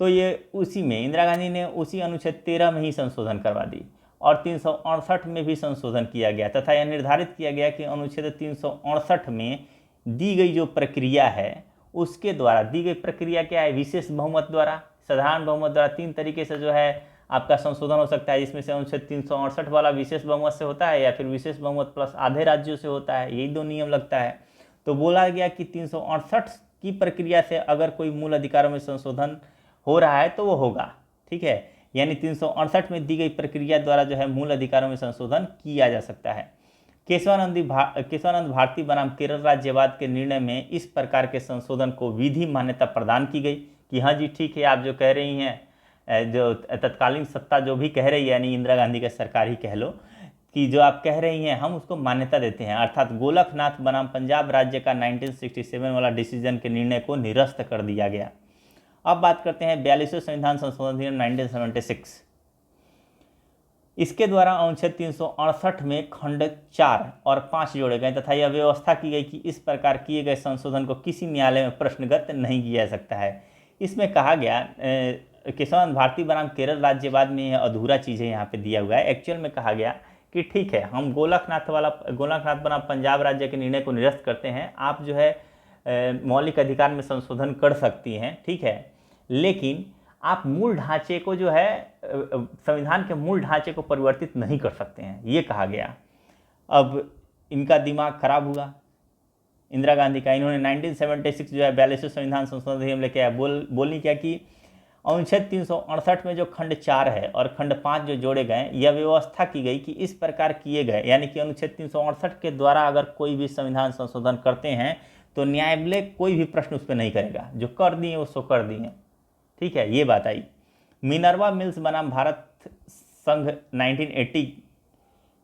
तो ये उसी में इंदिरा गांधी ने उसी अनुच्छेद 13 में ही संशोधन करवा दी और 368 में भी संशोधन किया गया तथा यह निर्धारित किया गया कि अनुच्छेद 368 में दी गई जो प्रक्रिया है उसके द्वारा, दी गई प्रक्रिया क्या है, विशेष बहुमत द्वारा, साधारण बहुमत द्वारा, 3 तरीके से जो है आपका संशोधन हो सकता है, जिसमें से अनुच्छेद 368 वाला विशेष बहुमत से होता है या फिर विशेष बहुमत प्लस आधे राज्यों से होता है, यही 2 नियम लगता है। तो बोला गया कि 368 की प्रक्रिया से अगर कोई मूल अधिकारों में संशोधन हो रहा है तो वो होगा, ठीक है, यानी 368 में दी गई प्रक्रिया द्वारा जो है मूल अधिकारों में संशोधन किया जा सकता है। केशवानंद भारती बनाम केरल राज्यवाद के निर्णय में इस प्रकार के संशोधन को विधि मान्यता प्रदान की गई कि हाँ जी ठीक है, आप जो कह रही हैं, जो तत्कालीन सत्ता जो भी कह रही है, यानी इंदिरा गांधी का सरकार ही कह लो, कि जो आप कह रही हैं हम उसको मान्यता देते हैं। अर्थात गोलकनाथ बनाम पंजाब राज्य का 1967 वाला डिसीजन के निर्णय को निरस्त कर दिया गया। अब बात करते हैं 42वें संविधान संशोधन अधिनियम 1976। इसके द्वारा अनुच्छेद 368 में खंड 4 और 5 जोड़े गए तथा यह व्यवस्था की गई कि इस प्रकार किए गए संशोधन को किसी न्यायालय में प्रश्नगत नहीं किया जा सकता है। इसमें कहा गया, केशवानंद भारती बनाम केरल राज्यवाद में यह अधूरा चीज़ें यहाँ पे दिया हुआ है। एक्चुअल में कहा गया कि ठीक है, हम गोलकनाथ बनाम पंजाब राज्य के निर्णय को निरस्त करते हैं, आप जो है मौलिक अधिकार में संशोधन कर सकती हैं, ठीक है, लेकिन आप मूल ढांचे को जो है संविधान के मूल ढांचे को परिवर्तित नहीं कर सकते हैं, ये कहा गया। अब इनका दिमाग खराब हुआ इंदिरा गांधी का। इन्होंने 1976 जो है 42वें संविधान संशोधन अधिनियम लेके आया। बोलनी क्या कि अनुच्छेद 368 में जो खंड 4 है और खंड 5 जो जोड़े गए, यह व्यवस्था की गई कि इस प्रकार किए गए, यानी कि अनुच्छेद 368 के द्वारा अगर कोई भी संविधान संशोधन करते हैं तो न्यायालय कोई भी प्रश्न उस पर नहीं करेगा, जो कर दिए वो सो कर दिए, ठीक है, ये बात आई। मिनर्वा मिल्स बनाम भारत संघ 1980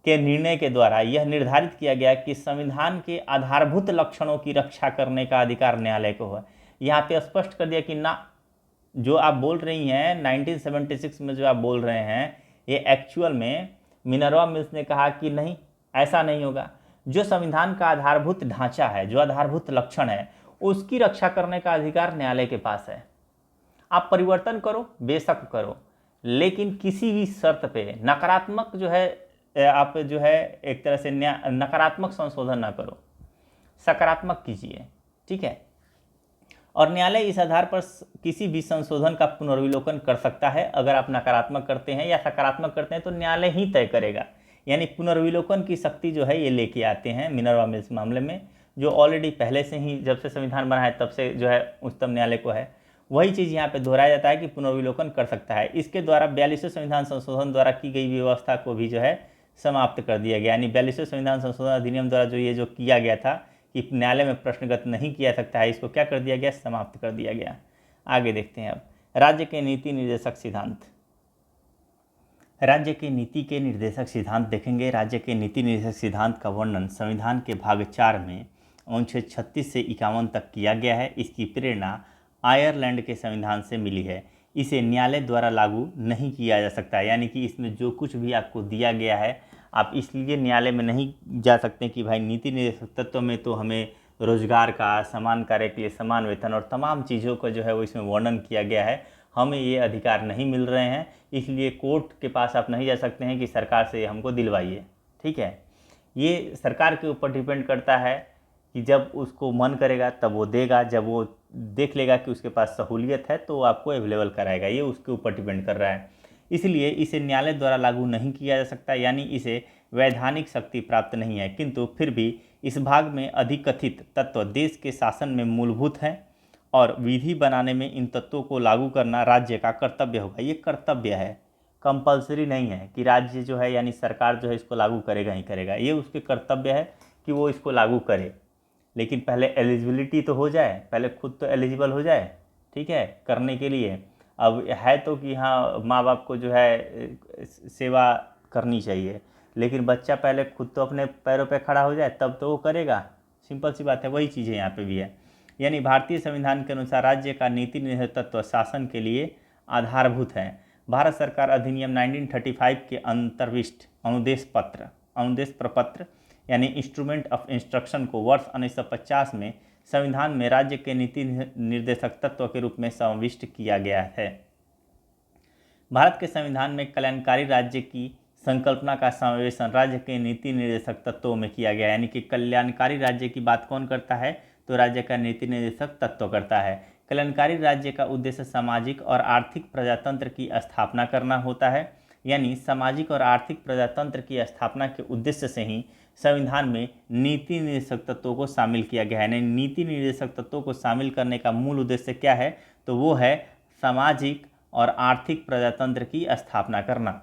के निर्णय के द्वारा यह निर्धारित किया गया कि संविधान के आधारभूत लक्षणों की रक्षा करने का अधिकार न्यायालय को है। यहाँ पे स्पष्ट कर दिया कि ना, जो आप बोल रही हैं 1976 में जो आप बोल रहे हैं, ये एक्चुअल में मिनर्वा मिल्स ने कहा कि नहीं, ऐसा नहीं होगा। जो संविधान का आधारभूत ढांचा है, जो आधारभूत लक्षण है, उसकी रक्षा करने का अधिकार न्यायालय के पास है। आप परिवर्तन करो, बेशक करो, लेकिन किसी भी शर्त पे नकारात्मक जो है, आप जो है एक तरह से नकारात्मक संशोधन ना करो, सकारात्मक कीजिए, ठीक है। और न्यायालय इस आधार पर किसी भी संशोधन का पुनर्विलोकन कर सकता है। अगर आप नकारात्मक करते हैं या सकारात्मक करते हैं तो न्यायालय ही तय करेगा, यानी पुनर्विलोकन की शक्ति जो है ये लेके आते हैं मिनर्वा मिल्स मामले में, जो ऑलरेडी पहले से ही जब से संविधान बना है तब से जो है उच्चतम न्यायालय को है। वही चीज़ यहाँ पे दोहराया जाता है कि पुनर्विलोकन कर सकता है। इसके द्वारा 42वें संविधान संशोधन द्वारा की गई व्यवस्था को भी जो है समाप्त कर दिया गया, यानी 42वें संविधान संशोधन अधिनियम द्वारा जो ये जो किया गया था कि न्यायालय में प्रश्नगत नहीं किया सकता है, इसको क्या कर दिया गया, समाप्त कर दिया गया। आगे देखते हैं अब राज्य के नीति निर्देशक सिद्धांत। राज्य के नीति के निर्देशक सिद्धांत देखेंगे। राज्य के नीति निर्देशक सिद्धांत का वर्णन संविधान के भाग 4 में अनुच्छेद 36 से 51 तक किया गया है। इसकी प्रेरणा आयरलैंड के संविधान से मिली है। इसे न्यायालय द्वारा लागू नहीं किया जा सकता, यानी कि इसमें जो कुछ भी आपको दिया गया है आप इसलिए न्यायालय में नहीं जा सकते कि भाई नीति निर्देशक तत्व में तो हमें रोजगार का, समान कार्य के लिए समान वेतन और तमाम चीज़ों का जो है वो इसमें वर्णन किया गया है, हमें ये अधिकार नहीं मिल रहे हैं, इसलिए कोर्ट के पास आप नहीं जा सकते हैं कि सरकार से हमको दिलवाइए, ठीक है। ये सरकार के ऊपर डिपेंड करता है कि जब उसको मन करेगा तब वो देगा, जब वो देख लेगा कि उसके पास सहूलियत है तो वो आपको अवेलेबल कराएगा, ये उसके ऊपर डिपेंड कर रहा है। इसलिए इसे न्यायालय द्वारा लागू नहीं किया जा सकता, यानी इसे वैधानिक शक्ति प्राप्त नहीं है, किंतु फिर भी इस भाग में अधिकथित तत्व देश के शासन में मूलभूत हैं और विधि बनाने में इन तत्वों को लागू करना राज्य का कर्तव्य होगा। ये कर्तव्य है, कंपलसरी नहीं है कि राज्य जो है यानी सरकार जो है इसको लागू करेगा ही करेगा। ये उसके कर्तव्य है कि वो इसको लागू करे, लेकिन पहले एलिजिबिलिटी तो हो जाए, पहले खुद तो एलिजिबल हो जाए, ठीक है, करने के लिए। अब है तो कि हाँ माँ बाप को जो है सेवा करनी चाहिए, लेकिन बच्चा पहले खुद तो अपने पैरों पे खड़ा हो जाए तब तो वो करेगा। सिंपल सी बात है, वही चीज़ें यहाँ पे भी है। यानी भारतीय संविधान के अनुसार राज्य का नीति निर्धारण तत्व शासन के लिए आधारभूत है। भारत सरकार अधिनियम 1935 के अंतर्विष्ट अनुदेश प्रपत्र यानी इंस्ट्रूमेंट ऑफ इंस्ट्रक्शन को वर्ष 1950 में संविधान में राज्य के नीति निर्देशक तत्व के रूप में समाविष्ट किया गया है। भारत के संविधान में कल्याणकारी राज्य की संकल्पना का समावेशन राज्य के नीति निर्देशक तत्वों में किया गया है। यानी कि कल्याणकारी राज्य की बात कौन करता है, तो राज्य का नीति निर्देशक तत्व करता है। कल्याणकारी राज्य का उद्देश्य सामाजिक और आर्थिक प्रजातंत्र की स्थापना करना होता है। यानी सामाजिक और आर्थिक प्रजातंत्र की स्थापना के उद्देश्य से ही संविधान में नीति निर्देशक तत्वों को शामिल किया गया है। नीति निर्देशक तत्वों को शामिल करने का मूल उद्देश्य क्या है, तो वो है सामाजिक और आर्थिक प्रजातंत्र की स्थापना करना।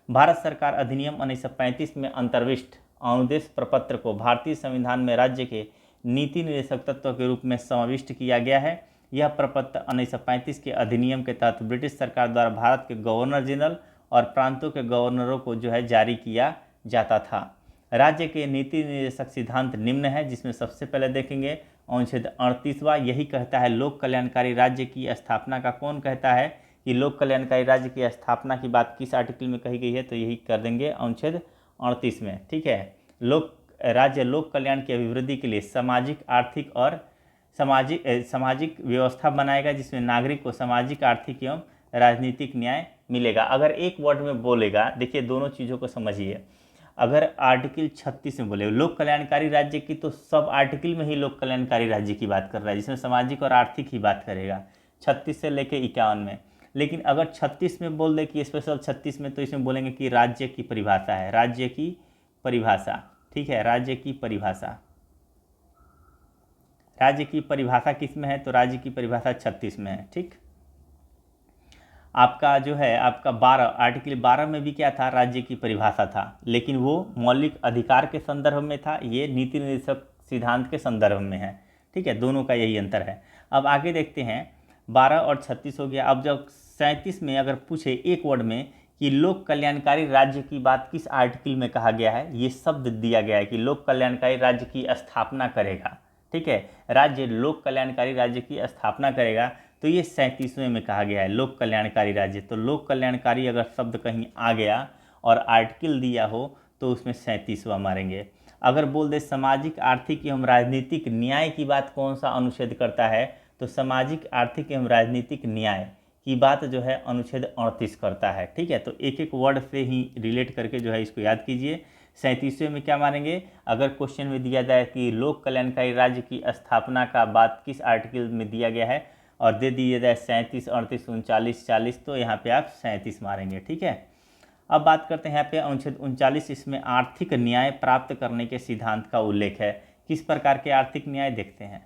भारत सरकार अधिनियम 1935 में अंतर्विष्ट अनुदेश प्रपत्र को भारतीय संविधान में राज्य के नीति निर्देशक तत्व के रूप में समाविष्ट किया गया है। यह प्रपत्र 1935 के अधिनियम के तहत ब्रिटिश सरकार द्वारा भारत के गवर्नर जनरल और प्रांतों के गवर्नरों को जो है जारी किया जाता था। राज्य के नीति निर्देशक सिद्धांत निम्न है, जिसमें सबसे पहले देखेंगे अनुच्छेद 38वां। यही कहता है लोक कल्याणकारी राज्य की स्थापना का कौन कहता है कि लोक कल्याणकारी राज्य की स्थापना की बात किस आर्टिकल में कही गई है, तो यही कर देंगे अनुच्छेद 38 में, ठीक है। राज्य लोक कल्याण की अभिवृद्धि के लिए सामाजिक आर्थिक और सामाजिक व्यवस्था बनाएगा, जिसमें नागरिक को सामाजिक आर्थिक एवं राजनीतिक न्याय मिलेगा। अगर एक वर्ड में बोलेगा, देखिए दोनों चीज़ों को समझिए। अगर आर्टिकल 36 में बोले लोक कल्याणकारी राज्य की, तो सब आर्टिकल में ही लोक कल्याणकारी राज्य की बात कर रहा है, जिसमें सामाजिक और आर्थिक ही बात करेगा 36 से लेकर 51 में। लेकिन अगर 36 में बोल दे कि स्पेशल 36 में, तो इसमें बोलेंगे कि राज्य की परिभाषा है, राज्य की परिभाषा, ठीक है, राज्य की परिभाषा। राज्य की परिभाषा किस में है, तो राज्य की परिभाषा 36 में है, ठीक। आपका जो है आपका आर्टिकल 12 में भी क्या था, राज्य की परिभाषा था, लेकिन वो मौलिक अधिकार के संदर्भ में था, ये नीति निर्देशक सिद्धांत के संदर्भ में है, ठीक है, दोनों का यही अंतर है। अब आगे देखते हैं, 12 और 36 हो गया। अब जब 37 में अगर पूछे एक वर्ड में कि लोक कल्याणकारी राज्य की बात किस आर्टिकल में कहा गया है, ये शब्द दिया गया है कि लोक कल्याणकारी राज्य की स्थापना करेगा, ठीक है, राज्य लोक कल्याणकारी राज्य की स्थापना करेगा, तो ये 37वें में कहा गया है लोक कल्याणकारी राज्य। तो लोक कल्याणकारी अगर शब्द कहीं आ गया और आर्टिकल दिया हो तो उसमें 37वां मारेंगे। अगर बोल दे सामाजिक आर्थिक एवं राजनीतिक न्याय की बात कौन सा अनुच्छेद करता है, तो सामाजिक आर्थिक एवं राजनीतिक न्याय की बात जो है अनुच्छेद 38 करता है, ठीक है। तो एक एक वर्ड से ही रिलेट करके जो है इसको याद कीजिए। 37वें में क्या मानेंगे, अगर क्वेश्चन में दिया जाए कि लोक कल्याणकारी राज्य की स्थापना का बात किस आर्टिकल में दिया गया है और दे दिया जाए 37, 38, 39, 40, तो यहाँ पे आप 37 मारेंगे, ठीक है। अब बात करते हैं यहाँ पे अनुच्छेद 39, इसमें आर्थिक न्याय प्राप्त करने के सिद्धांत का उल्लेख है। किस प्रकार के आर्थिक न्याय देखते हैं।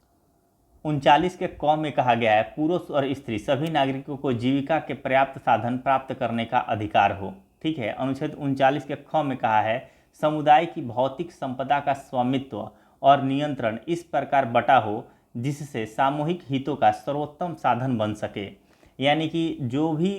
39 के क में कहा गया है पुरुष और स्त्री सभी नागरिकों को जीविका के पर्याप्त साधन प्राप्त करने का अधिकार हो, ठीक है। अनुच्छेद 39 के ख में कहा है समुदाय की भौतिक संपदा का स्वामित्व और नियंत्रण इस प्रकार बटा हो जिससे सामूहिक हितों का सर्वोत्तम साधन बन सके। यानी कि जो भी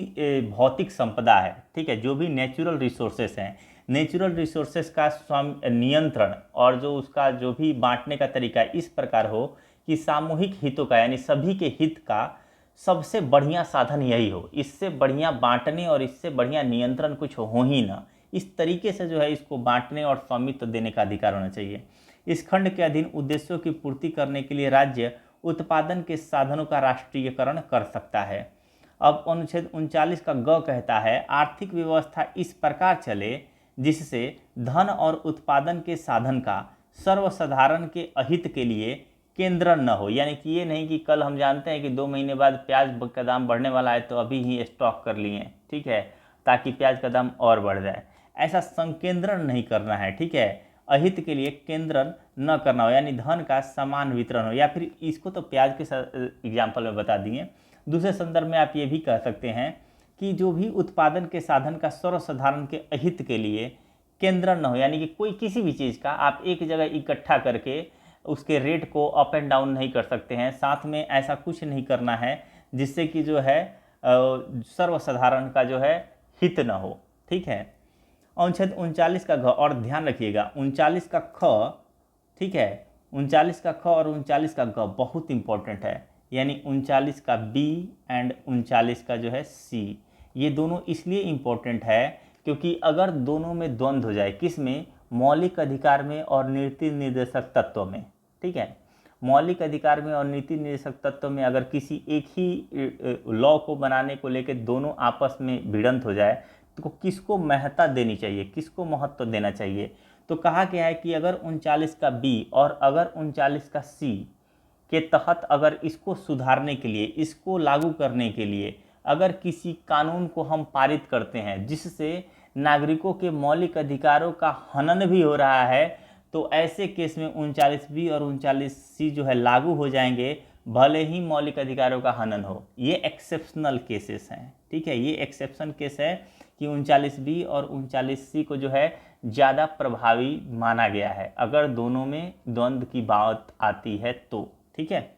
भौतिक संपदा है, ठीक है, जो भी नेचुरल रिसोर्सेस हैं, नेचुरल रिसोर्सेस का नियंत्रण और जो उसका जो भी बांटने का तरीका इस प्रकार हो कि सामूहिक हितों का यानी सभी के हित का सबसे बढ़िया साधन यही हो, इससे बढ़िया बांटने और इससे बढ़िया नियंत्रण कुछ हो ही ना। इस तरीके से जो है इसको बांटने और स्वामित्व देने का अधिकार होना चाहिए। इस खंड के अधीन उद्देश्यों की पूर्ति करने के लिए राज्य उत्पादन के साधनों का राष्ट्रीयकरण कर सकता है। अब अनुच्छेद 39 का ग कहता है आर्थिक व्यवस्था इस प्रकार चले जिससे धन और उत्पादन के साधन का सर्वसाधारण के अहित के लिए केंद्र न हो। यानी कि ये नहीं कि कल हम जानते हैं कि 2 महीने बाद प्याज का दाम बढ़ने वाला है तो अभी ही स्टॉक कर लिए, ठीक है, ताकि प्याज का दाम और बढ़ जाए, ऐसा संकेंद्रण नहीं करना है, ठीक है। अहित के लिए केंद्रण न करना हो, यानी धन का समान वितरण हो, या फिर इसको तो प्याज के एग्जाम्पल में बता दिए। दूसरे संदर्भ में आप ये भी कह सकते हैं कि जो भी उत्पादन के साधन का सर्वसाधारण के अहित के लिए केंद्र न हो, यानी कि कोई किसी भी चीज़ का आप एक जगह इकट्ठा करके उसके रेट को अप एंड डाउन नहीं कर सकते हैं। साथ में ऐसा कुछ नहीं करना है जिससे कि जो है सर्वसाधारण का जो है हित न हो। ठीक है। अनुच्छेद 39 का घ, और ध्यान रखिएगा 39 का ख, ठीक है, 39 का ख और 39 का ग बहुत इंपॉर्टेंट है, यानी 39 का बी एंड 39 का जो है सी, ये दोनों इसलिए इंपॉर्टेंट है क्योंकि अगर दोनों में द्वंद्व हो जाए, किस में, मौलिक अधिकार में और नीति निर्देशक तत्व में, ठीक है, मौलिक अधिकार में और नीति निर्देशक तत्व में अगर किसी एक ही लॉ को बनाने को लेकर दोनों आपस में भिड़ंत हो जाए तो किसको महत्ता देनी चाहिए, किसको महत्व देना चाहिए। तो कहा गया है कि अगर 39 का बी और अगर 39 का सी के तहत अगर इसको सुधारने के लिए, इसको लागू करने के लिए अगर किसी कानून को हम पारित करते हैं जिससे नागरिकों के मौलिक अधिकारों का हनन भी हो रहा है, तो ऐसे केस में 39 बी और 39 सी जो है लागू हो जाएंगे, भले ही मौलिक अधिकारों का हनन हो। ये एक्सेप्शनल केसेस हैं, ठीक है, ये एक्सेप्शन केस है कि 39 बी और 39 सी को जो है ज़्यादा प्रभावी माना गया है अगर दोनों में द्वंद्व की बात आती है तो, ठीक है।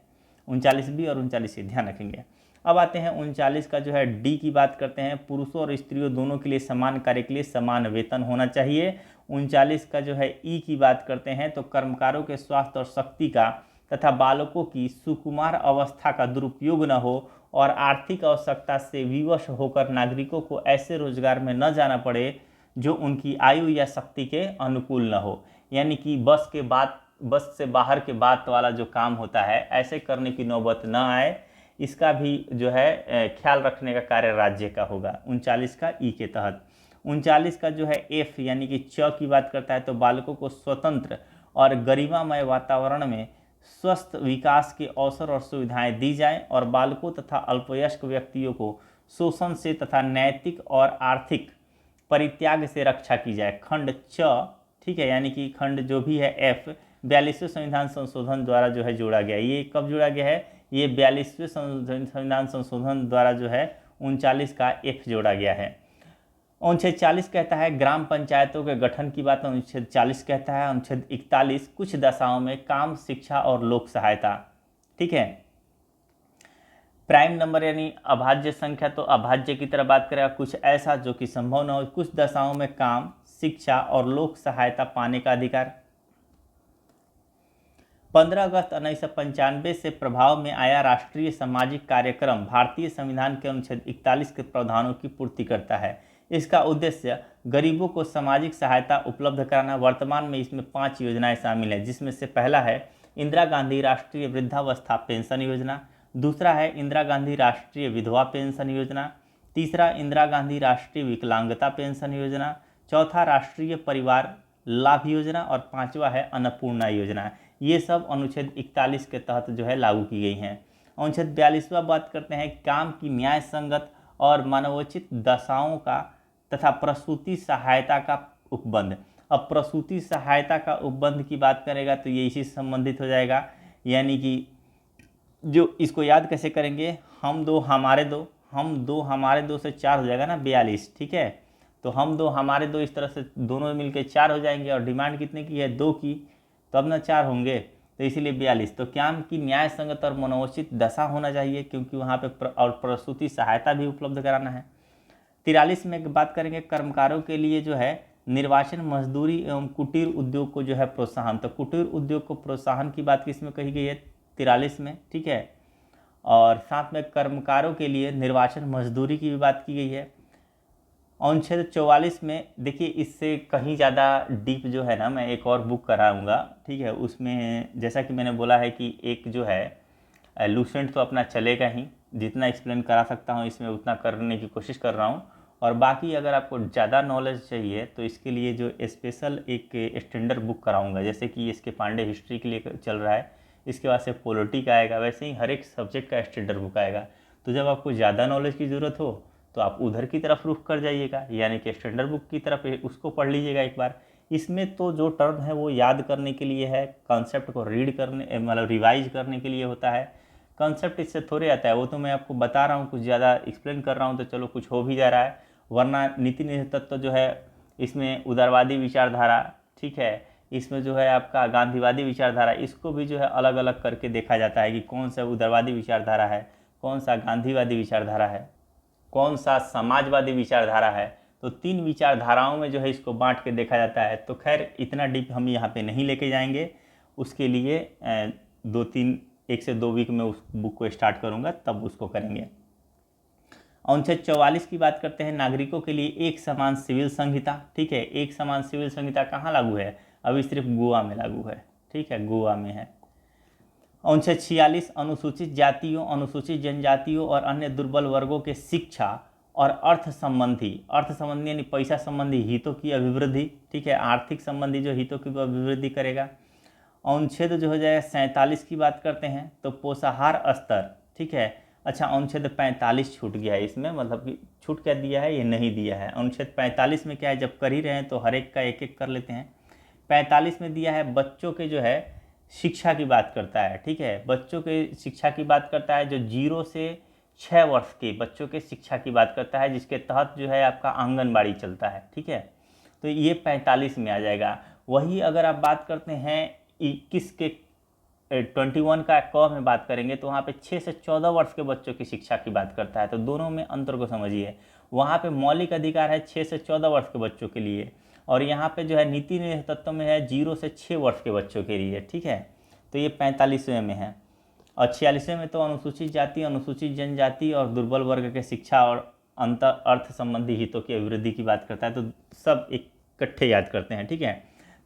39 बी और 39 सी ध्यान रखेंगे। अब आते हैं 39 का जो है डी की बात करते हैं, पुरुषों और स्त्रियों दोनों के लिए समान कार्य के लिए समान वेतन होना चाहिए। 39 का जो है ई की बात करते हैं तो कर्मकारों के स्वास्थ्य और शक्ति का तथा बालकों की सुकुमार अवस्था का दुरुपयोग न हो और आर्थिक आवश्यकता से विवश होकर नागरिकों को ऐसे रोजगार में न जाना पड़े जो उनकी आयु या शक्ति के अनुकूल न हो, यानी कि बस से बाहर के बात वाला जो काम होता है ऐसे करने की नौबत न आए, इसका भी जो है ख्याल रखने का कार्य राज्य का होगा 39 का ई के तहत। 39 का जो है एफ यानी कि च की बात करता है तो बालकों को स्वतंत्र और गरिमामय वातावरण में स्वस्थ विकास के अवसर और सुविधाएं दी जाएं और बालकों तथा अल्पवयस्क व्यक्तियों को शोषण से तथा नैतिक और आर्थिक परित्याग से रक्षा की जाए। खंड च, ठीक है, यानी कि खंड जो भी है एफ 42वें संविधान संशोधन द्वारा जो है जोड़ा गया। ये कब जोड़ा गया है, ये 42वें संविधान संशोधन द्वारा जो है 39 का एफ जोड़ा गया है। अनुच्छेद 40 कहता है ग्राम पंचायतों के गठन की बात अनुच्छेद 40 कहता है। अनुच्छेद 41 कुछ दशाओं में काम, शिक्षा और लोक सहायता, ठीक है। प्राइम नंबर यानी अभाज्य संख्या, तो अभाज्य की तरह बात करेगा कुछ ऐसा जो कि संभव न हो। कुछ दशाओं में काम, शिक्षा और लोक सहायता पाने का अधिकार। 15 अगस्त 1995 से प्रभाव में आया राष्ट्रीय सामाजिक कार्यक्रम भारतीय संविधान के अनुच्छेद 41 के प्रावधानों की पूर्ति करता है। इसका उद्देश्य गरीबों को सामाजिक सहायता उपलब्ध कराना। वर्तमान में इसमें 5 योजनाएं शामिल हैं, जिसमें से पहला है इंदिरा गांधी राष्ट्रीय वृद्धावस्था पेंशन योजना, दूसरा है इंदिरा गांधी राष्ट्रीय विधवा पेंशन योजना, तीसरा इंदिरा गांधी राष्ट्रीय विकलांगता पेंशन योजना, चौथा राष्ट्रीय परिवार लाभ योजना और पांचवा है अन्नपूर्णा योजना। ये सब अनुच्छेद 41 के तहत जो है लागू की गई हैं। अनुच्छेद 42वां बात करते हैं काम की न्याय संगत और मानवोचित दशाओं का तथा प्रसूति सहायता का उपबंध। अब प्रसूति सहायता का उपबंध की बात करेगा तो ये इसी से संबंधित हो जाएगा, यानी कि जो इसको याद कैसे करेंगे, हम दो हमारे दो से 4 हो जाएगा ना 42, ठीक है। तो हम दो हमारे दो इस तरह से दोनों मिलकर 4 हो जाएंगे और डिमांड कितने की है 2 की, तो अब ना 4 होंगे, तो इसीलिए 42। तो काम की न्याय संगत और मनोचित दशा होना चाहिए क्योंकि वहाँ पे और प्रसूति सहायता भी उपलब्ध कराना है। 43 में बात करेंगे कर्मकारों के लिए जो है निर्वाचन, मजदूरी एवं कुटीर उद्योग को जो है प्रोत्साहन। तो कुटीर उद्योग को प्रोत्साहन की बात किसमें कही गई है 43 में, ठीक है। और साथ में कर्मकारों के लिए निर्वाचन मजदूरी की भी बात की गई है। अनुच्छेद 44 में देखिए इससे कहीं ज़्यादा डीप जो है ना मैं एक और बुक कराऊंगा, ठीक है। उसमें जैसा कि मैंने बोला है कि एक जो है लूसेंट तो अपना चलेगा ही, जितना एक्सप्लेन करा सकता हूँ इसमें उतना करने की कोशिश कर रहा हूँ। और बाकी अगर आपको ज़्यादा नॉलेज चाहिए तो इसके लिए जो स्पेशल एक स्टैंडर्ड बुक कराऊंगा, जैसे कि इसके पांडे हिस्ट्री के लिए चल रहा है, इसके बाद से पॉलिटी का आएगा, वैसे ही हर एक सब्जेक्ट का स्टैंडर्ड बुक आएगा। तो जब आपको ज़्यादा नॉलेज की ज़रूरत हो तो आप उधर की तरफ रुख कर जाइएगा, यानी कि स्टैंडर्ड बुक की तरफ उसको पढ़ लीजिएगा एक बार। इसमें तो जो टर्म है वो याद करने के लिए है, कॉन्सेप्ट को रीड करने मतलब रिवाइज करने के लिए होता है। कॉन्सेप्ट इससे थोड़े आता है, वो तो मैं आपको बता रहा हूँ, कुछ ज़्यादा एक्सप्लेन कर रहा हूँ तो चलो कुछ हो भी जा रहा है। वरना नीति निधि तत्व जो है इसमें उदारवादी विचारधारा, ठीक है, इसमें जो है आपका गांधीवादी विचारधारा, इसको भी जो है अलग अलग करके देखा जाता है कि कौन सा उदारवादी विचारधारा है, कौन सा गांधीवादी विचारधारा है, कौन सा समाजवादी विचारधारा है। तो 3 विचारधाराओं में जो है इसको बांट के देखा जाता है। तो खैर इतना डीप हम यहाँ पे नहीं लेके जाएंगे, उसके लिए 1 से 2 वीक में उस बुक को स्टार्ट करूँगा, तब उसको करेंगे। अनुच्छेद 44 की बात करते हैं, नागरिकों के लिए एक समान सिविल संहिता। ठीक है, एक समान सिविल संहिता कहाँ लागू है? अभी सिर्फ गोवा में लागू है। ठीक है, गोवा में है। अनुच्छेद 46 अनुसूचित जातियों, अनुसूचित जनजातियों और अन्य दुर्बल वर्गों के शिक्षा और अर्थ संबंधी यानी पैसा संबंधी हितों की अभिवृद्धि। ठीक है, आर्थिक संबंधी जो हितों की अभिवृद्धि करेगा। अनुच्छेद जो हो जाएगा 47 की बात करते हैं, तो पोषाहार स्तर। ठीक है, अच्छा अनुच्छेद 45 छूट गया है इसमें, मतलब कि छूट क्या दिया है, ये नहीं दिया है। अनुच्छेद 45 में क्या है, जब कर ही रहे हैं तो हर एक का एक एक कर लेते हैं। 45 में दिया है बच्चों के जो है शिक्षा की बात करता है। ठीक है, बच्चों के शिक्षा की बात करता है, जो 0 से 6 वर्ष के बच्चों के शिक्षा की बात करता है, जिसके तहत जो है आपका आंगनबाड़ी चलता है। ठीक है, तो ये 45 में आ जाएगा। वही अगर आप बात करते हैं 21 के 21 का क में बात करेंगे, तो वहाँ पे 6 से 14 वर्ष के बच्चों की शिक्षा की बात करता है। तो दोनों में अंतर को समझिए, वहाँ पे मौलिक अधिकार है 6 से 14 वर्ष के बच्चों के लिए, और यहाँ पे जो है नीति निधि तत्व में है 0 से 6 वर्ष के बच्चों के लिए। ठीक है, तो ये 45वें में है। और 46वें में तो अनुसूचित जाति, अनुसूचित जनजाति और दुर्बल वर्ग के शिक्षा और अंतर अर्थ संबंधी हितों की अभिवृद्धि की बात करता है। तो सब इकट्ठे याद करते हैं। ठीक है,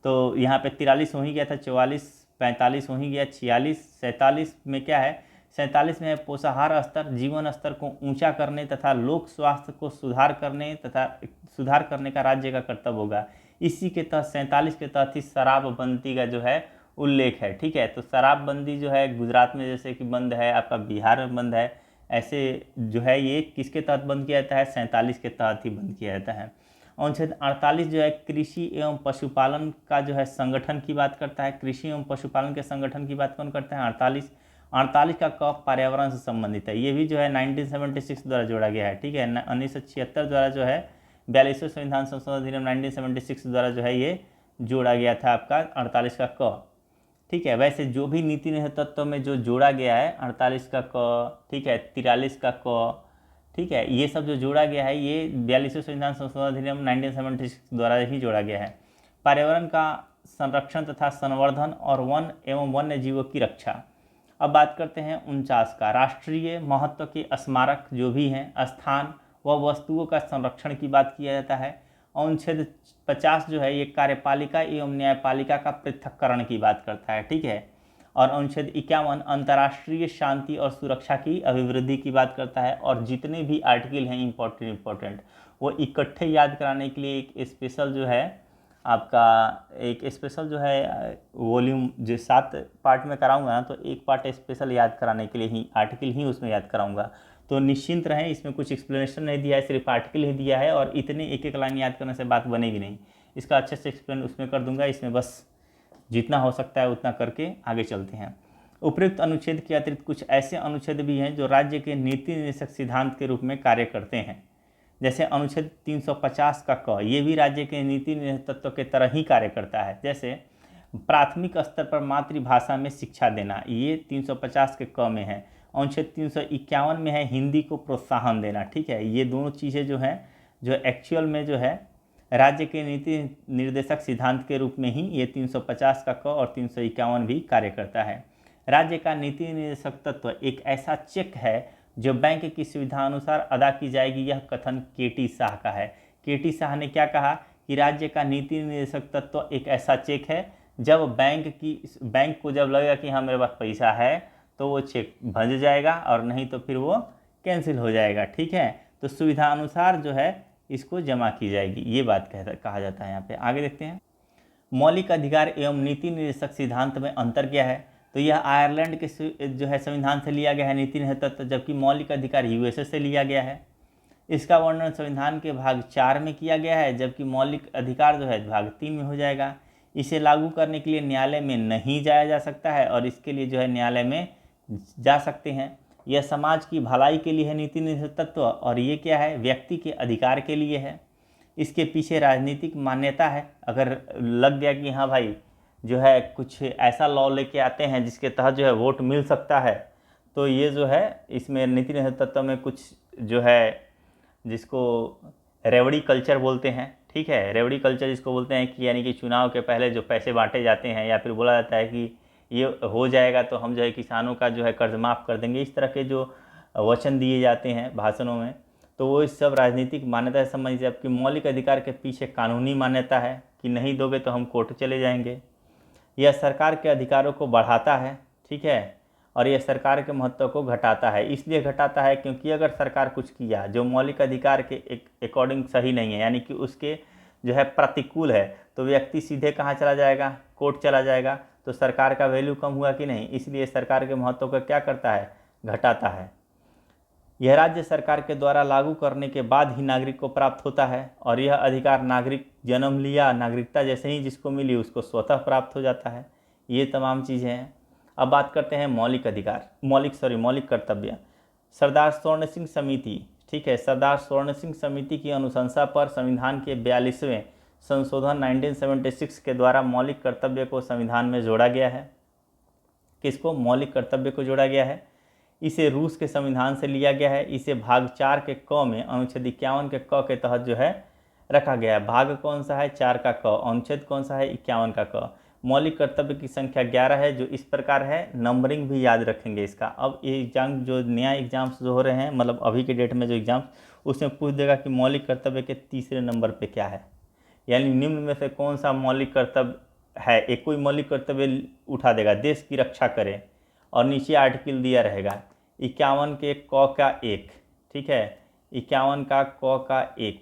तो यहाँ पे 43 हो ही गया था, 44 45 हो ही गया, 46 47 में क्या है, 47 में है पोषाहार स्तर, जीवन स्तर को ऊंचा करने तथा लोक स्वास्थ्य को सुधार करने का राज्य का कर्तव्य होगा। इसी के तहत 47 के तहत ही शराबबंदी का जो है उल्लेख है। ठीक है, तो शराबबंदी जो है गुजरात में जैसे कि बंद है, आपका बिहार में बंद है, ऐसे जो है ये किसके तहत बंद किया जाता है, 47 के तहत ही बंद किया जाता है। अनुच्छेद 48 जो है कृषि एवं पशुपालन का जो है संगठन की बात करता है। कृषि एवं पशुपालन के संगठन की बात कौन करता है, 48 का क पर्यावरण से संबंधित है। ये भी जो है 1976 द्वारा जोड़ा गया है। ठीक है, 1976 द्वारा जो है 42वें संविधान संशोधन अधिनियम 1976 द्वारा जो है ये जोड़ा गया था आपका 48 का क। ठीक है, वैसे जो भी नीति निधि तत्व में जो जोड़ा गया है 48 का क, ठीक है, 43 का क, ठीक है, ये सब जो जोड़ा गया है ये 42वें संविधान संशोधन अधिनियम 1976 द्वारा ही जोड़ा गया है। पर्यावरण का संरक्षण तथा संवर्धन और वन एवं वन्य जीवों की रक्षा। अब बात करते हैं 49 का, राष्ट्रीय महत्व के स्मारक जो भी हैं, स्थान व वस्तुओं का संरक्षण की बात किया जाता है। अनुच्छेद 50 जो है ये कार्यपालिका एवं न्यायपालिका का पृथक्करण की बात करता है। ठीक है, और अनुच्छेद 51 अंतर्राष्ट्रीय शांति और सुरक्षा की अभिवृद्धि की बात करता है। और जितने भी आर्टिकल हैं इम्पोर्टेंट वो इकट्ठे याद कराने के लिए एक स्पेशल जो है आपका एक स्पेशल जो है वॉल्यूम जो 7 पार्ट में कराऊंगा ना, तो एक पार्ट स्पेशल याद कराने के लिए ही आर्टिकल ही उसमें याद कराऊंगा। तो निश्चिंत रहें, इसमें कुछ एक्सप्लेनेशन नहीं दिया है, सिर्फ आर्टिकल ही दिया है, और इतने एक एक लाइन याद करने से बात बनेगी नहीं। इसका अच्छे से एक्सप्लेन उसमें कर दूंगा, इसमें बस जितना हो सकता है उतना करके आगे चलते हैं। उपयुक्त अनुच्छेद के अतिरिक्त कुछ ऐसे अनुच्छेद भी हैं जो राज्य के नीति निर्देशक सिद्धांत के रूप में कार्य करते हैं। जैसे अनुच्छेद 350 का क, ये भी राज्य के नीति निर्देशक तत्व के तरह ही कार्य करता है। जैसे प्राथमिक स्तर पर मातृभाषा में शिक्षा देना, ये 350 के क में है। अनुच्छेद 351 में है हिंदी को प्रोत्साहन देना। ठीक है, ये दोनों चीज़ें जो हैं जो एक्चुअल में जो है राज्य के नीति निर्देशक सिद्धांत के रूप में ही ये 350 का क और 351 भी कार्य करता है। राज्य का नीति निर्देशक तत्व एक ऐसा चेक है जो बैंक की सुविधा अनुसार अदा की जाएगी, यह कथन केटी शाह का है। केटी शाह ने क्या कहा कि राज्य का नीति निर्देशक तत्व एक ऐसा चेक है, जब बैंक को जब लगेगा कि हाँ मेरे पास पैसा है तो वो चेक भंज जाएगा, और नहीं तो फिर वो कैंसिल हो जाएगा। ठीक है, तो सुविधा अनुसार जो है इसको जमा की जाएगी, ये बात कहा जाता है यहाँ पे। आगे देखते हैं, मौलिक अधिकार एवं नीति निर्देशक सिद्धांत में अंतर क्या है। तो यह आयरलैंड के जो है संविधान से लिया गया है नीति निर्देशक तत्व, जबकि मौलिक अधिकार यूएसए से लिया गया है। इसका वर्णन संविधान के भाग 4 में किया गया है, जबकि मौलिक अधिकार जो है भाग 3 में हो जाएगा। इसे लागू करने के लिए न्यायालय में नहीं जाया जा सकता है और इसके लिए जो है न्यायालय में जा सकते हैं। यह समाज की भलाई के लिए है नीति निषेध तत्व, और ये क्या है, व्यक्ति के अधिकार के लिए है। इसके पीछे राजनीतिक मान्यता है। अगर लग गया कि हाँ भाई जो है कुछ ऐसा लॉ लेके आते हैं जिसके तहत जो है वोट मिल सकता है, तो ये जो है इसमें नीति निषेध तत्व में कुछ जो है जिसको रेवड़ी कल्चर बोलते हैं, ठीक है, रेवड़ी कल्चर जिसको बोलते हैं कि यानी कि चुनाव के पहले जो पैसे बांटे जाते हैं या फिर बोला जाता है कि ये हो जाएगा तो हम जो है किसानों का जो है कर्ज माफ़ कर देंगे, इस तरह के जो वचन दिए जाते हैं भाषणों में, तो वो इस सब राजनीतिक मान्यता से संबंधित। जबकि मौलिक अधिकार के पीछे कानूनी मान्यता है कि नहीं दोगे तो हम कोर्ट चले जाएंगे। यह सरकार के अधिकारों को बढ़ाता है, ठीक है, और यह सरकार के महत्व को घटाता है। इसलिए घटाता है क्योंकि अगर सरकार कुछ किया जो मौलिक अधिकार के अकॉर्डिंग सही नहीं है, यानी कि उसके जो है प्रतिकूल है, तो व्यक्ति सीधे कहाँ चला जाएगा, कोर्ट चला जाएगा। तो सरकार का वैल्यू कम हुआ कि नहीं, इसलिए सरकार के महत्व को क्या करता है, घटाता है। यह राज्य सरकार के द्वारा लागू करने के बाद ही नागरिक को प्राप्त होता है, और यह अधिकार नागरिक जन्म लिया, नागरिकता जैसे ही जिसको मिली उसको स्वतः प्राप्त हो जाता है। ये तमाम चीज़ें हैं। अब बात करते हैं मौलिक अधिकार, मौलिक कर्तव्य। सरदार स्वर्ण सिंह समिति, ठीक है, सरदार स्वर्ण सिंह समिति की अनुशंसा पर संविधान के 42वें संशोधन 1976 के द्वारा मौलिक कर्तव्य को संविधान में जोड़ा गया है। किसको, मौलिक कर्तव्य को जोड़ा गया है। इसे रूस के संविधान से लिया गया है। इसे भाग 4 के क में अनुच्छेद 51 के क के तहत जो है रखा गया है। भाग कौन सा है, 4 का क, अनुच्छेद कौन सा है, 51 का क। मौलिक कर्तव्य की संख्या 11 है, जो इस प्रकार है, नंबरिंग भी याद रखेंगे इसका। अब ये एग्जाम जो नया एग्जाम्स जो हो रहे हैं, मतलब अभी के डेट में जो एग्जाम्स, उसमें पूछ देगा कि मौलिक कर्तव्य के तीसरे नंबर पे क्या है, यानी निम्न में से कौन सा मौलिक कर्तव्य है। एक कोई मौलिक कर्तव्य उठा देगा, देश की रक्षा करें, और नीचे आर्टिकल दिया रहेगा 51 के क का 1, ठीक है, 51 का क का 1,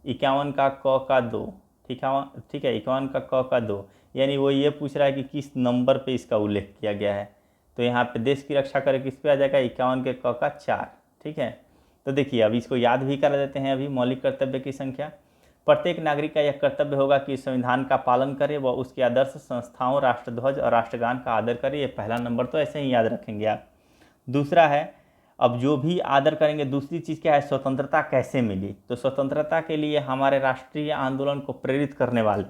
51 का क का 2, ठीक है, 51 का क का 2, यानी वो ये पूछ रहा है कि किस नंबर पे इसका उल्लेख किया गया है। तो यहाँ पे देश की रक्षा करें किस पे आ जाएगा, 51 के क का 4, ठीक है। तो देखिए अब इसको याद भी कर देते हैं। अभी मौलिक कर्तव्य की संख्या, प्रत्येक नागरिक का यह कर्तव्य होगा कि संविधान का पालन करे व उसके आदर्श संस्थाओं, राष्ट्रध्वज और राष्ट्रगान का आदर करे। ये पहला नंबर तो ऐसे ही याद रखेंगे आप। दूसरा है, अब जो भी आदर करेंगे, दूसरी चीज़ क्या है, स्वतंत्रता कैसे मिली। तो स्वतंत्रता के लिए हमारे राष्ट्रीय आंदोलन को प्रेरित करने वाले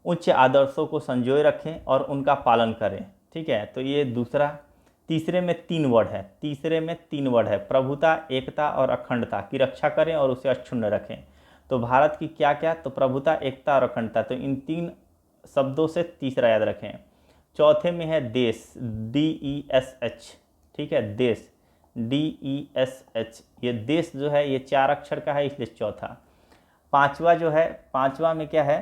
उच्च आदर्शों को संजोए रखें और उनका पालन करें, ठीक है। तो ये दूसरा। तीसरे में 3 वर्ड है, प्रभुता, एकता और अखंडता की रक्षा करें और उसे अक्षुण्ण रखें। तो भारत की क्या क्या, तो प्रभुता, एकता और अखंडता, तो इन 3 शब्दों से तीसरा याद रखें। चौथे में है देश, DESH, ठीक है, देश, DESH, ये देश जो है ये 4 अक्षर का है, इसलिए चौथा। पांचवा जो है, पांचवा में क्या है,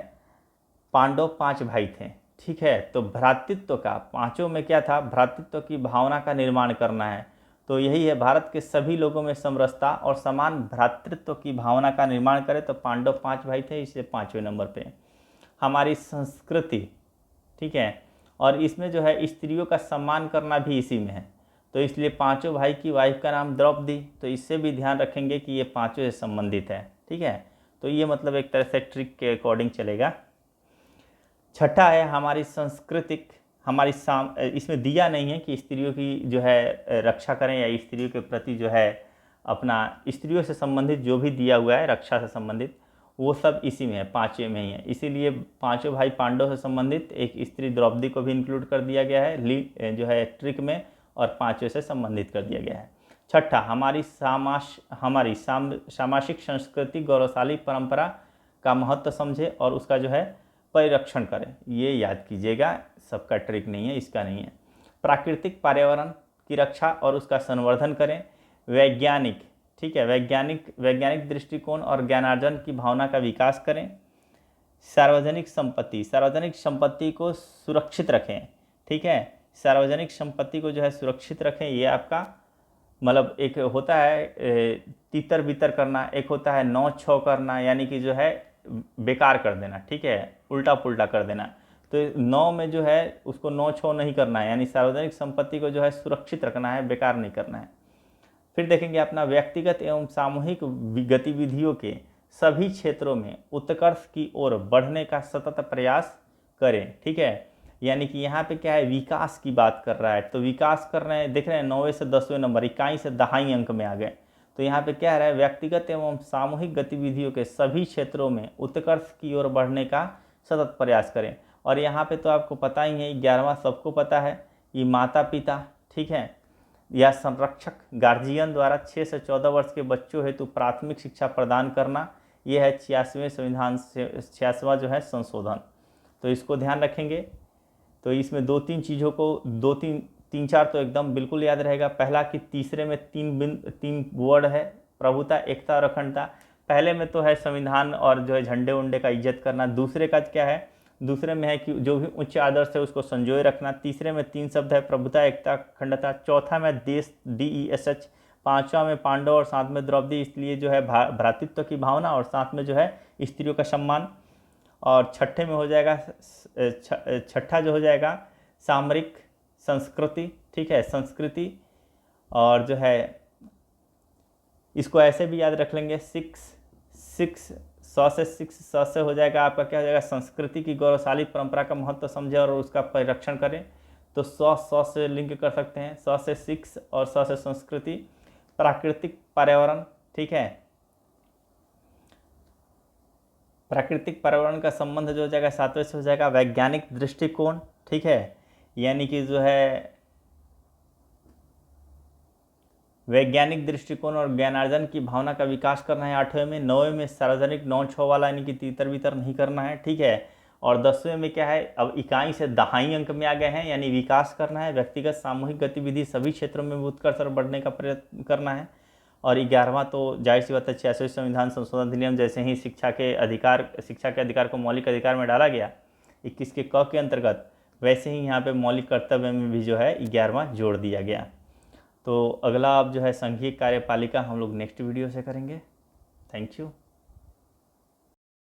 पांडव 5 भाई थे, ठीक है। तो भ्रातृत्व का, पांचों में क्या था, भ्रातृत्व की भावना का निर्माण करना है। तो यही है, भारत के सभी लोगों में समरसता और समान भ्रातृत्व की भावना का निर्माण करें। तो पांडव 5 भाई थे, इसलिए 5वें नंबर पे। हमारी संस्कृति, ठीक है, और इसमें जो है स्त्रियों का सम्मान करना भी इसी में है। तो इसलिए 5 भाई की वाइफ का नाम द्रौपदी, तो इससे भी ध्यान रखेंगे कि ये 5 से संबंधित है, ठीक है। तो ये मतलब एक तरह से ट्रिक के अकॉर्डिंग चलेगा। छठा है हमारी सांस्कृतिक, इसमें दिया नहीं है कि स्त्रियों की जो है रक्षा करें या स्त्रियों के प्रति जो है अपना, स्त्रियों से संबंधित जो भी दिया हुआ है रक्षा से संबंधित, वो सब इसी में है, 5वें में ही है। इसीलिए 5 भाई पांडव से संबंधित एक स्त्री द्रौपदी को भी इंक्लूड कर दिया गया है जो है ट्रिक में, और 5वें से संबंधित कर दिया गया है। छठा, हमारी सामाजिक संस्कृति गौरवशाली परंपरा का महत्व समझे और उसका जो है परिरक्षण करें। ये याद कीजिएगा, सबका ट्रिक नहीं है, इसका नहीं है। प्राकृतिक पर्यावरण की रक्षा और उसका संवर्धन करें। वैज्ञानिक, ठीक है, वैज्ञानिक दृष्टिकोण और ज्ञानार्जन की भावना का विकास करें। सार्वजनिक संपत्ति को सुरक्षित रखें, ठीक है, सार्वजनिक संपत्ति को जो है सुरक्षित रखें। ये आपका मतलब एक होता है तितर बितर करना, एक होता है 9-6 करना, यानी कि जो है बेकार कर देना, ठीक है, उल्टा पुल्टा कर देना। तो 9 में जो है उसको 9-6 नहीं करना है, यानी सार्वजनिक संपत्ति को जो है सुरक्षित रखना है, बेकार नहीं करना है। फिर देखेंगे अपना व्यक्तिगत एवं सामूहिक गतिविधियों के सभी क्षेत्रों में उत्कर्ष की ओर बढ़ने का सतत प्रयास करें। ठीक है, यानी कि यहाँ पे क्या है, विकास की बात कर रहा है। तो विकास कर रहे हैं, देख रहे हैं 9वें से 10वें नंबर, इकाई से दहाई अंक में आ गए। तो यहाँ पे क्या रहा है, व्यक्तिगत एवं सामूहिक गतिविधियों के सभी क्षेत्रों में उत्कर्ष की ओर बढ़ने का सतत प्रयास करें। और यहाँ पे तो आपको पता ही है, 11वां सबको पता है, ये माता पिता, ठीक है, या संरक्षक गार्जियन द्वारा 6 से 14 वर्ष के बच्चों हेतु प्राथमिक शिक्षा प्रदान करना, यह है 86वें संविधान से 86वां जो है संशोधन। तो इसको ध्यान रखेंगे। तो इसमें 2-3 चीज़ों को 3-4 तो एकदम बिल्कुल याद रहेगा। पहला कि तीसरे में 3 वर्ड है, प्रभुता, एकता और अखंडता। पहले में तो है संविधान और जो है झंडे उंडे का इज्जत करना। दूसरे का क्या है, दूसरे में है कि जो भी उच्च आदर्श है उसको संजोए रखना। तीसरे में 3 शब्द है, प्रभुता, एकता, अखंडता। चौथा में देश, DESH। पांचवा में पांडव और साथ में द्रौपदी, इसलिए जो है भ्रातृत्व की भावना और साथ में जो है स्त्रियों का सम्मान। और छठे में हो जाएगा, छठा जो हो जाएगा सामरिक संस्कृति। ठीक है, संस्कृति। और जो है इसको ऐसे भी याद रख लेंगे, 6 से हो जाएगा आपका, क्या हो जाएगा, संस्कृति की गौरवशाली परंपरा का महत्व समझे और उसका परिरक्षण करें। तो 100 से लिंक कर सकते हैं, 100 से 6 और 100 से संस्कृति। प्राकृतिक पर्यावरण, ठीक है, प्राकृतिक पर्यावरण का संबंध जो हो जाएगा 7वें से हो जाएगा वैज्ञानिक दृष्टिकोण। ठीक है, यानी कि जो है वैज्ञानिक दृष्टिकोण और ज्ञानार्जन की भावना का विकास करना है 8वें में। 9वें में सार्वजनिक 9-6 वाला, यानी कि तीतर बीतर नहीं करना है। ठीक है, और 10वें में क्या है, अब इकाई से दहाई अंक में आ गए हैं, यानी विकास करना है, व्यक्तिगत सामूहिक गतिविधि सभी क्षेत्रों में उत्कर्ष बढ़ने का प्रयत्न करना है। और 11वां तो जाहिर सी बात है 86वें संविधान संशोधन अधिनियम, जैसे ही शिक्षा के अधिकार को मौलिक अधिकार में डाला गया 21 के क के अंतर्गत, वैसे ही यहाँ पे मौलिक कर्तव्य में भी जो है 11वां जोड़ दिया गया। तो अगला अब जो है संघीय कार्यपालिका हम लोग नेक्स्ट वीडियो से करेंगे। Thank you.